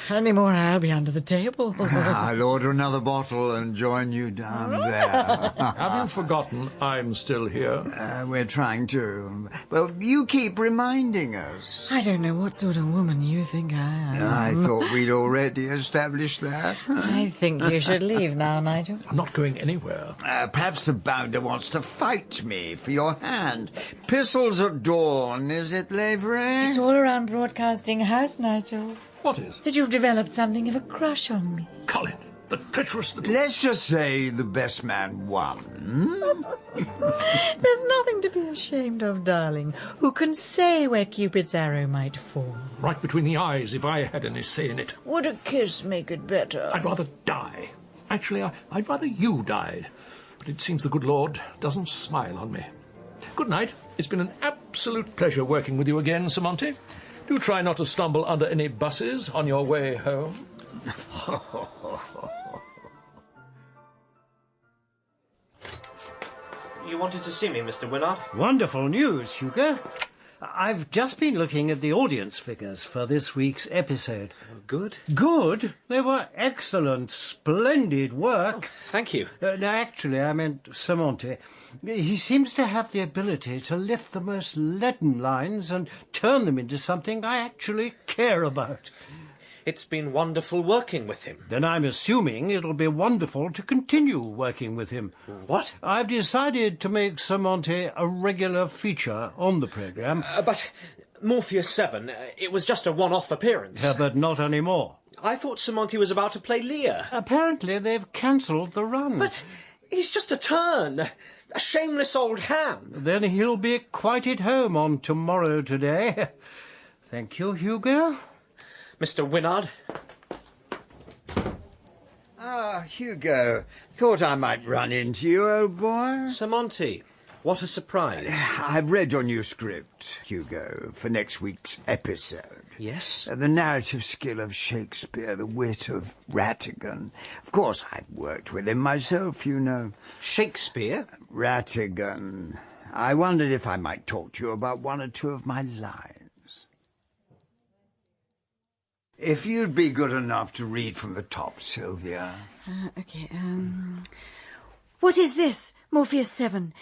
Speaker 8: Any more, I'll be under the table.
Speaker 14: I'll order another bottle and join you down there.
Speaker 3: Have you forgotten I'm still here?
Speaker 14: We're trying to. Well, you keep reminding us.
Speaker 8: I don't know what sort of woman you think I am.
Speaker 14: I thought we'd already established that.
Speaker 8: I think you should leave now, Nigel.
Speaker 3: I'm not going anywhere.
Speaker 14: Perhaps the bounder wants to fight me for your hand. Pistols at dawn, is it, Lavery?
Speaker 8: It's all around Broadcasting House, Nigel.
Speaker 3: What is?
Speaker 8: That you've developed something of a crush on me.
Speaker 3: Colin, the treacherous little...
Speaker 14: Let's just say the best man won.
Speaker 8: There's nothing to be ashamed of, darling. Who can say where Cupid's arrow might fall?
Speaker 3: Right between the eyes, if I had any say in it.
Speaker 8: Would a kiss make it better?
Speaker 3: I'd rather die. Actually, I'd rather you died. But it seems the good Lord doesn't smile on me. Good night. It's been an absolute pleasure working with you again, Sir Monty. Do try not to stumble under any buses on your way home.
Speaker 6: You wanted to see me, Mr. Winnard?
Speaker 5: Wonderful news, Hugo. I've just been looking at the audience figures for this week's episode.
Speaker 6: Good?
Speaker 5: Good? They were excellent, splendid work.
Speaker 6: Oh, thank you.
Speaker 5: No, actually, I meant Sir Monty. He seems to have the ability to lift the most leaden lines and turn them into something I actually care about.
Speaker 6: It's been wonderful working with him.
Speaker 5: Then I'm assuming it'll be wonderful to continue working with him.
Speaker 6: What?
Speaker 5: I've decided to make Sir Monty a regular feature on the programme.
Speaker 6: But Morpheus 7, it was just a one-off appearance.
Speaker 5: But not anymore.
Speaker 6: I thought Sir Monty was about to play Lear.
Speaker 5: Apparently they've cancelled the run.
Speaker 6: But he's just a turn. A shameless old ham.
Speaker 5: Then he'll be quite at home on Tomorrow Today. Thank you, Hugo.
Speaker 6: Mr. Winnard.
Speaker 14: Ah, Hugo. Thought I might run into you, old boy.
Speaker 6: Sir Monty, what a surprise.
Speaker 14: I've read your new script, Hugo, for next week's episode.
Speaker 6: Yes?
Speaker 14: The narrative skill of Shakespeare, the wit of Rattigan. Of course, I've worked with him myself, you know.
Speaker 6: Shakespeare?
Speaker 14: Rattigan. I wondered if I might talk to you about one or two of my lines. If you'd be good enough to read from the top, Sylvia.
Speaker 4: Okay, What is this, Morpheus 7?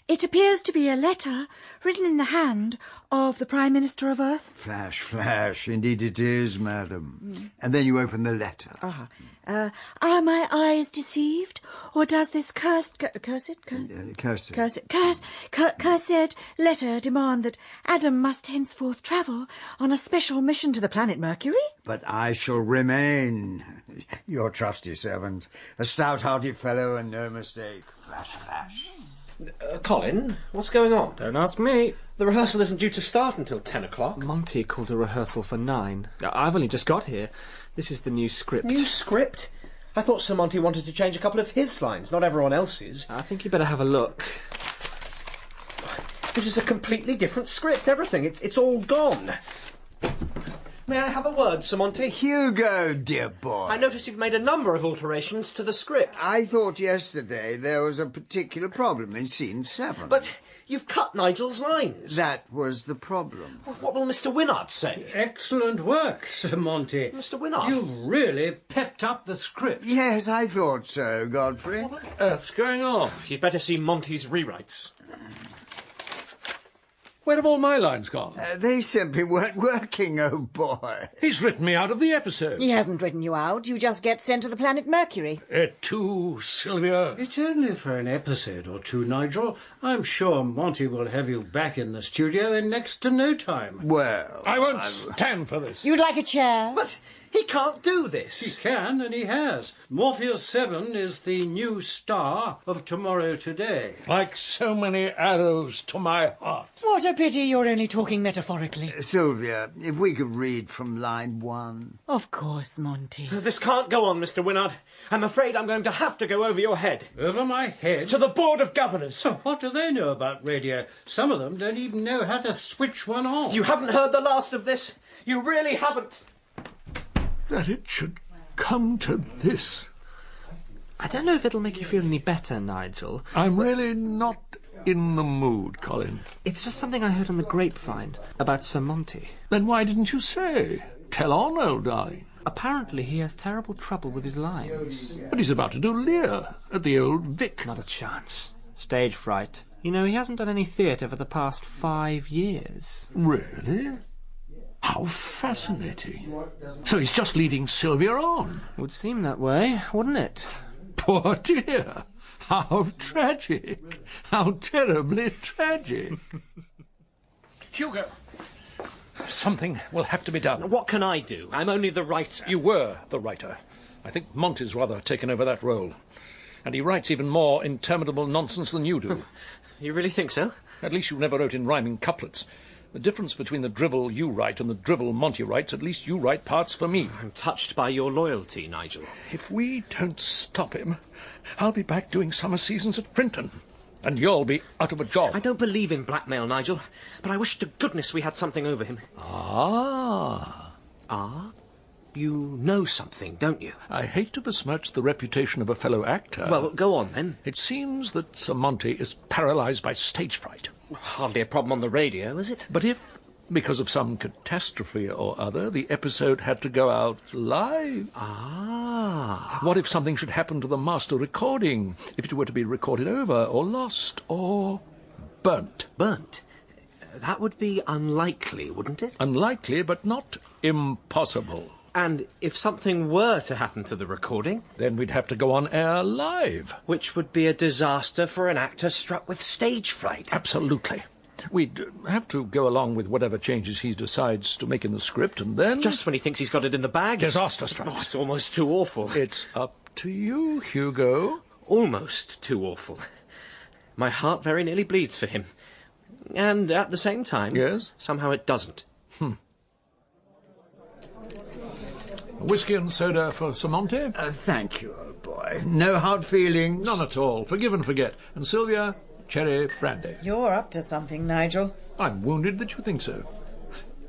Speaker 4: It appears to be a letter written in the hand of the Prime Minister of Earth.
Speaker 14: Flash, flash. Indeed it is, madam. And then you open the letter.
Speaker 4: Are my eyes deceived? Or does this cursed letter demand that Adam must henceforth travel on a special mission to the planet Mercury?
Speaker 14: But I shall remain your trusty servant, a stout-hearted fellow and no mistake. Flash, flash.
Speaker 6: Colin, what's going on?
Speaker 9: Don't ask me.
Speaker 6: The rehearsal isn't due to start until 10 o'clock.
Speaker 9: Monty called a rehearsal for 9. I've only just got here. This is the new script.
Speaker 6: New script? I thought Sir Monty wanted to change a couple of his lines, not everyone else's.
Speaker 9: I think you better have a look.
Speaker 6: This is a completely different script, everything. It's all gone. May I have a word, Sir Monty?
Speaker 14: Hugo, dear boy.
Speaker 6: I notice you've made a number of alterations to the script.
Speaker 14: I thought yesterday there was a particular problem in scene 7.
Speaker 6: But you've cut Nigel's lines.
Speaker 14: That was the problem.
Speaker 6: What will Mr. Winnard say?
Speaker 5: Excellent work, Sir Monty.
Speaker 6: Mr. Winnard.
Speaker 5: You've really pepped up the script.
Speaker 14: Yes, I thought so, Godfrey.
Speaker 3: What on earth's going on?
Speaker 6: You'd better see Monty's rewrites.
Speaker 3: Where have all my lines gone?
Speaker 14: They simply weren't working, old boy.
Speaker 3: He's written me out of the episode.
Speaker 8: He hasn't written you out. You just get sent to the planet Mercury.
Speaker 3: Et tu, Sylvia.
Speaker 5: It's only for an episode or two, Nigel. I'm sure Monty will have you back in the studio in next to no time.
Speaker 14: Well,
Speaker 3: I won't stand for this.
Speaker 8: You'd like a chair?
Speaker 6: But he can't do this.
Speaker 5: He can, and he has. Morpheus 7 is the new star of Tomorrow Today.
Speaker 3: Like so many arrows to my heart.
Speaker 8: What a pity you're only talking metaphorically.
Speaker 14: Sylvia, if we could read from line 1.
Speaker 8: Of course, Monty.
Speaker 6: This can't go on, Mr. Winnard. I'm afraid I'm going to have to go over your head.
Speaker 5: Over my head?
Speaker 6: To the Board of Governors.
Speaker 5: So what do they know about radio? Some of them don't even know how to switch one on.
Speaker 6: You haven't heard the last of this. You really haven't.
Speaker 3: That it should come to this.
Speaker 9: I don't know if it'll make you feel any better, Nigel.
Speaker 3: I'm really not in the mood, Colin.
Speaker 9: It's just something I heard on the grapevine about Sir Monty.
Speaker 3: Then why didn't you say? Tell on, old darling.
Speaker 9: Apparently he has terrible trouble with his lines.
Speaker 3: But he's about to do Lear at the old Vic.
Speaker 9: Not a chance. Stage fright. You know, he hasn't done any theatre for the past 5 years.
Speaker 3: Really? How fascinating. So he's just leading Sylvia on.
Speaker 9: Would seem that way, wouldn't it?
Speaker 3: Poor dear. How tragic. How terribly tragic. Hugo, something will have to be done.
Speaker 6: What can I do? I'm only the writer.
Speaker 3: You were the writer. I think Monty's rather taken over that role. And he writes even more interminable nonsense than you do.
Speaker 6: You really think so?
Speaker 3: At least you never wrote in rhyming couplets. The difference between the drivel you write and the drivel Monty writes, at least you write parts for me.
Speaker 6: I'm touched by your loyalty, Nigel.
Speaker 3: If we don't stop him, I'll be back doing summer seasons at Printon. And you'll be out of a job.
Speaker 6: I don't believe in blackmail, Nigel, but I wish to goodness we had something over him.
Speaker 3: Ah?
Speaker 6: You know something, don't you?
Speaker 3: I hate to besmirch the reputation of a fellow actor.
Speaker 6: Well, go on, then.
Speaker 3: It seems that Sir Monty is paralysed by stage fright.
Speaker 6: Hardly a problem on the radio, is it?
Speaker 3: But if, because of some catastrophe or other, the episode had to go out live... What if something should happen to the master recording? If it were to be recorded over, or lost, or burnt?
Speaker 6: Burnt? That would be unlikely, wouldn't it?
Speaker 3: Unlikely, but not impossible.
Speaker 6: And if something were to happen to the recording?
Speaker 3: Then we'd have to go on air live.
Speaker 6: Which would be a disaster for an actor struck with stage fright.
Speaker 3: Absolutely. We'd have to go along with whatever changes he decides to make in the script, and then...
Speaker 6: Just when he thinks he's got it in the bag?
Speaker 3: Disaster strikes.
Speaker 6: Oh, it's almost too awful.
Speaker 3: It's up to you, Hugo.
Speaker 6: Almost too awful. My heart very nearly bleeds for him. And at the same time...
Speaker 3: Yes?
Speaker 6: Somehow it doesn't.
Speaker 3: Whiskey and soda for Sir Monty?
Speaker 14: Thank you, old boy. No hard feelings?
Speaker 3: None at all. Forgive and forget. And Sylvia, cherry brandy.
Speaker 8: You're up to something, Nigel.
Speaker 3: I'm wounded that you think so.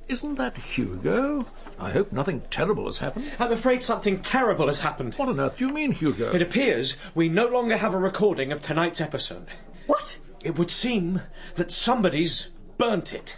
Speaker 3: Isn't that Hugo? I hope nothing terrible has happened.
Speaker 6: I'm afraid something terrible has happened.
Speaker 3: What on earth do you mean, Hugo?
Speaker 6: It appears we no longer have a recording of tonight's episode.
Speaker 8: What?
Speaker 6: It would seem that somebody's burnt it.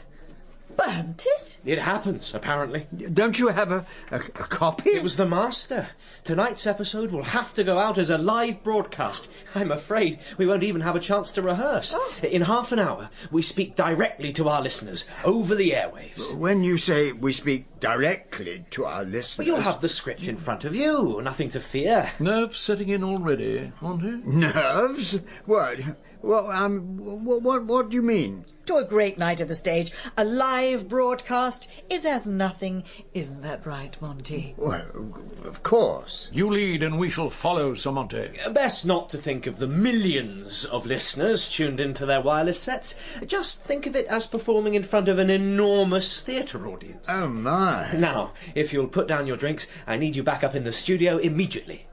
Speaker 8: Burnt it?
Speaker 6: It happens, apparently.
Speaker 14: Don't you have a copy?
Speaker 6: It was the master. Tonight's episode will have to go out as a live broadcast. I'm afraid we won't even have a chance to rehearse. In half an hour, we speak directly to our listeners, over the airwaves.
Speaker 14: When you say we speak directly to our listeners...
Speaker 6: Well, you'll have the script in front of you. Nothing to fear.
Speaker 3: Nerves setting in already, Monty?
Speaker 14: Nerves? What? What do you mean?
Speaker 8: To a great night at the stage, a live broadcast is as nothing. Isn't that right, Monty?
Speaker 14: Well, of course.
Speaker 3: You lead and we shall follow, Sir Monty.
Speaker 6: Best not to think of the millions of listeners tuned into their wireless sets. Just think of it as performing in front of an enormous theatre audience.
Speaker 14: Oh, my.
Speaker 6: Now, if you'll put down your drinks, I need you back up in the studio immediately.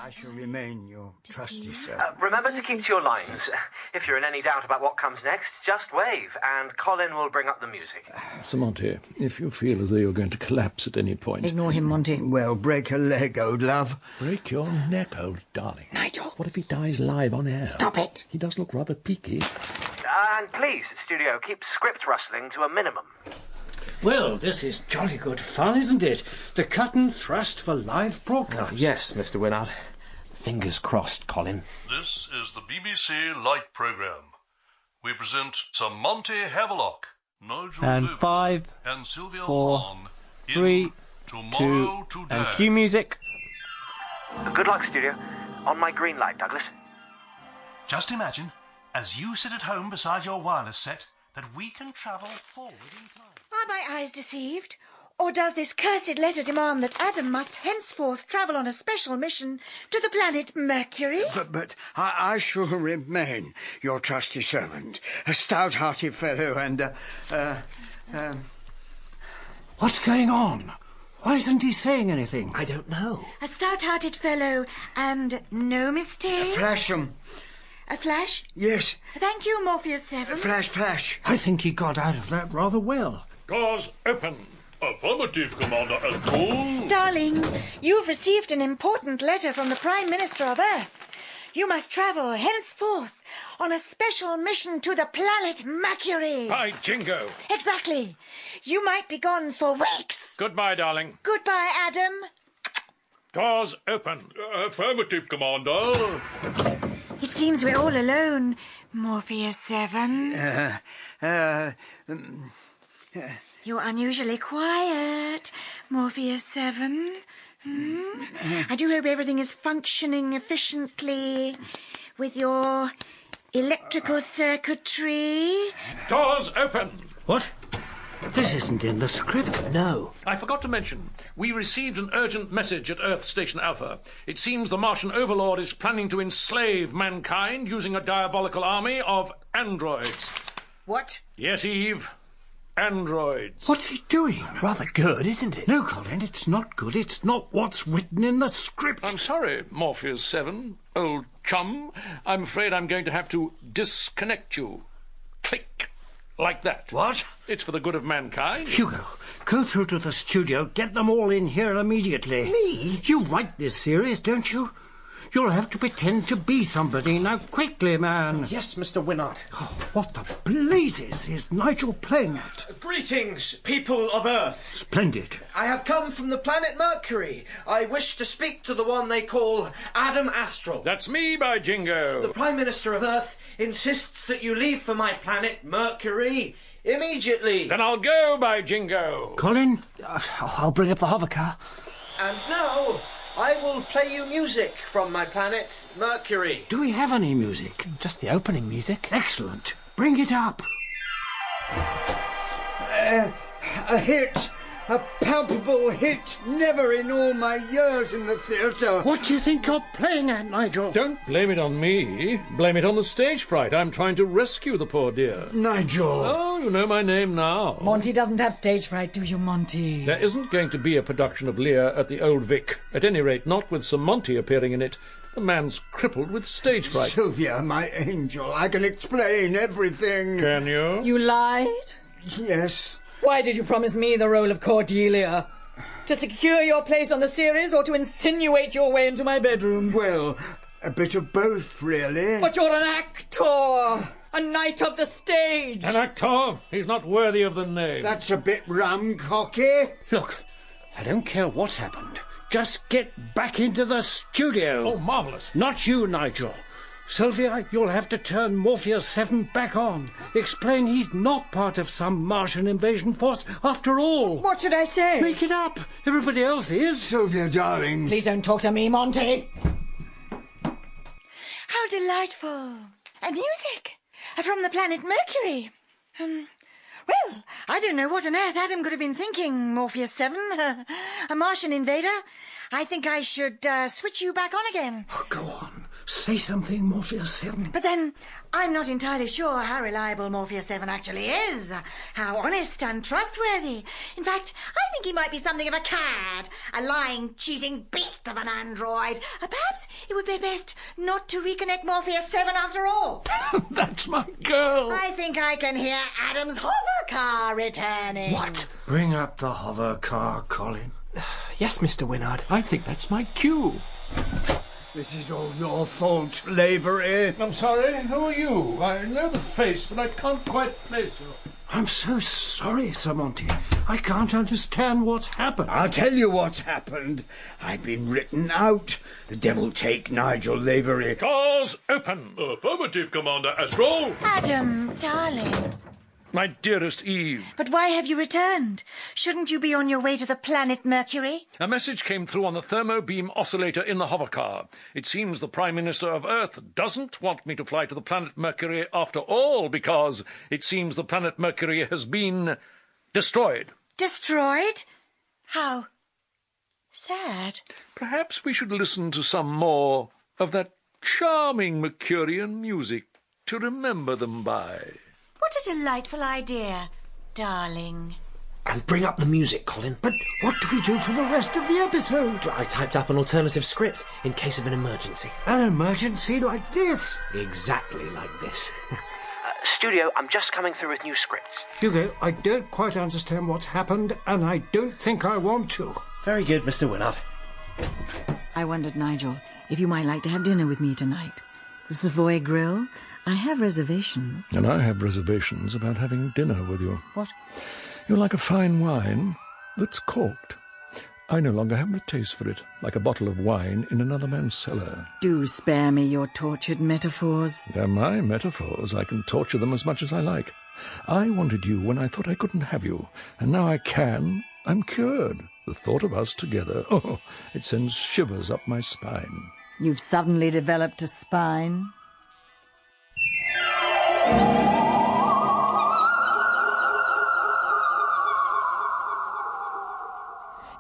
Speaker 14: I shall remain your trusty servant.
Speaker 7: Remember to keep to your lines. If you're in any doubt about what comes next, just wave, and Colin will bring up the music.
Speaker 3: Sir Monty, if you feel as though you're going to collapse at any point...
Speaker 8: Ignore him, Monty.
Speaker 14: Well, break a leg, old love.
Speaker 3: Break your neck, old darling.
Speaker 8: Nigel.
Speaker 3: What if he dies live on air?
Speaker 8: Stop it.
Speaker 3: He does look rather peaky.
Speaker 7: And please, studio, keep script rustling to a minimum.
Speaker 5: Well, this is jolly good fun, isn't it? The cut and thrust for live broadcast.
Speaker 6: Yes, Mr. Winnard. Fingers crossed, Colin.
Speaker 1: This is the BBC Light Programme. We present Sir Monty Havelock, Nigel
Speaker 9: And
Speaker 1: Lavery,
Speaker 9: 5,
Speaker 1: and Sylvia
Speaker 9: 4,
Speaker 1: Hann
Speaker 9: 3,
Speaker 1: 2,
Speaker 9: and cue music.
Speaker 7: Good luck, studio. On my green light, Douglas.
Speaker 2: Just imagine, as you sit at home beside your wireless set, that we can travel forward in time.
Speaker 4: Are my eyes deceived? Or does this cursed letter demand that Adam must henceforth travel on a special mission to the planet Mercury?
Speaker 14: But I shall remain your trusty servant, a stout-hearted fellow and,
Speaker 5: What's going on? Why isn't he saying anything?
Speaker 6: I don't know.
Speaker 4: A stout-hearted fellow and no mistake?
Speaker 14: Flash'em.
Speaker 4: A flash?
Speaker 14: Yes.
Speaker 4: Thank you, Morpheus 7.
Speaker 14: Flash.
Speaker 5: I think he got out of that rather well.
Speaker 3: Doors open.
Speaker 1: Affirmative, Commander Anton.
Speaker 4: Darling, you've received an important letter from the Prime Minister of Earth. You must travel henceforth on a special mission to the planet Mercury.
Speaker 3: By Jingo.
Speaker 4: Exactly. You might be gone for weeks.
Speaker 3: Goodbye, darling.
Speaker 4: Goodbye, Adam.
Speaker 3: Doors open.
Speaker 1: Affirmative, Commander.
Speaker 4: It seems we're all alone, Morpheus 7. You're unusually quiet, Morpheus 7. I do hope everything is functioning efficiently with your electrical circuitry.
Speaker 3: Doors open!
Speaker 5: What? This isn't in the script.
Speaker 6: No.
Speaker 3: I forgot to mention, we received an urgent message at Earth Station Alpha. It seems the Martian overlord is planning to enslave mankind using a diabolical army of androids.
Speaker 8: What?
Speaker 3: Yes, Eve. Androids.
Speaker 5: What's he doing?
Speaker 6: Rather good, isn't it?
Speaker 5: No, Colin, it's not good. It's not what's written in the script.
Speaker 3: I'm sorry, Morpheus 7, old chum. I'm afraid I'm going to have to disconnect you. Click. Like that.
Speaker 5: What?
Speaker 3: It's for the good of mankind.
Speaker 5: Hugo, go through to the studio. Get them all in here immediately.
Speaker 6: Me?
Speaker 5: You write this series, don't you? You'll have to pretend to be somebody. Now, quickly, man.
Speaker 6: Yes, Mr. Winnard.
Speaker 5: Oh, what the blazes is Nigel playing at?
Speaker 6: Greetings, people of Earth.
Speaker 5: Splendid.
Speaker 6: I have come from the planet Mercury. I wish to speak to the one they call Adam Astral.
Speaker 3: That's me, by jingo.
Speaker 6: The Prime Minister of Earth insists that you leave for my planet Mercury immediately.
Speaker 3: Then I'll go, by jingo.
Speaker 5: Colin?
Speaker 6: I'll bring up the hover car. And now I will play you music from my planet Mercury.
Speaker 5: Do we have any music?
Speaker 6: Just the opening music.
Speaker 5: Excellent. Bring it up.
Speaker 14: A hit. A palpable hit. Never in all my years in the theatre.
Speaker 5: What do you think you're playing at, Nigel?
Speaker 3: Don't blame it on me. Blame it on the stage fright. I'm trying to rescue the poor dear.
Speaker 14: Nigel.
Speaker 3: Oh, you know my name now.
Speaker 8: Monty doesn't have stage fright, do you, Monty?
Speaker 3: There isn't going to be a production of Lear at the Old Vic. At any rate, not with Sir Monty appearing in it. The man's crippled with stage fright.
Speaker 14: Sylvia, my angel, I can explain everything.
Speaker 3: Can you?
Speaker 8: You lied?
Speaker 14: Yes.
Speaker 8: Why did you promise me the role of Cordelia? To secure your place on the series or to insinuate your way into my bedroom?
Speaker 14: Well, a bit of both, really.
Speaker 8: But you're an actor! A knight of the stage!
Speaker 3: An actor? He's not worthy of the name.
Speaker 14: That's a bit rum-cocky.
Speaker 5: Look, I don't care what's happened. Just get back into the studio.
Speaker 3: Oh, marvellous.
Speaker 5: Not you, Nigel. Sylvia, you'll have to turn Morpheus 7 back on. Explain he's not part of some Martian invasion force after all.
Speaker 8: What should I say?
Speaker 5: Make it up. Everybody else is.
Speaker 14: Sylvia, darling.
Speaker 8: Please don't talk to me, Monty.
Speaker 4: How delightful. And music. From the planet Mercury. Well, I don't know what on earth Adam could have been thinking, Morpheus 7. A Martian invader. I think I should switch you back on again.
Speaker 5: Oh, go on. Say something, Morpheus 7.
Speaker 4: But then, I'm not entirely sure how reliable Morpheus 7 actually is. How honest and trustworthy. In fact, I think he might be something of a cad. A lying, cheating beast of an android. Perhaps it would be best not to reconnect Morpheus 7 after all.
Speaker 3: That's my girl.
Speaker 4: I think I can hear Adam's hover car returning.
Speaker 5: What? Bring up the hover car, Colin.
Speaker 6: Yes, Mr. Winnard.
Speaker 3: I think that's my cue.
Speaker 14: This is all your fault, Lavery.
Speaker 3: I'm sorry, who are you? I know the face, but I can't quite place you.
Speaker 5: I'm so sorry, Sir Monty. I can't understand what's happened.
Speaker 14: I'll tell you what's happened. I've been written out. The devil take Nigel Lavery.
Speaker 3: Doors open.
Speaker 1: Affirmative, Commander Astral.
Speaker 4: Adam, darling.
Speaker 3: My dearest Eve.
Speaker 4: But why have you returned? Shouldn't you be on your way to the planet Mercury?
Speaker 3: A message came through on the thermo-beam oscillator in the hovercar. It seems the Prime Minister of Earth doesn't want me to fly to the planet Mercury after all, because it seems the planet Mercury has been destroyed.
Speaker 4: Destroyed? How sad.
Speaker 3: Perhaps we should listen to some more of that charming Mercurian music to remember them by.
Speaker 4: What a delightful idea, darling.
Speaker 6: And bring up the music, Colin.
Speaker 5: But what do we do for the rest of the episode?
Speaker 6: I typed up an alternative script in case of an emergency.
Speaker 5: An emergency like this?
Speaker 6: Exactly like this. Studio, I'm just coming through with new scripts.
Speaker 5: Hugo, I don't quite understand what's happened, and I don't think I want to.
Speaker 6: Very good, Mr. Winnard.
Speaker 8: I wondered, Nigel, if you might like to have dinner with me tonight. The Savoy Grill. I have reservations.
Speaker 3: And I have reservations about having dinner with you.
Speaker 8: What?
Speaker 3: You're like a fine wine that's corked. I no longer have the taste for it, like a bottle of wine in another man's cellar.
Speaker 8: Do spare me your tortured metaphors.
Speaker 3: They're my metaphors. I can torture them as much as I like. I wanted you when I thought I couldn't have you, and now I can I'm cured. The thought of us together, oh, it sends shivers up my spine.
Speaker 8: You've suddenly developed a spine.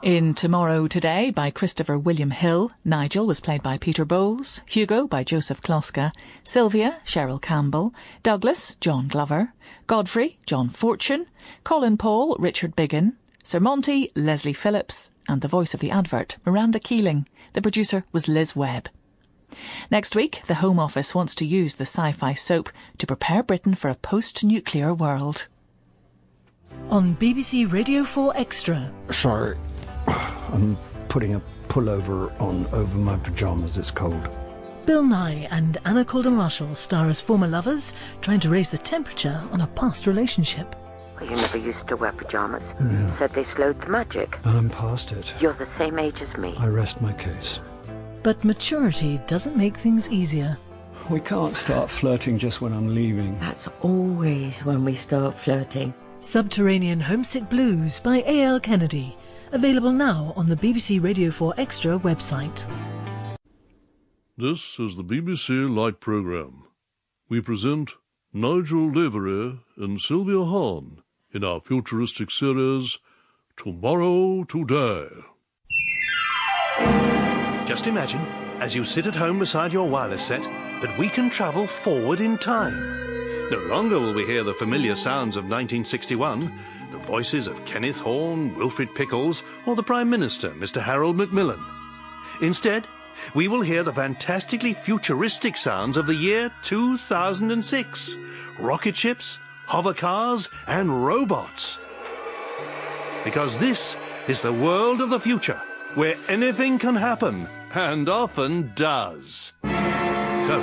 Speaker 13: In Tomorrow Today by Christopher William Hill, Nigel was played by Peter Bowles, Hugo by Joseph Kloska, Sylvia, Cheryl Campbell, Douglas, John Glover, Godfrey, John Fortune, Colin Paul, Richard Biggin, Sir Monty, Leslie Phillips, and the voice of the advert, Miranda Keeling. The producer was Liz Webb. Next week, the Home Office wants to use the sci-fi soap to prepare Britain for a post-nuclear world.
Speaker 15: On BBC Radio 4 Extra.
Speaker 21: Sorry, I'm putting a pullover on over my pyjamas, it's cold.
Speaker 15: Bill Nye and Anna Calder-Marshall star as former lovers trying to raise the temperature on a past relationship.
Speaker 22: Well, you never used to wear pyjamas.
Speaker 21: Yeah.
Speaker 22: Said they slowed the magic.
Speaker 21: I'm past it.
Speaker 22: You're the same age as me.
Speaker 21: I rest my case.
Speaker 15: But maturity doesn't make things easier.
Speaker 21: We can't start flirting just when I'm leaving.
Speaker 22: That's always when we start flirting.
Speaker 15: Subterranean Homesick Blues by A.L. Kennedy. Available now on the BBC Radio 4 Extra website.
Speaker 1: This is the BBC Light Programme. We present Nigel Lavery and Sylvia Hann in our futuristic series, Tomorrow Today.
Speaker 2: Just imagine, as you sit at home beside your wireless set, that we can travel forward in time. No longer will we hear the familiar sounds of 1961, the voices of Kenneth Horne, Wilfrid Pickles, or the Prime Minister, Mr. Harold Macmillan. Instead, we will hear the fantastically futuristic sounds of the year 2006. Rocket ships, hover cars, and robots. Because this is the world of the future, where anything can happen, and often does. So,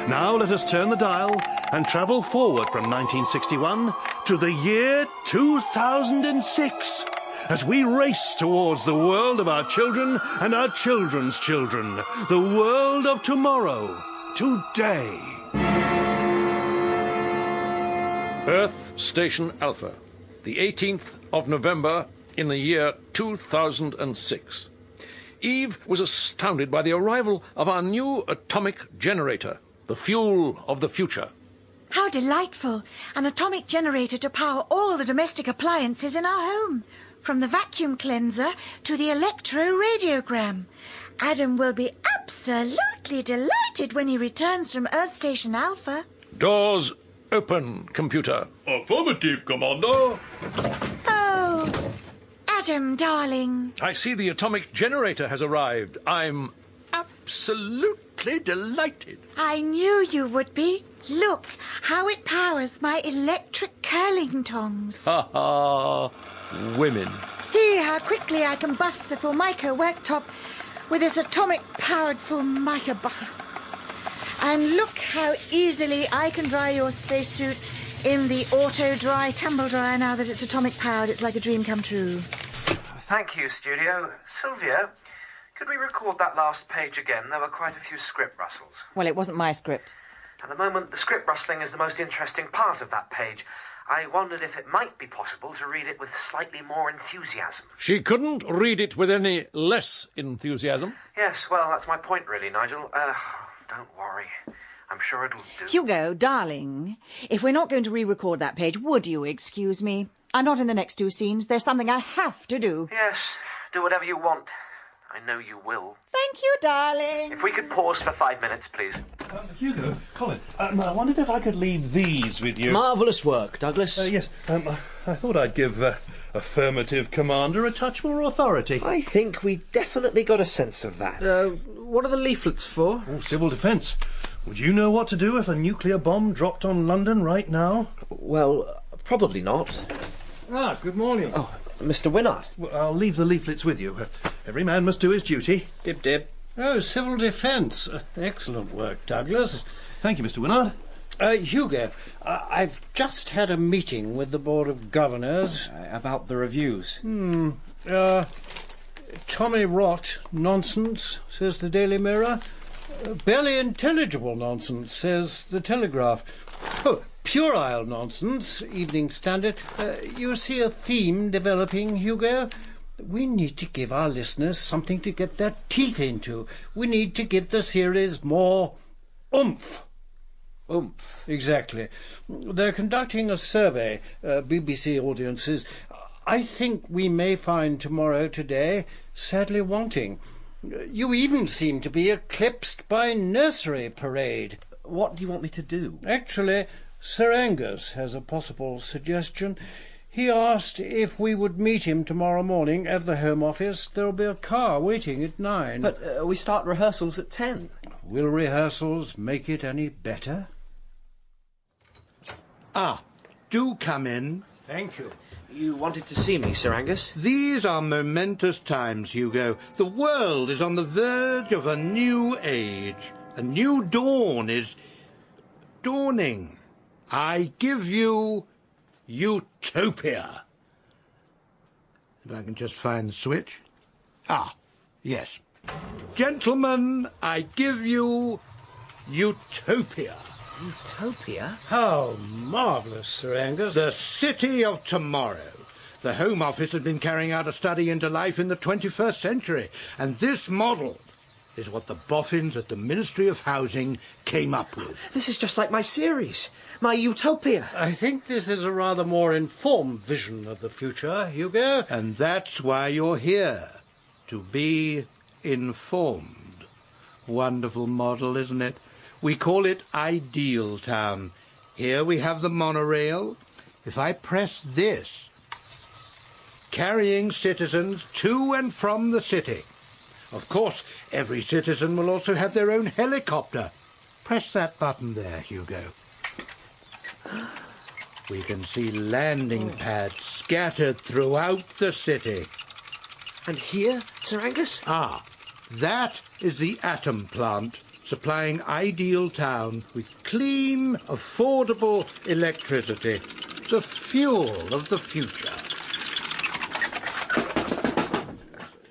Speaker 2: now let us turn the dial and travel forward from 1961 to the year 2006 as we race towards the world of our children and our children's children, the world of tomorrow, today.
Speaker 3: Earth Station Alpha, the 18th of November in the year 2006. Eve was astounded by the arrival of our new atomic generator, the fuel of the future.
Speaker 4: How delightful! An atomic generator to power all the domestic appliances in our home. From the vacuum cleanser to the electro-radiogram. Adam will be absolutely delighted when he returns from Earth Station Alpha.
Speaker 3: Doors open, computer.
Speaker 1: Affirmative, Commander.
Speaker 4: Oh, Adam, darling.
Speaker 3: I see the atomic generator has arrived. I'm absolutely delighted.
Speaker 4: I knew you would be. Look how it powers my electric curling tongs.
Speaker 3: Ha ha. Women.
Speaker 4: See how quickly I can buff the Formica worktop with this atomic-powered Formica buffer. And look how easily I can dry your spacesuit in the auto-dry tumble dryer now that it's atomic-powered. It's like a dream come true.
Speaker 7: Thank you, studio. Sylvia, could we record that last page again? There were quite a few script rustles.
Speaker 8: Well, it wasn't my script.
Speaker 7: At the moment, the script rustling is the most interesting part of that page. I wondered if it might be possible to read it with slightly more enthusiasm.
Speaker 3: She couldn't read it with any less enthusiasm.
Speaker 7: Yes, well, that's my point, really, Nigel. Don't worry. I'm sure it'll do.
Speaker 8: Hugo, darling, if we're not going to re-record that page, would you excuse me? I'm not in the next two scenes. There's something I have to do.
Speaker 7: Yes, do whatever you want. I know you will.
Speaker 8: Thank you, darling.
Speaker 7: If we could pause for 5 minutes, please.
Speaker 2: Hugo, Colin, I wondered if I could leave these with you.
Speaker 6: Marvellous work, Douglas.
Speaker 2: Yes, I thought I'd give affirmative commander a touch more authority.
Speaker 6: I think we definitely got a sense of that. What are the leaflets for?
Speaker 2: Oh, civil defence. Would you know what to do if a nuclear bomb dropped on London right now?
Speaker 6: Well, probably not.
Speaker 5: Ah, good morning.
Speaker 6: Oh, Mr. Winnard.
Speaker 2: Well, I'll leave the leaflets with you. Every man must do his duty.
Speaker 6: Dib dib.
Speaker 5: Oh, civil defence. Excellent work, Douglas.
Speaker 2: Thank you, Mr. Winnard.
Speaker 5: Hugo, I've just had a meeting with the Board of Governors.
Speaker 6: About the reviews.
Speaker 5: Tommy rot nonsense, says the Daily Mirror. Barely intelligible nonsense, says the Telegraph. Oh, puerile nonsense, Evening Standard. You see a theme developing, Hugo? We need to give our listeners something to get their teeth into. We need to give the series more oomph.
Speaker 6: Oomph?
Speaker 5: Exactly. They're conducting a survey, BBC audiences. I think we may find Tomorrow Today sadly wanting. You even seem to be eclipsed by Nursery Parade.
Speaker 6: What do you want me to do?
Speaker 5: Actually, Sir Angus has a possible suggestion. He asked if we would meet him tomorrow morning at the Home Office. There'll be a car waiting at 9.
Speaker 6: But we start rehearsals at 10.
Speaker 5: Will rehearsals make it any better?
Speaker 10: Do come in.
Speaker 5: Thank you.
Speaker 6: You wanted to see me, Sir Angus?
Speaker 10: These are momentous times, Hugo. The world is on the verge of a new age. A new dawn is dawning. I give you utopia. If I can just find the switch. Yes. Gentlemen, I give you utopia.
Speaker 6: Utopia?
Speaker 5: How marvellous, Sir Angus.
Speaker 10: The city of tomorrow. The Home Office had been carrying out a study into life in the 21st century, and this model is what the boffins at the Ministry of Housing came up with.
Speaker 6: This is just like my series, my utopia.
Speaker 5: I think this is a rather more informed vision of the future, Hugo.
Speaker 10: And that's why you're here, to be informed. Wonderful model, isn't it? We call it Ideal Town. Here we have the monorail. If I press this, carrying citizens to and from the city. Of course, every citizen will also have their own helicopter. Press that button there, Hugo. We can see landing pads scattered throughout the city.
Speaker 6: And here, Sir Angus?
Speaker 10: That is the atom plant, supplying Ideal Town with clean, affordable electricity, the fuel of the future.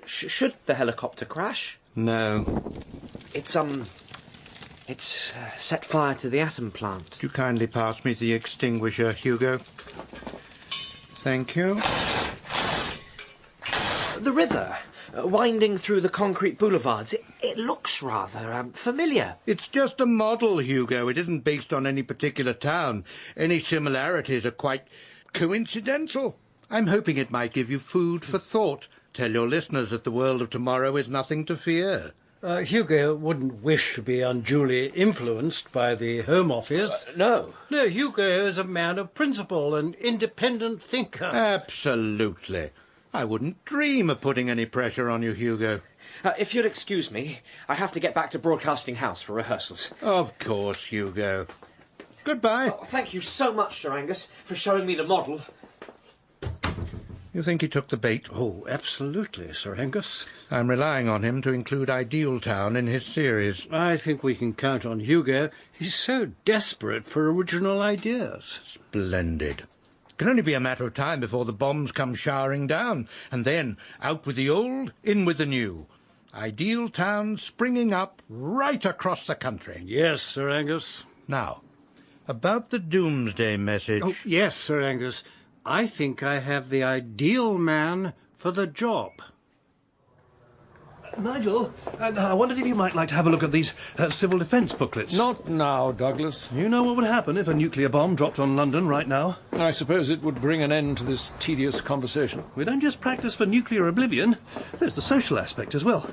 Speaker 6: Should the helicopter crash?
Speaker 10: No.
Speaker 6: It's set fire to the atom plant.
Speaker 10: Would you kindly pass me the extinguisher, Hugo? Thank you.
Speaker 6: The river, winding through the concrete boulevards, it looks rather familiar.
Speaker 10: It's just a model, Hugo. It isn't based on any particular town. Any similarities are quite coincidental. I'm hoping it might give you food for thought. Tell your listeners that the world of tomorrow is nothing to fear.
Speaker 5: Hugo wouldn't wish to be unduly influenced by the Home Office.
Speaker 6: No.
Speaker 5: No, Hugo is a man of principle and independent thinker.
Speaker 10: Absolutely. I wouldn't dream of putting any pressure on you, Hugo.
Speaker 6: If you'll excuse me, I have to get back to Broadcasting House for rehearsals.
Speaker 10: Of course, Hugo. Goodbye.
Speaker 6: Thank you so much, Sir Angus, for showing me the model.
Speaker 10: You think he took the bait?
Speaker 5: Oh, absolutely, Sir Angus.
Speaker 10: I'm relying on him to include Ideal Town in his series.
Speaker 5: I think we can count on Hugo. He's so desperate for original ideas.
Speaker 10: Splendid. It can only be a matter of time before the bombs come showering down, and then out with the old, in with the new. Ideal Town springing up right across the country.
Speaker 5: Yes, Sir Angus.
Speaker 10: Now, about the doomsday message.
Speaker 5: Oh, yes, Sir Angus. I think I have the ideal man for the job.
Speaker 2: Nigel, I wondered if you might like to have a look at these civil defence booklets.
Speaker 3: Not now, Douglas.
Speaker 2: You know what would happen if a nuclear bomb dropped on London right now?
Speaker 3: I suppose it would bring an end to this tedious conversation.
Speaker 2: We don't just practice for nuclear oblivion. There's the social aspect as well.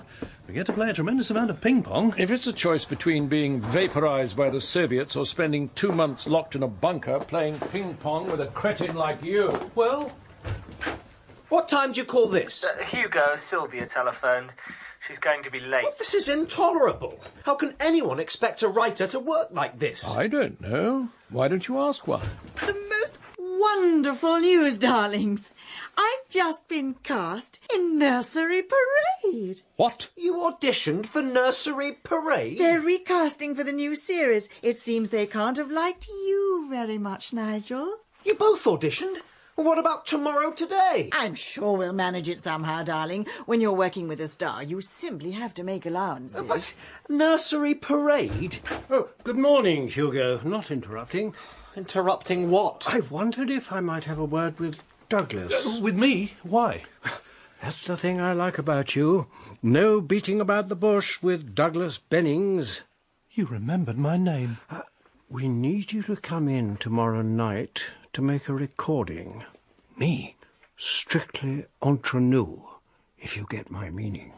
Speaker 2: We get to play a tremendous amount of ping-pong.
Speaker 3: If it's a choice between being vaporised by the Soviets or spending 2 months locked in a bunker playing ping-pong with a cretin like you...
Speaker 6: Well, what time do you call this?
Speaker 12: Hugo, Sylvia telephoned. She's going to be late.
Speaker 6: Well, this is intolerable. How can anyone expect a writer to work like this?
Speaker 3: I don't know. Why don't you ask one?
Speaker 8: The most wonderful news, darlings. I've just been cast in Nursery Parade.
Speaker 3: What?
Speaker 6: You auditioned for Nursery Parade?
Speaker 8: They're recasting for the new series. It seems they can't have liked you very much, Nigel.
Speaker 6: You both auditioned? What about Tomorrow Today?
Speaker 8: I'm sure we'll manage it somehow, darling. When you're working with a star, you simply have to make allowances.
Speaker 6: But Nursery Parade?
Speaker 5: Oh, good morning, Hugo. Not interrupting.
Speaker 6: Interrupting what?
Speaker 5: I wondered if I might have a word with Douglas.
Speaker 2: With me? Why?
Speaker 5: That's the thing I like about you. No beating about the bush with Douglas Bennings.
Speaker 2: You remembered my name.
Speaker 5: We need you to come in tomorrow night to make a recording.
Speaker 2: Me?
Speaker 5: Strictly entre nous, if you get my meaning.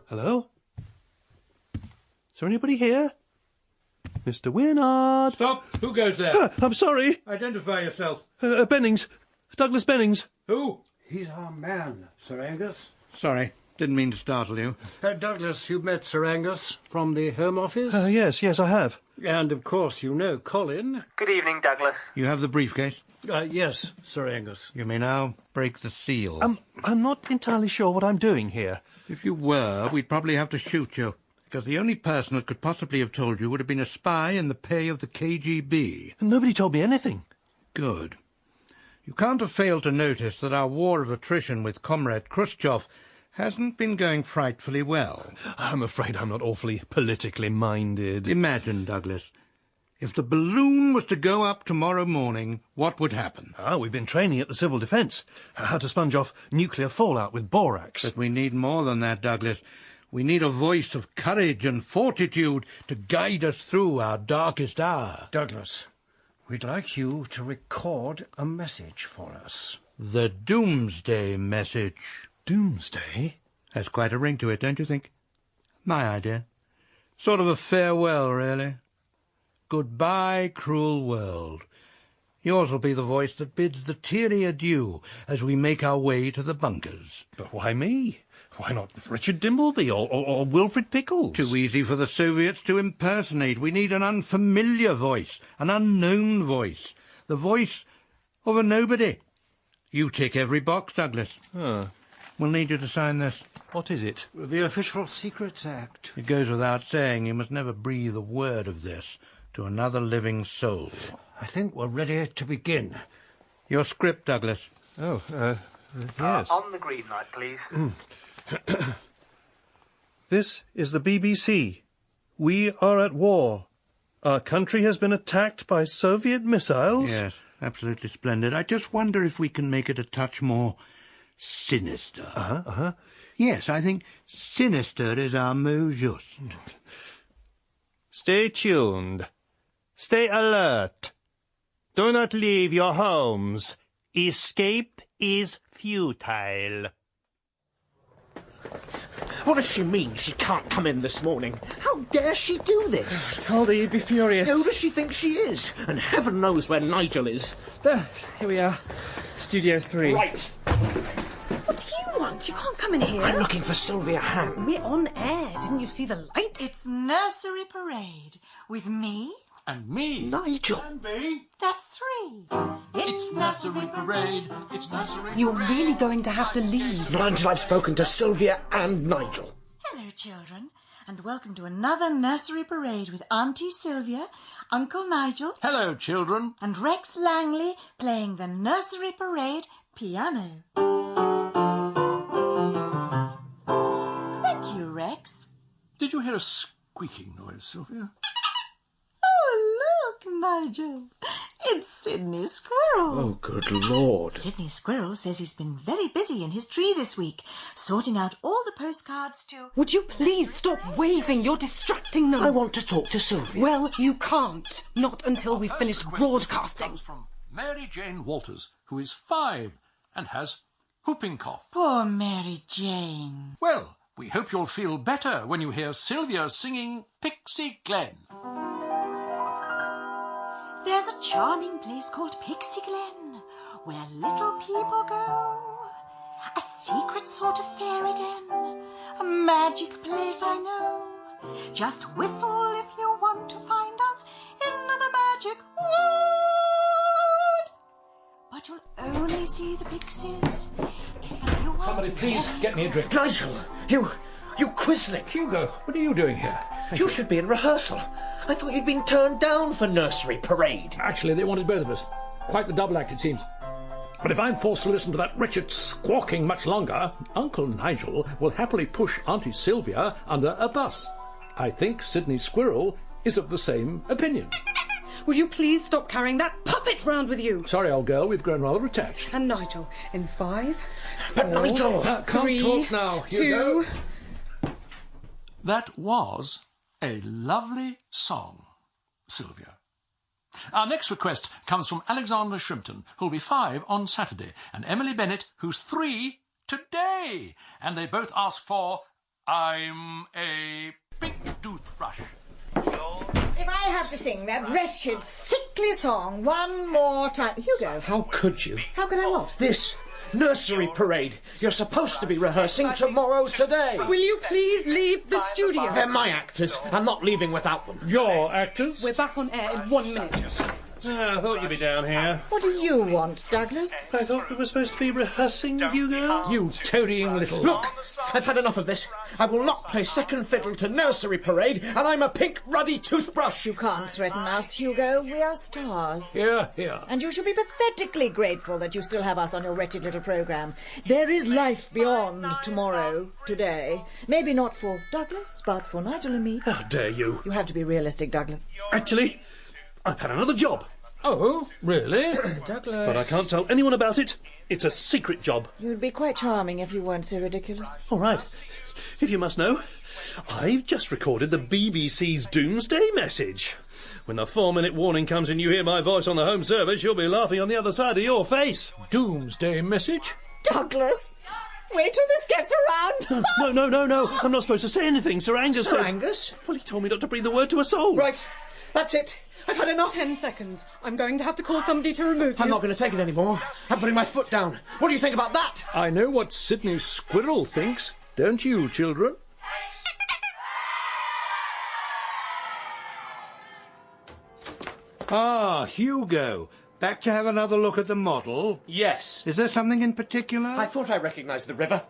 Speaker 2: Hello? Is there anybody here? Mr. Winnard!
Speaker 10: Stop! Who goes there?
Speaker 2: I'm sorry!
Speaker 10: Identify yourself.
Speaker 2: Bennings. Douglas Bennings.
Speaker 10: Who?
Speaker 5: He's our man, Sir Angus.
Speaker 10: Sorry, didn't mean to startle you.
Speaker 5: Douglas, you met Sir Angus from the Home Office?
Speaker 2: Yes, I have.
Speaker 5: And, of course, you know Colin.
Speaker 12: Good evening, Douglas.
Speaker 10: You have the briefcase?
Speaker 5: Yes, Sir Angus.
Speaker 10: You may now break the seal.
Speaker 2: I'm not entirely sure what I'm doing here.
Speaker 10: If you were, we'd probably have to shoot you, because the only person that could possibly have told you would have been a spy in the pay of the KGB.
Speaker 2: Nobody told me anything.
Speaker 10: Good. You can't have failed to notice that our war of attrition with Comrade Khrushchev hasn't been going frightfully well.
Speaker 2: I'm afraid I'm not awfully politically minded.
Speaker 10: Imagine, Douglas, if the balloon was to go up tomorrow morning, what would happen?
Speaker 2: We've been training at the Civil Defence. How to sponge off nuclear fallout with borax.
Speaker 10: But we need more than that, Douglas. We need a voice of courage and fortitude to guide us through our darkest hour.
Speaker 5: Douglas, we'd like you to record a message for us.
Speaker 10: The Doomsday Message.
Speaker 2: Doomsday?
Speaker 10: Has quite a ring to it, don't you think? My idea. Sort of a farewell, really. Goodbye, cruel world. Yours will be the voice that bids the teary adieu as we make our way to the bunkers.
Speaker 2: But why me? Why not Richard Dimbleby or Wilfred Pickles?
Speaker 10: Too easy for the Soviets to impersonate. We need an unfamiliar voice, an unknown voice, the voice of a nobody. You tick every box, Douglas. We'll need you to sign this.
Speaker 2: What is it?
Speaker 5: The Official Secrets Act.
Speaker 10: It goes without saying you must never breathe a word of this to another living soul.
Speaker 5: I think we're ready to begin.
Speaker 10: Your script, Douglas.
Speaker 2: Yes.
Speaker 12: On the green light, please.
Speaker 2: This is the BBC. We are at war. Our country has been attacked by Soviet missiles.
Speaker 10: Yes, absolutely splendid. I just wonder if we can make it a touch more sinister. Yes, I think sinister is our mot juste.
Speaker 16: Stay tuned. Stay alert. Do not leave your homes. Escape is futile.
Speaker 6: What does she mean she can't come in this morning? How dare she do this?
Speaker 9: I told her you'd be furious.
Speaker 6: Who does she think she is? And heaven knows where Nigel is.
Speaker 9: There, here we are. Studio 3.
Speaker 6: Right.
Speaker 11: What do you want? You can't come in here.
Speaker 6: I'm looking for Sylvia Hann.
Speaker 11: We're on air. Didn't you see the light?
Speaker 8: It's nursery parade with me.
Speaker 3: And me.
Speaker 6: Nigel.
Speaker 3: And me.
Speaker 8: That's 3.
Speaker 3: It's nursery parade. It's nursery
Speaker 11: You're
Speaker 3: parade.
Speaker 11: really going to have to leave.
Speaker 6: Not until I've spoken to Sylvia and Nigel.
Speaker 8: Hello, children, and welcome to another nursery parade with Auntie Sylvia, Uncle Nigel.
Speaker 3: Hello, children.
Speaker 8: And Rex Langley playing the nursery parade piano. Thank you, Rex.
Speaker 3: Did you hear a squeaking noise, Sylvia?
Speaker 8: Oh, look, Nigel. It's Sydney Squirrel.
Speaker 6: Oh, good Lord.
Speaker 8: Sydney Squirrel says he's been very busy in his tree this week, sorting out all the postcards to...
Speaker 11: Would you please stop waving? You're distracting them.
Speaker 6: I want to talk to Sylvia.
Speaker 11: Well, you can't. Not until we've finished broadcasting.
Speaker 3: Comes from Mary Jane Walters, who is 5 and has whooping cough.
Speaker 8: Poor Mary Jane.
Speaker 3: Well, we hope you'll feel better when you hear Sylvia singing Pixie Glen.
Speaker 8: There's a charming place called Pixie Glen, where little people go. A secret sort of fairy den, a magic place I know. Just whistle if you want to find us in the magic wood. But you'll only see the pixies if you...
Speaker 3: Somebody please get me a drink.
Speaker 6: Nigel, you quisling.
Speaker 3: Hugo, what are you doing here?
Speaker 6: You should be in rehearsal. I thought you'd been turned down for nursery parade.
Speaker 3: Actually, they wanted both of us. Quite the double act, it seems. But if I'm forced to listen to that wretched squawking much longer, Uncle Nigel will happily push Auntie Sylvia under a bus. I think Sydney Squirrel is of the same opinion.
Speaker 11: Would you please stop carrying that puppet round with you?
Speaker 3: Sorry, old girl, we've grown rather attached.
Speaker 11: And Nigel, in 5,
Speaker 3: But
Speaker 11: 4,
Speaker 3: Nigel! Can't
Speaker 11: 3,
Speaker 3: talk now.
Speaker 11: 2...
Speaker 3: That was a lovely song, Sylvia. Our next request comes from Alexander Shrimpton, who'll be 5 on Saturday, and Emily Bennett, who's 3 today. And they both ask for I'm a Big Toothbrush.
Speaker 8: If I have to sing that wretched, sickly song one more time... Hugo.
Speaker 6: How could you?
Speaker 8: How could I what?
Speaker 6: This nursery parade. You're supposed to be rehearsing tomorrow today.
Speaker 11: Will you please leave the studio?
Speaker 6: They're my actors. I'm not leaving without them.
Speaker 3: Your actors?
Speaker 11: We're back on air in 1 minute.
Speaker 2: I thought you'd be down here.
Speaker 8: What do you want, Douglas?
Speaker 2: I thought we were supposed to be rehearsing, Hugo.
Speaker 3: You toadying little...
Speaker 6: Look, I've had enough of this. I will not play second fiddle to nursery parade, and I'm a pink ruddy toothbrush.
Speaker 8: You can't threaten us, Hugo. We are stars.
Speaker 3: Here, here.
Speaker 8: And you should be pathetically grateful that you still have us on your wretched little programme. There is life beyond tomorrow, today. Maybe not for Douglas, but for Nigel and me.
Speaker 2: How dare you?
Speaker 8: You have to be realistic, Douglas.
Speaker 2: Actually, I've had another job.
Speaker 3: Oh, really?
Speaker 8: Douglas.
Speaker 2: But I can't tell anyone about it. It's a secret job.
Speaker 8: You'd be quite charming if you weren't so ridiculous.
Speaker 2: All right. If you must know, I've just recorded the BBC's Doomsday Message. When the 4-minute warning comes and you hear my voice on the home service, you'll be laughing on the other side of your face.
Speaker 3: Doomsday Message?
Speaker 8: Douglas! Wait till this gets around.
Speaker 2: No. I'm not supposed to say anything. Sir Angus
Speaker 6: Sir
Speaker 2: said...
Speaker 6: Angus?
Speaker 2: Well, he told me not to breathe a word to a soul.
Speaker 6: Right. That's it. I've had enough.
Speaker 11: 10 seconds. I'm going to have to call somebody to remove you.
Speaker 6: I'm not going to take it anymore. I'm putting my foot down. What do you think about that?
Speaker 3: I know what Sydney Squirrel thinks. Don't you, children?
Speaker 10: Ah, Hugo. Back to have another look at the model?
Speaker 6: Yes.
Speaker 10: Is there something in particular?
Speaker 6: I thought I recognised the river.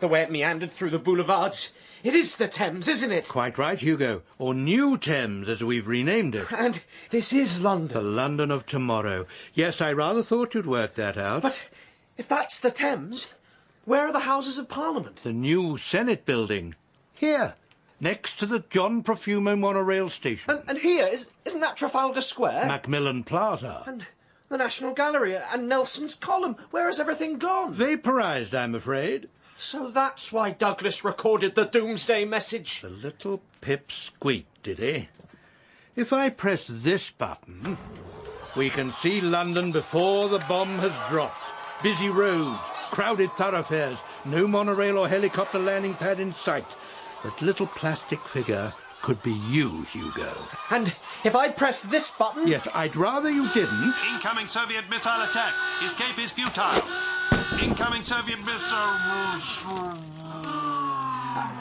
Speaker 6: The way it meandered through the boulevards. It is the Thames, isn't it?
Speaker 10: Quite right, Hugo. Or New Thames, as we've renamed it.
Speaker 6: And this is London.
Speaker 10: The London of tomorrow. Yes, I rather thought you'd worked that out.
Speaker 6: But if that's the Thames, where are the Houses of Parliament?
Speaker 10: The new Senate building. Here, next to the John Profumo monorail station.
Speaker 6: And here, isn't that Trafalgar Square?
Speaker 10: Macmillan Plaza.
Speaker 6: And the National Gallery and Nelson's Column. Where has everything gone?
Speaker 10: Vaporised, I'm afraid.
Speaker 6: So that's why Douglas recorded the Doomsday Message.
Speaker 10: The little pip squeaked, did he? If I press this button, we can see London before the bomb has dropped. Busy roads, crowded thoroughfares, no monorail or helicopter landing pad in sight. That little plastic figure could be you, Hugo.
Speaker 6: And if I press this button...
Speaker 10: Yes, I'd rather you didn't.
Speaker 2: Incoming Soviet missile attack. Escape is futile. Incoming Soviet missile...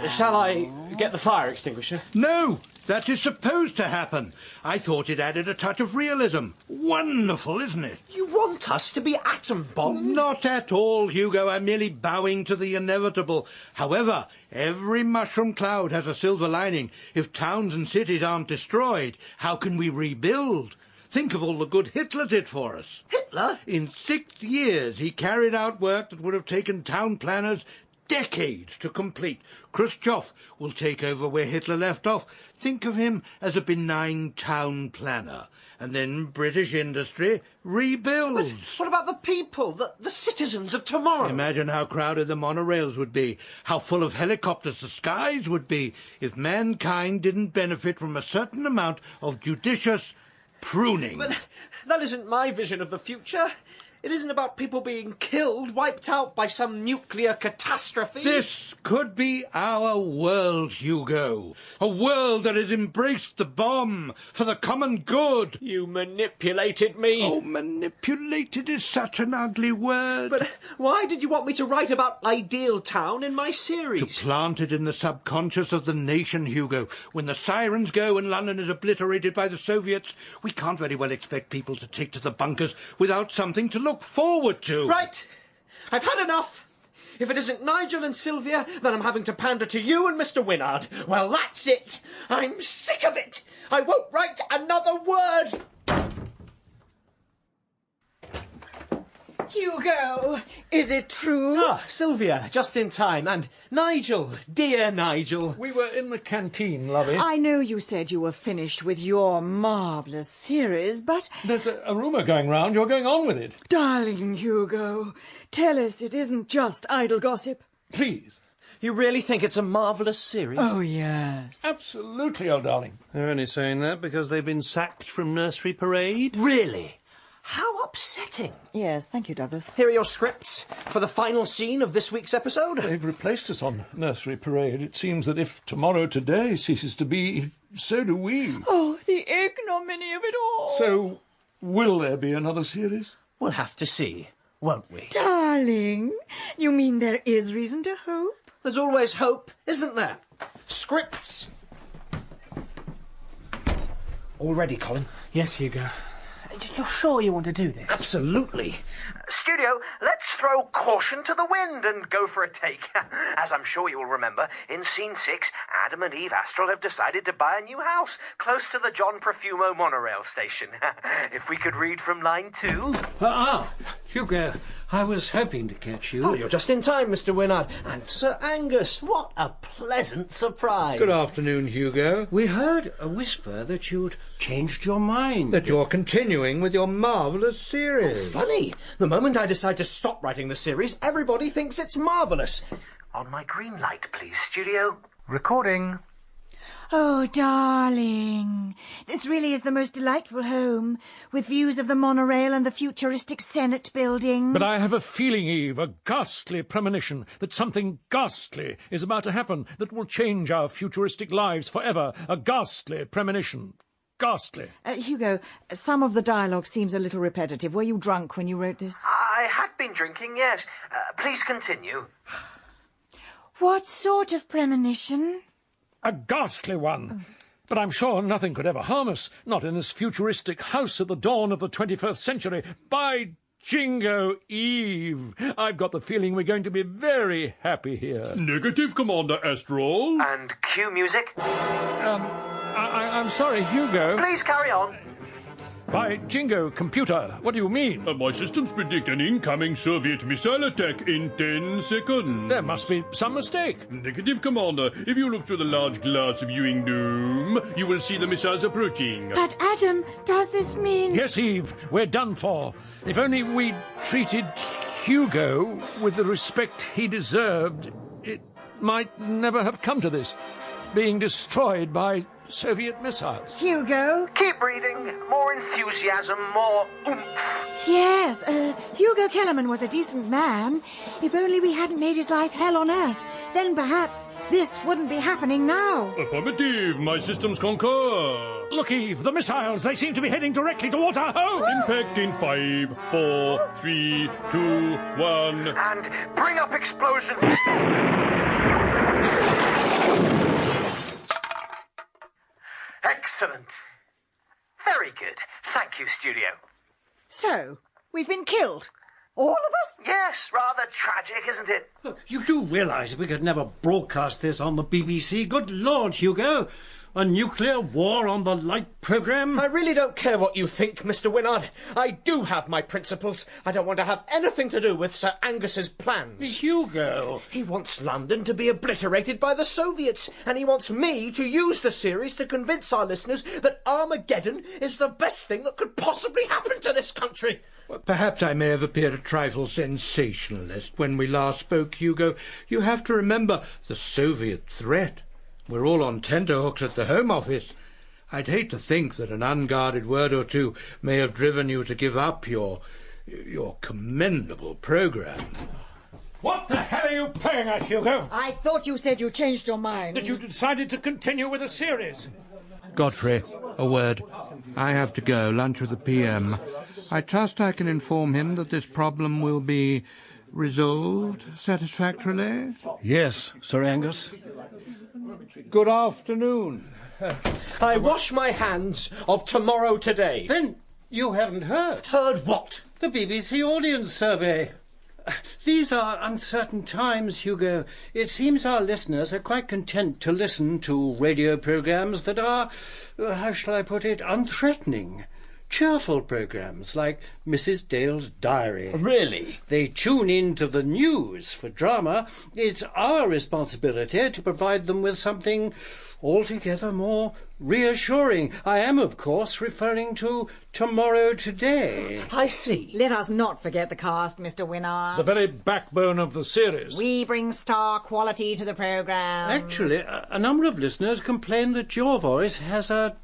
Speaker 6: Shall I get the fire extinguisher?
Speaker 10: No, that is supposed to happen. I thought it added a touch of realism. Wonderful, isn't it?
Speaker 6: You want us to be atom bombed?
Speaker 10: Not at all, Hugo. I'm merely bowing to the inevitable. However, every mushroom cloud has a silver lining. If towns and cities aren't destroyed, how can we rebuild? Think of all the good Hitler did for us.
Speaker 6: Hitler?
Speaker 10: In 6 years, he carried out work that would have taken town planners decades to complete. Khrushchev will take over where Hitler left off. Think of him as a benign town planner. And then British industry rebuilds.
Speaker 6: But what about the people, the citizens of tomorrow?
Speaker 10: Imagine how crowded the monorails would be, how full of helicopters the skies would be, if mankind didn't benefit from a certain amount of judicious pruning.
Speaker 6: But that isn't my vision of the future. It isn't about people being killed, wiped out by some nuclear catastrophe.
Speaker 10: This could be our world, Hugo. A world that has embraced the bomb for the common good.
Speaker 6: You manipulated me.
Speaker 10: Oh, manipulated is such an ugly word.
Speaker 6: But why did you want me to write about Ideal Town in my series?
Speaker 10: To plant it in the subconscious of the nation, Hugo. When the sirens go and London is obliterated by the Soviets, we can't very well expect people to take to the bunkers without something to look forward to.
Speaker 6: Right. I've had enough. If it isn't Nigel and Sylvia, then I'm having to pander to you and Mr. Winnard. Well, that's it. I'm sick of it. I won't write another word.
Speaker 8: Hugo, is it true?
Speaker 6: Ah, Sylvia, just in time. And Nigel, dear Nigel.
Speaker 3: We were in the canteen, lovey.
Speaker 8: I know you said you were finished with your marvellous series, but...
Speaker 3: There's a rumour going round you're going on with it.
Speaker 8: Darling Hugo, tell us it isn't just idle gossip.
Speaker 3: Please.
Speaker 6: You really think it's a marvellous series?
Speaker 8: Oh, yes.
Speaker 3: Absolutely, old darling.
Speaker 2: They're only saying that because they've been sacked from nursery parade.
Speaker 6: Really? How upsetting.
Speaker 8: Yes, thank you, Douglas.
Speaker 6: Here are your scripts for the final scene of this week's episode.
Speaker 3: They've replaced us on nursery parade. It seems that if tomorrow today ceases to be, so do we.
Speaker 8: Oh, the ignominy of it all.
Speaker 3: So, will there be another series?
Speaker 6: We'll have to see, won't we?
Speaker 8: Darling, you mean there is reason to hope?
Speaker 6: There's always hope, isn't there? Scripts. All ready, Colin?
Speaker 9: Yes, Hugo. You're sure you want to do this?
Speaker 6: Absolutely.
Speaker 7: Studio, let's throw caution to the wind and go for a take. As I'm sure you'll remember, in Scene 6, Adam and Eve Astral have decided to buy a new house close to the John Profumo monorail station. If we could read from line 2.
Speaker 5: Hugo, I was hoping to catch you.
Speaker 6: Oh, you're just in time, Mr. Winnard. And Sir Angus, what a pleasant surprise.
Speaker 10: Good afternoon, Hugo.
Speaker 5: We heard a whisper that you'd changed your mind.
Speaker 10: That you're continuing with your marvellous series.
Speaker 6: Oh, funny. The moment I decide to stop writing the series, everybody thinks it's marvellous.
Speaker 7: On my green light, please, studio.
Speaker 12: Recording.
Speaker 4: Oh, darling, this really is the most delightful home, with views of the monorail and the futuristic Senate building.
Speaker 3: But I have a feeling, Eve, a ghastly premonition, that something ghastly is about to happen that will change our futuristic lives forever. A ghastly premonition. Ghastly.
Speaker 8: Hugo, some of the dialogue seems a little repetitive. Were you drunk when you wrote this?
Speaker 7: I had been drinking, yes. Please continue.
Speaker 4: What sort of premonition?
Speaker 3: A ghastly one. But I'm sure nothing could ever harm us, not in this futuristic house at the dawn of the 21st century. By Jingo, Eve, I've got the feeling we're going to be very happy here.
Speaker 1: Negative, Commander Astral.
Speaker 7: And cue music.
Speaker 3: I'm sorry, Hugo.
Speaker 7: Please carry on.
Speaker 3: By Jingo, computer, what do you mean?
Speaker 1: My systems predict an incoming Soviet missile attack in 10 seconds.
Speaker 3: There must be some mistake.
Speaker 1: Negative, Commander. If you look through the large glass viewing dome, you will see the missiles approaching.
Speaker 4: But, Adam, does this mean...
Speaker 3: Yes, Eve, we're done for. If only we'd treated Hugo with the respect he deserved, it might never have come to this, being destroyed by Soviet missiles.
Speaker 4: Hugo?
Speaker 7: Keep reading. More enthusiasm, more oomph.
Speaker 4: Yes, Hugo Kellerman was a decent man. If only we hadn't made his life hell on earth, then perhaps this wouldn't be happening now.
Speaker 1: Affirmative. My systems concur.
Speaker 3: Look, Eve, the missiles, they seem to be heading directly towards our home.
Speaker 1: Impact in 5, 4, 3, 2, 1.
Speaker 7: And bring up explosion. Excellent. Very good. Thank you, studio.
Speaker 8: So, we've been killed. All of us?
Speaker 7: Yes, rather tragic, isn't it?
Speaker 5: Look, you do realise we could never broadcast this on the BBC. Good Lord, Hugo. A nuclear war on the light programme?
Speaker 6: I really don't care what you think, Mr. Winnard. I do have my principles. I don't want to have anything to do with Sir Angus's plans.
Speaker 5: Hugo!
Speaker 6: He wants London to be obliterated by the Soviets, and he wants me to use the series to convince our listeners that Armageddon is the best thing that could possibly happen to this country.
Speaker 10: Well, perhaps I may have appeared a trifle sensationalist when we last spoke, Hugo. You have to remember the Soviet threat. We're all on tenterhooks at the Home Office. I'd hate to think that an unguarded word or two may have driven you to give up your commendable programme.
Speaker 3: What the hell are you playing at, Hugo?
Speaker 8: I thought you said you changed your mind.
Speaker 3: That you decided to continue with the series.
Speaker 10: Godfrey, a word. I have to go. Lunch with the PM. I trust I can inform him that this problem will be resolved satisfactorily?
Speaker 5: Yes, Sir Angus.
Speaker 10: Good afternoon.
Speaker 6: I wash my hands of tomorrow today.
Speaker 5: Then you haven't heard.
Speaker 6: Heard what?
Speaker 5: The BBC audience survey. These are uncertain times, Hugo. It seems our listeners are quite content to listen to radio programmes that are, how shall I put it, unthreatening. cheerful programmes like Mrs. Dale's Diary.
Speaker 6: Really?
Speaker 5: They tune in to the news for drama. It's our responsibility to provide them with something altogether more reassuring. I am, of course, referring to Tomorrow Today.
Speaker 6: I see.
Speaker 8: Let us not forget the cast, Mr. Winnard.
Speaker 3: The very backbone of the series.
Speaker 8: We bring star quality to the programme.
Speaker 5: Actually, a number of listeners complain that your voice has a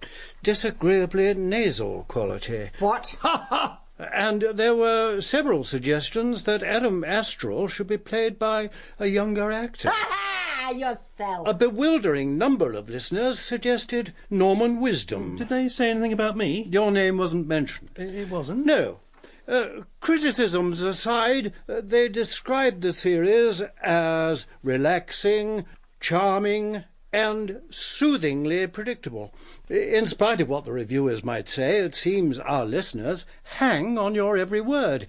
Speaker 5: disagreeably nasal quality.
Speaker 8: What?
Speaker 3: Ha ha!
Speaker 5: And there were several suggestions that Adam Astral should be played by a younger actor.
Speaker 8: Yourself.
Speaker 5: A bewildering number of listeners suggested Norman Wisdom.
Speaker 2: Did they say anything about me?
Speaker 5: Your name wasn't mentioned.
Speaker 2: It wasn't?
Speaker 5: No. Criticisms aside, they described the series as relaxing, charming, and soothingly predictable. In spite of what the reviewers might say, it seems our listeners hang on your every word.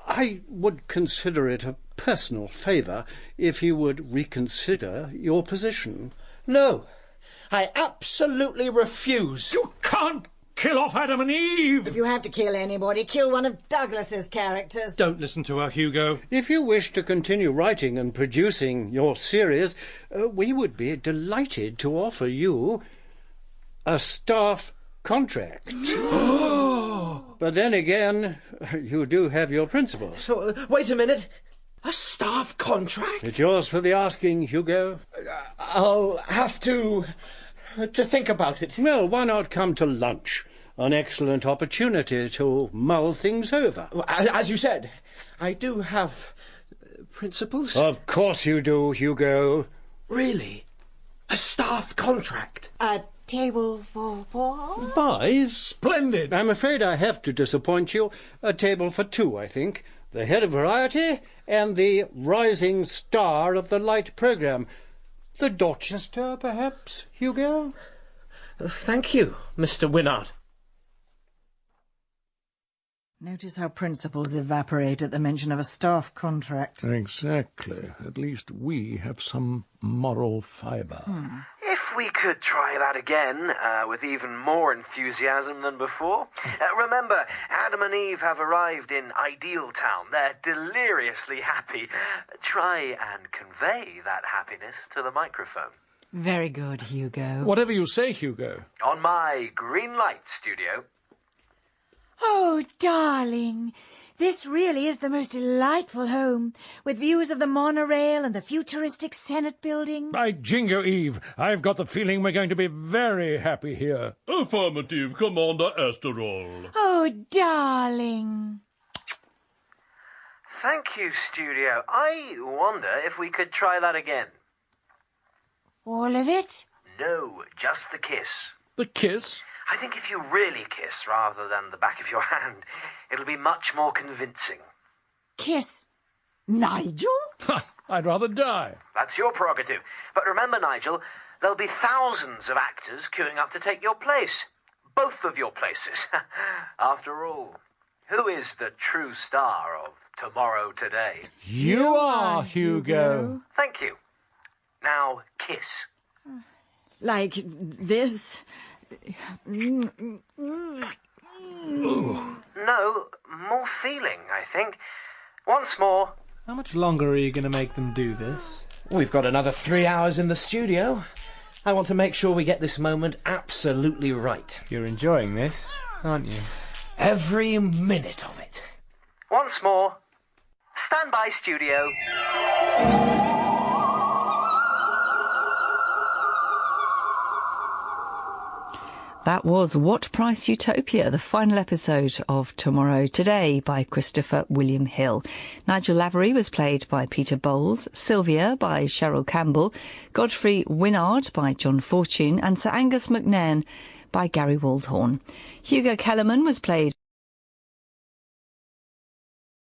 Speaker 5: I would consider it a personal favour if you would reconsider your position.
Speaker 6: No, I absolutely refuse.
Speaker 3: You can't kill off Adam and Eve!
Speaker 8: If you have to kill anybody, kill one of Douglas's characters.
Speaker 2: Don't listen to her, Hugo.
Speaker 5: If you wish to continue writing and producing your series, we would be delighted to offer you a staff contract. But then again, you do have your principles.
Speaker 6: So, wait a minute. A staff contract?
Speaker 5: It's yours for the asking, Hugo.
Speaker 6: I'll have to think about it.
Speaker 5: Well, why not come to lunch? An excellent opportunity to mull things over.
Speaker 6: As you said, I do have principles.
Speaker 5: Of course you do, Hugo.
Speaker 6: Really? A staff contract?
Speaker 8: A table for 4?
Speaker 2: 5?
Speaker 3: Splendid!
Speaker 5: I'm afraid I have to disappoint you. A table for 2, I think. The head of variety and the rising star of the light programme. The Dorchester, perhaps, Hugo?
Speaker 6: Thank you, Mr. Winnard.
Speaker 8: Notice how principles evaporate at the mention of a staff contract.
Speaker 3: Exactly. At least we have some moral fibre.
Speaker 7: If we could try that again, with even more enthusiasm than before. Remember, Adam and Eve have arrived in Ideal Town. They're deliriously happy. Try and convey that happiness to the microphone.
Speaker 8: Very good, Hugo.
Speaker 3: Whatever you say, Hugo.
Speaker 7: On my green light, studio.
Speaker 4: Oh, darling, this really is the most delightful home, with views of the monorail and the futuristic Senate building.
Speaker 3: By jingo, Eve, I've got the feeling we're going to be very happy here.
Speaker 1: Affirmative, Commander Astral.
Speaker 4: Oh, darling.
Speaker 7: Thank you, studio. I wonder if we could try that again.
Speaker 4: All of it?
Speaker 7: No, just the kiss.
Speaker 3: The kiss?
Speaker 7: I think if you really kiss rather than the back of your hand, it'll be much more convincing.
Speaker 4: Kiss Nigel?
Speaker 3: I'd rather die.
Speaker 7: That's your prerogative. But remember, Nigel, there'll be thousands of actors queuing up to take your place. Both of your places. After all, who is the true star of Tomorrow Today?
Speaker 3: You are, Hugo.
Speaker 7: Thank you. Now, kiss.
Speaker 8: Like this?
Speaker 7: No, more feeling, I think. Once more.
Speaker 9: How much longer are you going to make them do this?
Speaker 6: We've got another 3 hours in the studio. I want to make sure we get this moment absolutely right.
Speaker 9: You're enjoying this, aren't you?
Speaker 6: Every minute of it.
Speaker 7: Once more. Stand by, studio.
Speaker 17: That was What Price Utopia, the final episode of Tomorrow Today by Christopher William Hill. Nigel Lavery was played by Peter Bowles, Sylvia by Cheryl Campbell, Godfrey Winnard by John Fortune, and Sir Angus McNairn by Gary Waldhorn. Hugo Kellerman was played